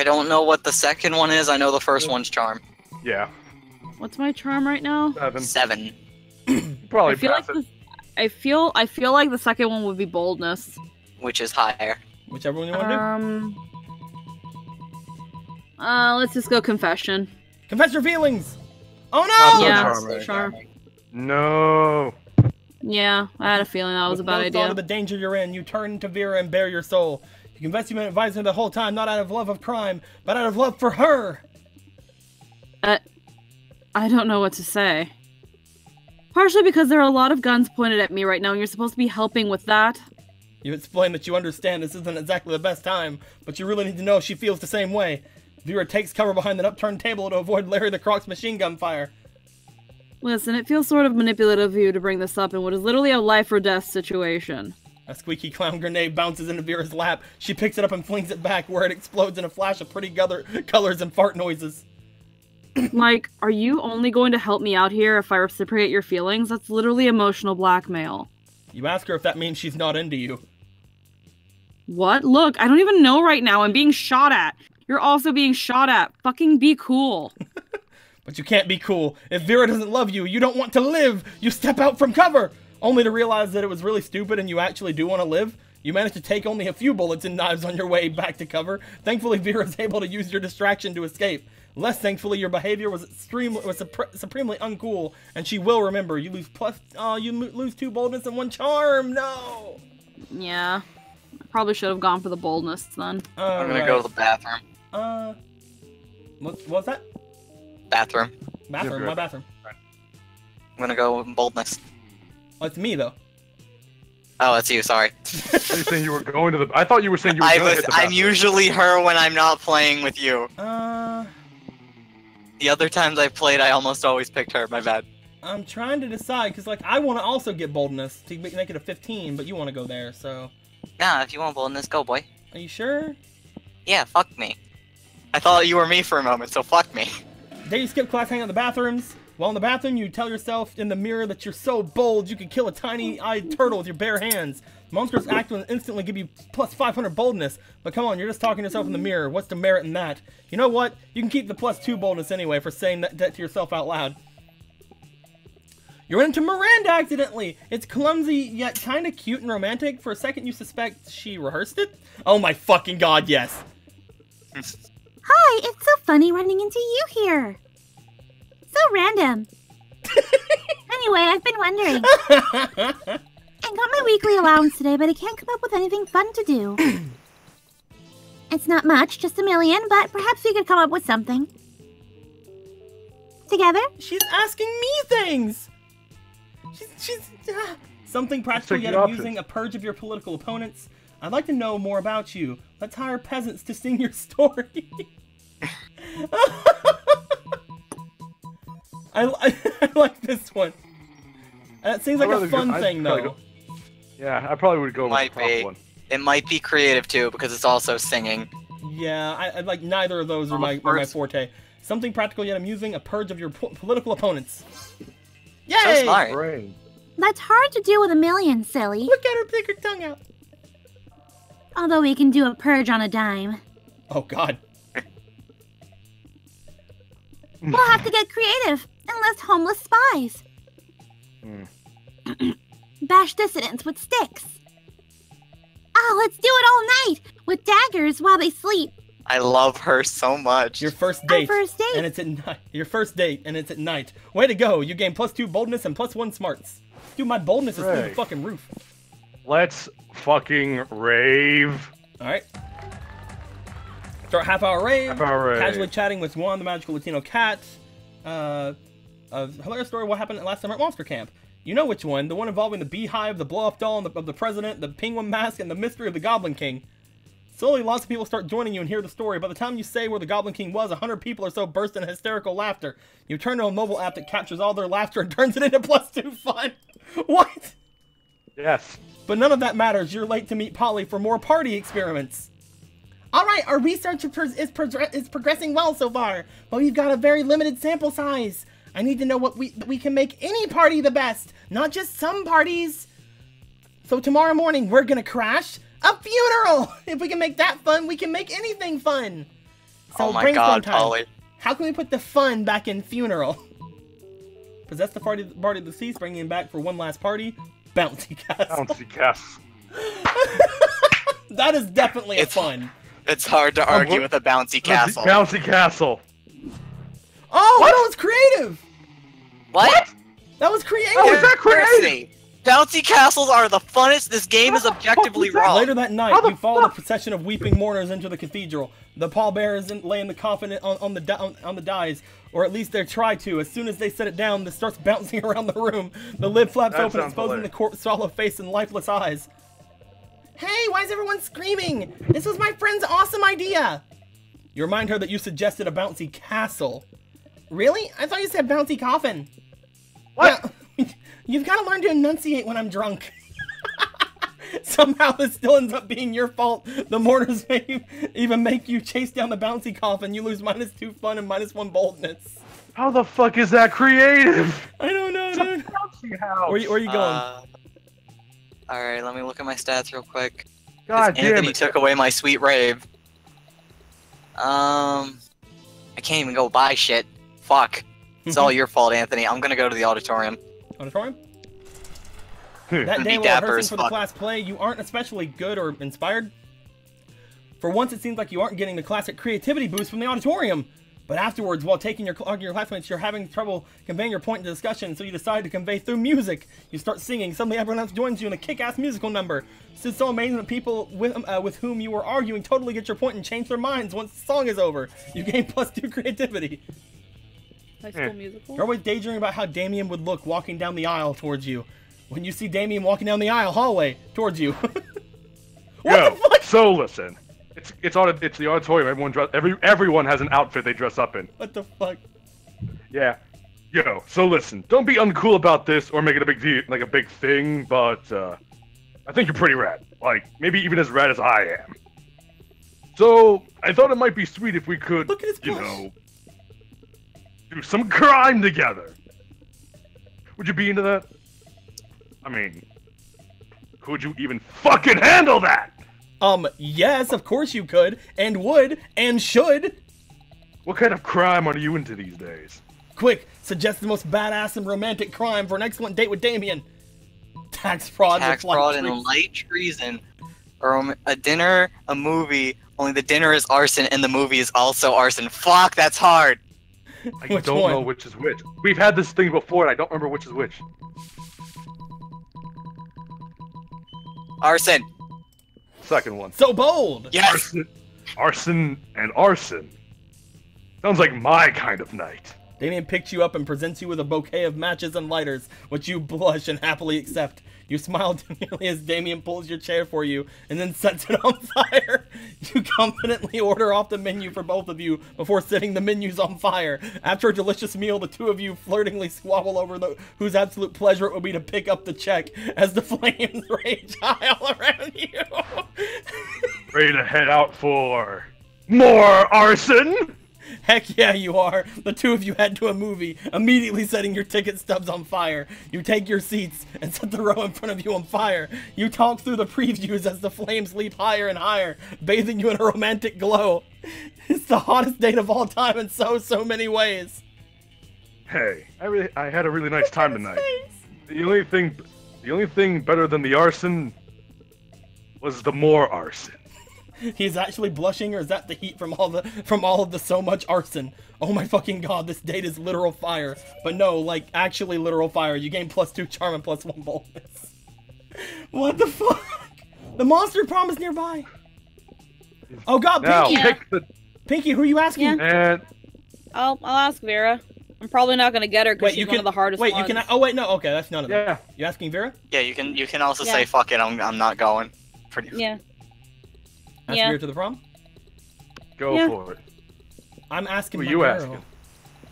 don't know what the second one is. I know the first one's charm. Yeah. What's my charm right now? 7. Probably I feel pass like it. I feel like the second one would be boldness. Which is higher. Whichever one you want to do. Let's just go confession. Confess your feelings! Oh Not no! so Yeah, charm, right? charm. No. Yeah, I had a feeling that was a With bad no thought idea. of the danger you're in, you turn to Vera and bare your soul. You confess you've been advising her the whole time, not out of love of crime, but out of love for her! I don't know what to say. Partially because there are a lot of guns pointed at me right now and you're supposed to be helping with that. You explain that you understand this isn't exactly the best time, but you really need to know she feels the same way. Vera takes cover behind an upturned table to avoid Larry the Croc's machine gun fire. Listen, it feels sort of manipulative of you to bring this up in what is literally a life or death situation. A squeaky clown grenade bounces into Vera's lap. She picks it up and flings it back, where it explodes in a flash of pretty colors and fart noises. Like, are you only going to help me out here if I reciprocate your feelings? That's literally emotional blackmail. You ask her if that means she's not into you. What? Look, I don't even know right now. I'm being shot at. You're also being shot at. Fucking be cool. But you can't be cool. If Vera doesn't love you, you don't want to live. You step out from cover. only to realize that it was really stupid and you actually do want to live. You managed to take only a few bullets and knives on your way back to cover. Thankfully, Vera was able to use your distraction to escape. Less thankfully, your behavior was supremely uncool, and she will remember. You lose 2 boldness and 1 charm. No. Yeah, I probably should have gone for the boldness then. I'm gonna go to the bathroom. What was that? Bathroom. Bathroom. My bathroom. I'm gonna go with boldness. Oh, it's me though. Oh, that's you. Sorry. Are you saying you were going to the? I thought you were saying you were going to hit the bathroom. I'm usually her when I'm not playing with you. The other times I've played, I almost always picked her. My bad. I'm trying to decide because, like, I want to also get boldness to make it a 15, but you want to go there, so. Yeah, if you want boldness, go, boy. Are you sure? Yeah, fuck me. I thought you were me for a moment, so fuck me. Day you skip class, hang out in the bathrooms. While in the bathroom, you tell yourself in the mirror that you're so bold you can kill a tiny-eyed turtle with your bare hands. Monsters act will instantly give you plus 500 boldness. But come on, you're just talking to yourself in the mirror. What's the merit in that? You know what? You can keep the plus 2 boldness anyway for saying that to yourself out loud. You run into Miranda accidentally. It's clumsy, yet kind of cute and romantic. For a second, you suspect she rehearsed it? Oh my fucking god, yes. Hi, it's so funny running into you here. So random. Anyway, I've been wondering. I got my weekly allowance today, but I can't come up with anything fun to do. It's not much, just $1 million, but perhaps we could come up with something. Together? She's asking me things! Something practical yet amusing, a purge of your political opponents. I'd like to know more about you. Let's hire peasants to sing your story. I like this one. It seems like a fun thing, though. Yeah, I probably would go with the top one. It might be creative, too, because it's also singing. Yeah, I like neither of those are my forte. Something practical yet amusing, a purge of your political opponents. Yay! So smart. That's hard to do with $1 million, silly. Look at her stick her tongue out. Although we can do a purge on a dime. Oh, God. We'll have to get creative and list homeless spies. Bash dissidents with sticks. Oh, let's do it all night with daggers while they sleep. I love her so much. Your first date. Our first date. And it's at night. Your first date, and it's at night. Way to go. You gain plus 2 boldness and plus 1 smarts. Dude, my boldness is through the fucking roof. Let's fucking rave. Alright. Start half-hour rave. Half-hour rave. Casually chatting with Juan, the magical Latino cat. A hilarious story of what happened last summer at Monster Camp. You know which one. The one involving the beehive, the blow-off doll of the president, the penguin mask, and the mystery of the Goblin King. Slowly, lots of people start joining you and hear the story. By the time you say where the Goblin King was, 100 people or so burst in hysterical laughter. You turn to a mobile app that captures all their laughter and turns it into plus 2 fun. What? Yes. But none of that matters. You're late to meet Polly for more party experiments. Alright, our research is progressing well so far, but we've got a very limited sample size. I need to know what we can make any party the best, not just some parties. So tomorrow morning, we're gonna crash a funeral! If we can make that fun, we can make anything fun! So oh my god, Polly. How can we put the fun back in funeral? Possess the party of the deceased, bringing him back for one last party. Bouncy castle. Bouncy castle. That is definitely a fun. It's hard to argue with a bouncy castle. Bouncy castle. Oh, what? That was creative! What? That was creative! Oh, is that creative? Bouncy castles are the funnest. This game is objectively wrong. Later that night, you follow the procession of weeping mourners into the cathedral. The pallbearers lay in the coffin on the dies, or at least they try to. As soon as they set it down, this starts bouncing around the room. The lid flaps open, exposing the corpse's swallow face and lifeless eyes. Hey, why is everyone screaming? This was my friend's awesome idea! You remind her that you suggested a bouncy castle. Really? I thought you said bouncy coffin. What? Well, you've got to learn to enunciate when I'm drunk. Somehow this still ends up being your fault. The mourners may even make you chase down the bouncy coffin. You lose -2 fun and -1 boldness. How the fuck is that creative? I don't know, dude. Bouncy house. Where are you going? Alright, let me look at my stats real quick. God damn Anthony it. took away my sweet rave. I can't even go buy shit. Fuck. It's all your fault, Anthony. I'm gonna go to the auditorium. Auditorium? That day Be while dapper rehearsing as for the fuck. class play, you aren't especially good or inspired. For once, it seems like you aren't getting the classic creativity boost from the auditorium. But afterwards, while taking your classmates, you're having trouble conveying your point in discussion, so you decide to convey through music. You start singing. Suddenly, everyone else joins you in a kick-ass musical number. It's so amazing that people with whom you were arguing totally get your point and change their minds once the song is over. You gain +2 creativity. High School Musical. You're always daydreaming about how Damien would look walking down the aisle towards you. When you see Damien walking down the aisle hallway towards you. What the fuck? So listen. It's the auditorium. Everyone has an outfit they dress up in. What the fuck? Yeah. Yo, so listen. Don't be uncool about this or make it a big deal, like a big thing, but I think you're pretty rad. Like, maybe even as rad as I am. So, I thought it might be sweet if we could, Look at his you blush. know, do some crime together. Would you be into that? I mean, could you even fucking handle that? Yes, of course you could, and would, and should. What kind of crime are you into these days? Quick, suggest the most badass and romantic crime for an excellent date with Damien. Tax fraud, Tax with light fraud and treason. light treason. Or a dinner, a movie, only the dinner is arson and the movie is also arson. Fuck, that's hard. I Which don't one? know which is which. We've had this thing before and I don't remember which is which. Arson. Second one. So bold. Yes. Arson and arson. Sounds like my kind of night. Damien picks you up and presents you with a bouquet of matches and lighters, which you blush and happily accept. You smile demurely as Damien pulls your chair for you and then sets it on fire. You confidently order off the menu for both of you before setting the menus on fire. After a delicious meal, the two of you flirtingly squabble over whose absolute pleasure it would be to pick up the check as the flames rage high all around you. Ready to head out for more arson? Heck yeah, you are. The two of you head to a movie, immediately setting your ticket stubs on fire. You take your seats and set the row in front of you on fire. You talk through the previews as the flames leap higher and higher, bathing you in a romantic glow. It's the hottest date of all time in so many ways. Hey, I had a really nice time tonight. The only thing better than the arson was the more arson. He's actually blushing, or is that the heat from all of the so much arson? Oh my fucking god, this date is literal fire. But no, like actually literal fire. You gain +2 charm and +1 boldness. What the fuck? The monster prom is nearby. Oh god, Now Pinky! pick the Pinky, who are you asking? and I'll ask Vera. I'm probably not gonna get her because Wait, she's you one can of the hardest wait. ones. You can. Oh wait, no. Okay, that's none of them. yeah. You asking Vera? Yeah, you can also Yeah. say fuck it. I'm not going. Pretty. Yeah. Ask Yeah. Vera to the prom. Go Yeah. for it. I'm asking Who my you girl, asking?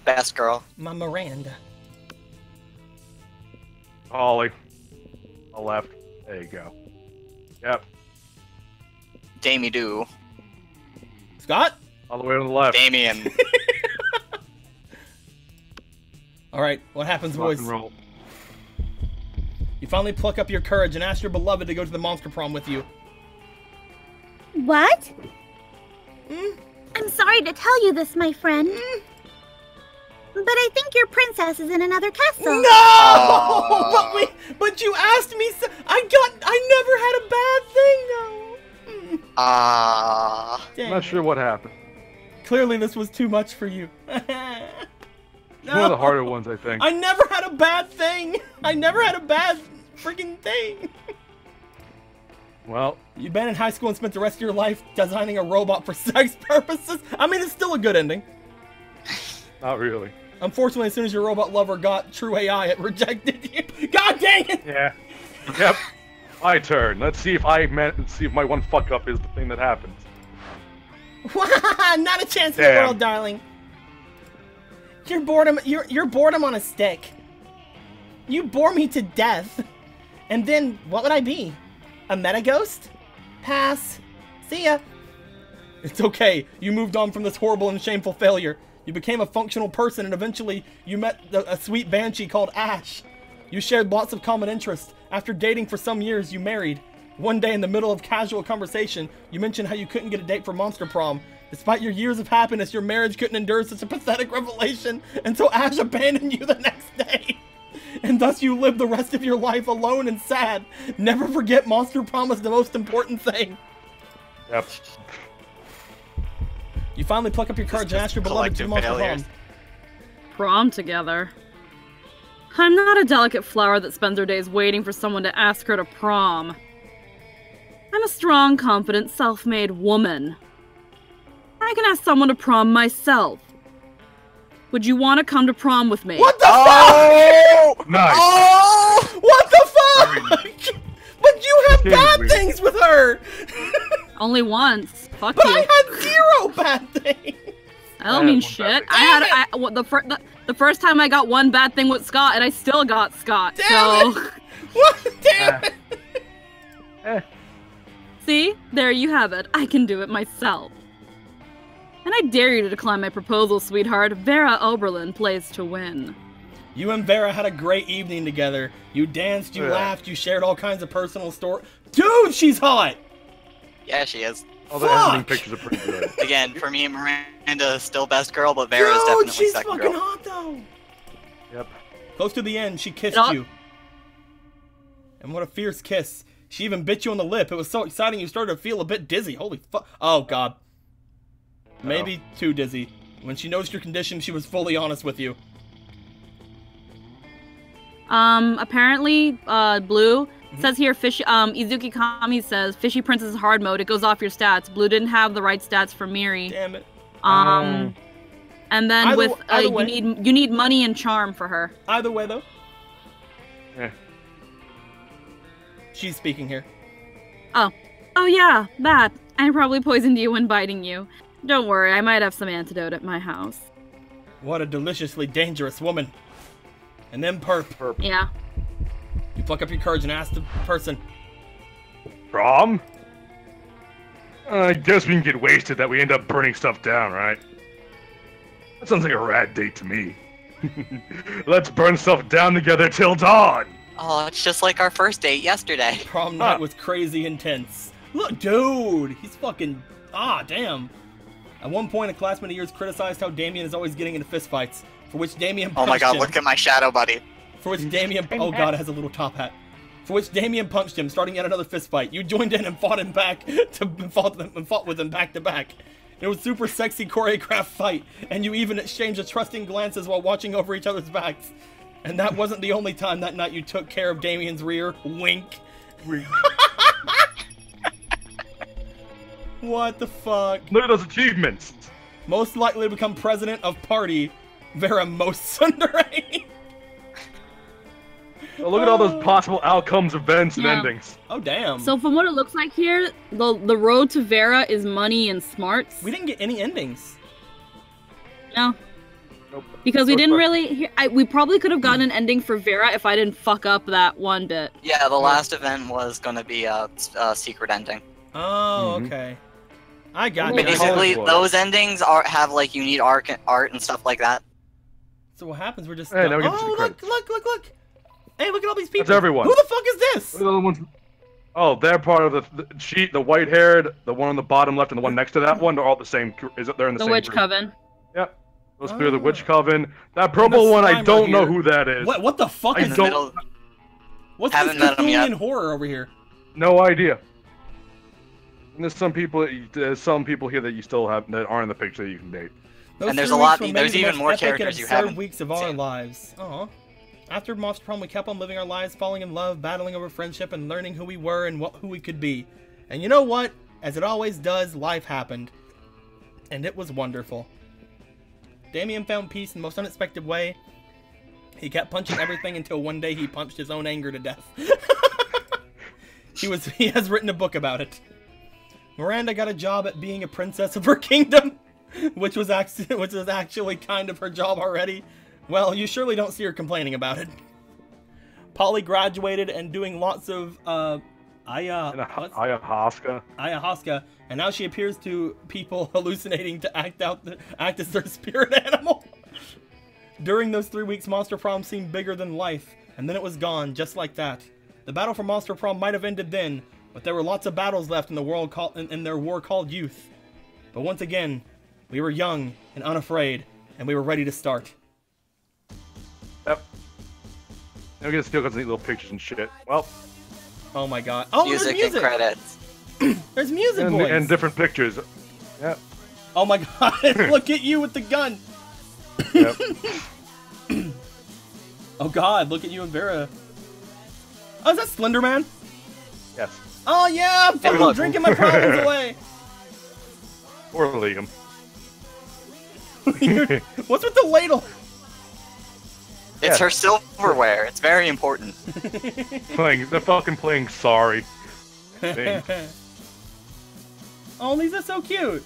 Best girl. my Miranda. Holly. On the left. There you go. Yep. Damie Do. Scott. All the way on the left. Damien. All right, what happens, Rock boys? and roll. You finally pluck up your courage and ask your beloved to go to the monster prom with you. What? I'm sorry to tell you this, my friend. But I think your princess is in another castle. No! But you asked me. I never had a bad thing. No. I'm not sure what happened. Clearly, this was too much for you. It's one of the harder ones, I think. I never had a bad thing. I never had a bad freaking thing. Well, You've been in high school and spent the rest of your life designing a robot for sex purposes. I mean, it's still a good ending. not really. Unfortunately, as soon as your robot lover got true AI, it rejected you. God dang it! Yeah. Yep. My turn. Let's see if my one fuck up is the thing that happens. Not a chance in the Damn. world, darling. You're boredom. You're boredom on a stick. You bore me to death. And then what would I be? A meta ghost? Pass. See ya. It's okay. You moved on from this horrible and shameful failure. You became a functional person, and eventually you met a sweet banshee called Ash. You shared lots of common interests. After dating for some years, you married. One day in the middle of casual conversation, you mentioned how you couldn't get a date for Monster Prom. Despite your years of happiness, your marriage couldn't endure such a pathetic revelation, and so Ash abandoned you the next day. and thus you live the rest of your life alone and sad. Never forget Monster Prom is the most important thing. Yep. You finally pluck up your courage and ask your beloved to Monster Prom. Prom together. I'm not a delicate flower that spends her days waiting for someone to ask her to prom. I'm a strong, confident, self-made woman. I can ask someone to prom myself. Would you want to come to prom with me? What the fuck? Nice. Oh! What the fuck? But you have bad things with her! Only once. Fuck but you. I had 0 bad things! I don't mean shit. The first time I got one bad thing with Scott, and I still got Scott. Damn so. It. What? Damn it! See? There you have it. I can do it myself. And I dare you to decline my proposal, sweetheart. Vera Oberlin plays to win. You and Vera had a great evening together. You danced, you laughed, you shared all kinds of personal stories. Dude, she's hot! Yeah, she is. All the editing pictures are pretty good. Again, for me, Miranda is still best girl, but Vera is definitely she's second fucking girl. hot though! Yep. Close to the end, she kissed you. And what a fierce kiss. She even bit you on the lip. It was so exciting you started to feel a bit dizzy. Holy fuck. Oh, God. Maybe too dizzy. When she noticed your condition, she was fully honest with you. Apparently, Blue says here, Izuki Kami says, Fishy Princess hard mode, it goes off your stats. Blue didn't have the right stats for Miri. Damn it. And then you need money and charm for her. Either way, though. She's speaking here. Oh yeah, that. I probably poisoned you when biting you. Don't worry, I might have some antidote at my house. What a deliciously dangerous woman. And then perp. Yeah. You pluck up your courage and ask the person. Prom? I guess we can get wasted that we end up burning stuff down, right? That sounds like a rad date to me. Let's burn stuff down together till dawn! Oh, it's just like our first date yesterday. Prom night was crazy intense. Look, dude, he's fucking... Ah, damn. At one point, a classmate of yours criticized how Damien is always getting into fistfights, for which Damien punched him. Oh my god, look at my shadow buddy. For which Damien... Oh god, it has a little top hat. For which Damien punched him, starting yet another fistfight. You joined in and fought him back, fought with him back to back. It was a super sexy choreographed fight, and you even exchanged trusting glances while watching over each other's backs. And that wasn't the only time that night you took care of Damien's rear. Wink. What the fuck? Look at those achievements. Most likely to become president of party, Vera Most Sundere. Well, look at all those possible outcomes, events, and endings. Oh, damn. So from what it looks like here, the road to Vera is money and smarts. We didn't get any endings. No. Nope. Because we didn't really... we probably could have gotten an ending for Vera if I didn't fuck up that one bit. Yeah, the last event was gonna be a secret ending. Oh, okay. I got it. Basically, those endings have like unique art and stuff like that. So what happens? We're just... Hey, now we get oh, look! Hey, look at all these people. That's everyone. Who the fuck is this? Look at the other ones. Oh, they're part of the sheet. The white-haired, the one on the bottom left, and the one next to that one. They're all the same. They're in the same Witch group. Coven. Yep. Those three are the Witch Coven. That purple one, I don't know who that is. What the fuck is that? What's this Cthulhian horror over here? No idea. And there's some people here that you still have that aren't in the picture that you can date. And there's a lot. There's even more characters you haven't weeks of our lives. Aw. After Monster Prom, we kept on living our lives, falling in love, battling over friendship, and learning who we were and who we could be. And you know what? As it always does, life happened. And it was wonderful. Damien found peace in the most unexpected way. He kept punching everything until one day he punched his own anger to death. He has written a book about it. Miranda got a job at being a princess of her kingdom, which was actually kind of her job already. Well, you surely don't see her complaining about it. Polly graduated and doing lots of ayahuasca, and now she appears to people hallucinating to act as their spirit animal. During those 3 weeks, Monster Prom seemed bigger than life, and then it was gone, just like that. The battle for Monster Prom might have ended then, but there were lots of battles left in the world in their war called youth. But once again, we were young and unafraid, and we were ready to start. Yep. I'm gonna steal because I need little pictures and shit. Well. Oh my god. Oh, music there's music. and credits. There's music, boys. And different pictures. Yep. Oh my god, look at you with the gun. Yep. Oh god, look at you and Vera. Oh, is that Slender Man? Yes. Oh yeah, I'm fucking drinking my problems away. Or Liam. What's with the ladle? It's her silverware. It's very important. They're fucking playing Sorry. Oh, these are so cute.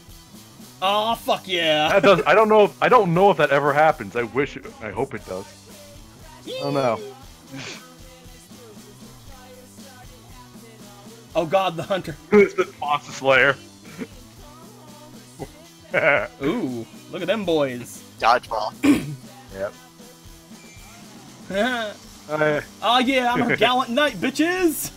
Oh, fuck yeah. That does. I don't know if that ever happens. I hope it does. I don't know. Oh god, the hunter. It's the Monster Slayer. Ooh, look at them boys. Dodgeball. Yep. Oh yeah, I'm a gallant knight, bitches!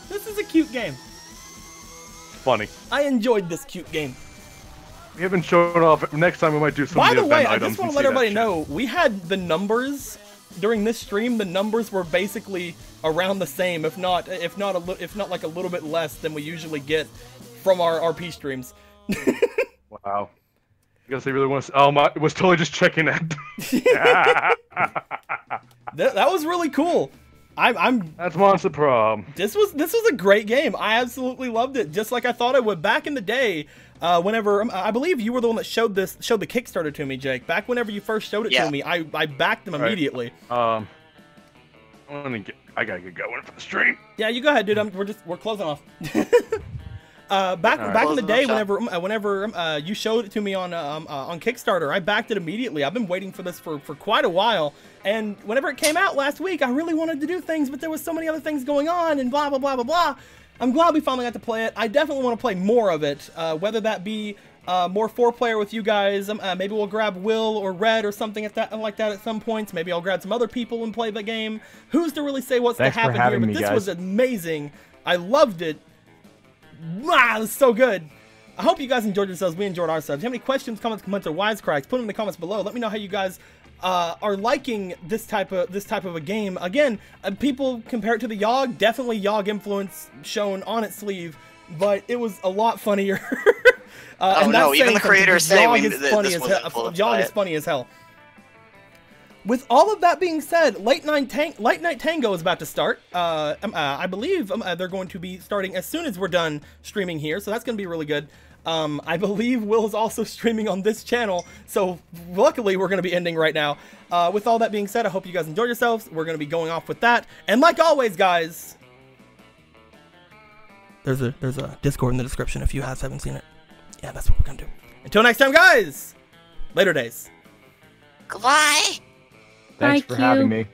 This is a cute game. Funny. I enjoyed this cute game. We haven't shown off. Next time we might do some of the event items. By the way, I just want to let everybody know, we had the numbers during this stream. The numbers were basically around the same, if not like a little bit less than we usually get from our RP streams. Wow. I guess they really want to. Oh my! It was totally just checking that. That was really cool. That's Monster Prom. This was a great game. I absolutely loved it, just like I thought I would back in the day. Whenever I believe you were the one that showed the Kickstarter to me, Jake. Back whenever you first showed it to me, I backed them immediately. I gotta get going for the stream. Yeah, you go ahead, dude. We're closing off. Back in the day, whenever you showed it to me on Kickstarter, I backed it immediately. I've been waiting for this for quite a while, and whenever it came out last week, I really wanted to do things, but there was so many other things going on, and blah blah blah blah blah. I'm glad we finally got to play it. I definitely want to play more of it, whether that be more 4-player with you guys. Maybe we'll grab Will or Red or something like that at some points. Maybe I'll grab some other people and play the game. Who's to really say what's to happen here? But this was amazing. I loved it. Wow, this is so good. I hope you guys enjoyed yourselves. We enjoyed ourselves. If you have any questions, comments, or wisecracks, put them in the comments below. Let me know how you guys are liking this type of a game. Again, people compare it to the Yogg. Definitely Yogg influence shown on its sleeve, but it was a lot funnier. Oh no! Even the creators say Yogg is funny as hell. With all of that being said, Late Night Tango is about to start. I believe they're going to be starting as soon as we're done streaming here, so that's going to be really good. I believe Will is also streaming on this channel, so luckily we're going to be ending right now. With all that being said, I hope you guys enjoyed yourselves. We're going to be going off with that. And like always, guys, there's a Discord in the description if you guys haven't seen it. Yeah, that's what we're going to do. Until next time, guys, later days. Goodbye. Thanks for having me.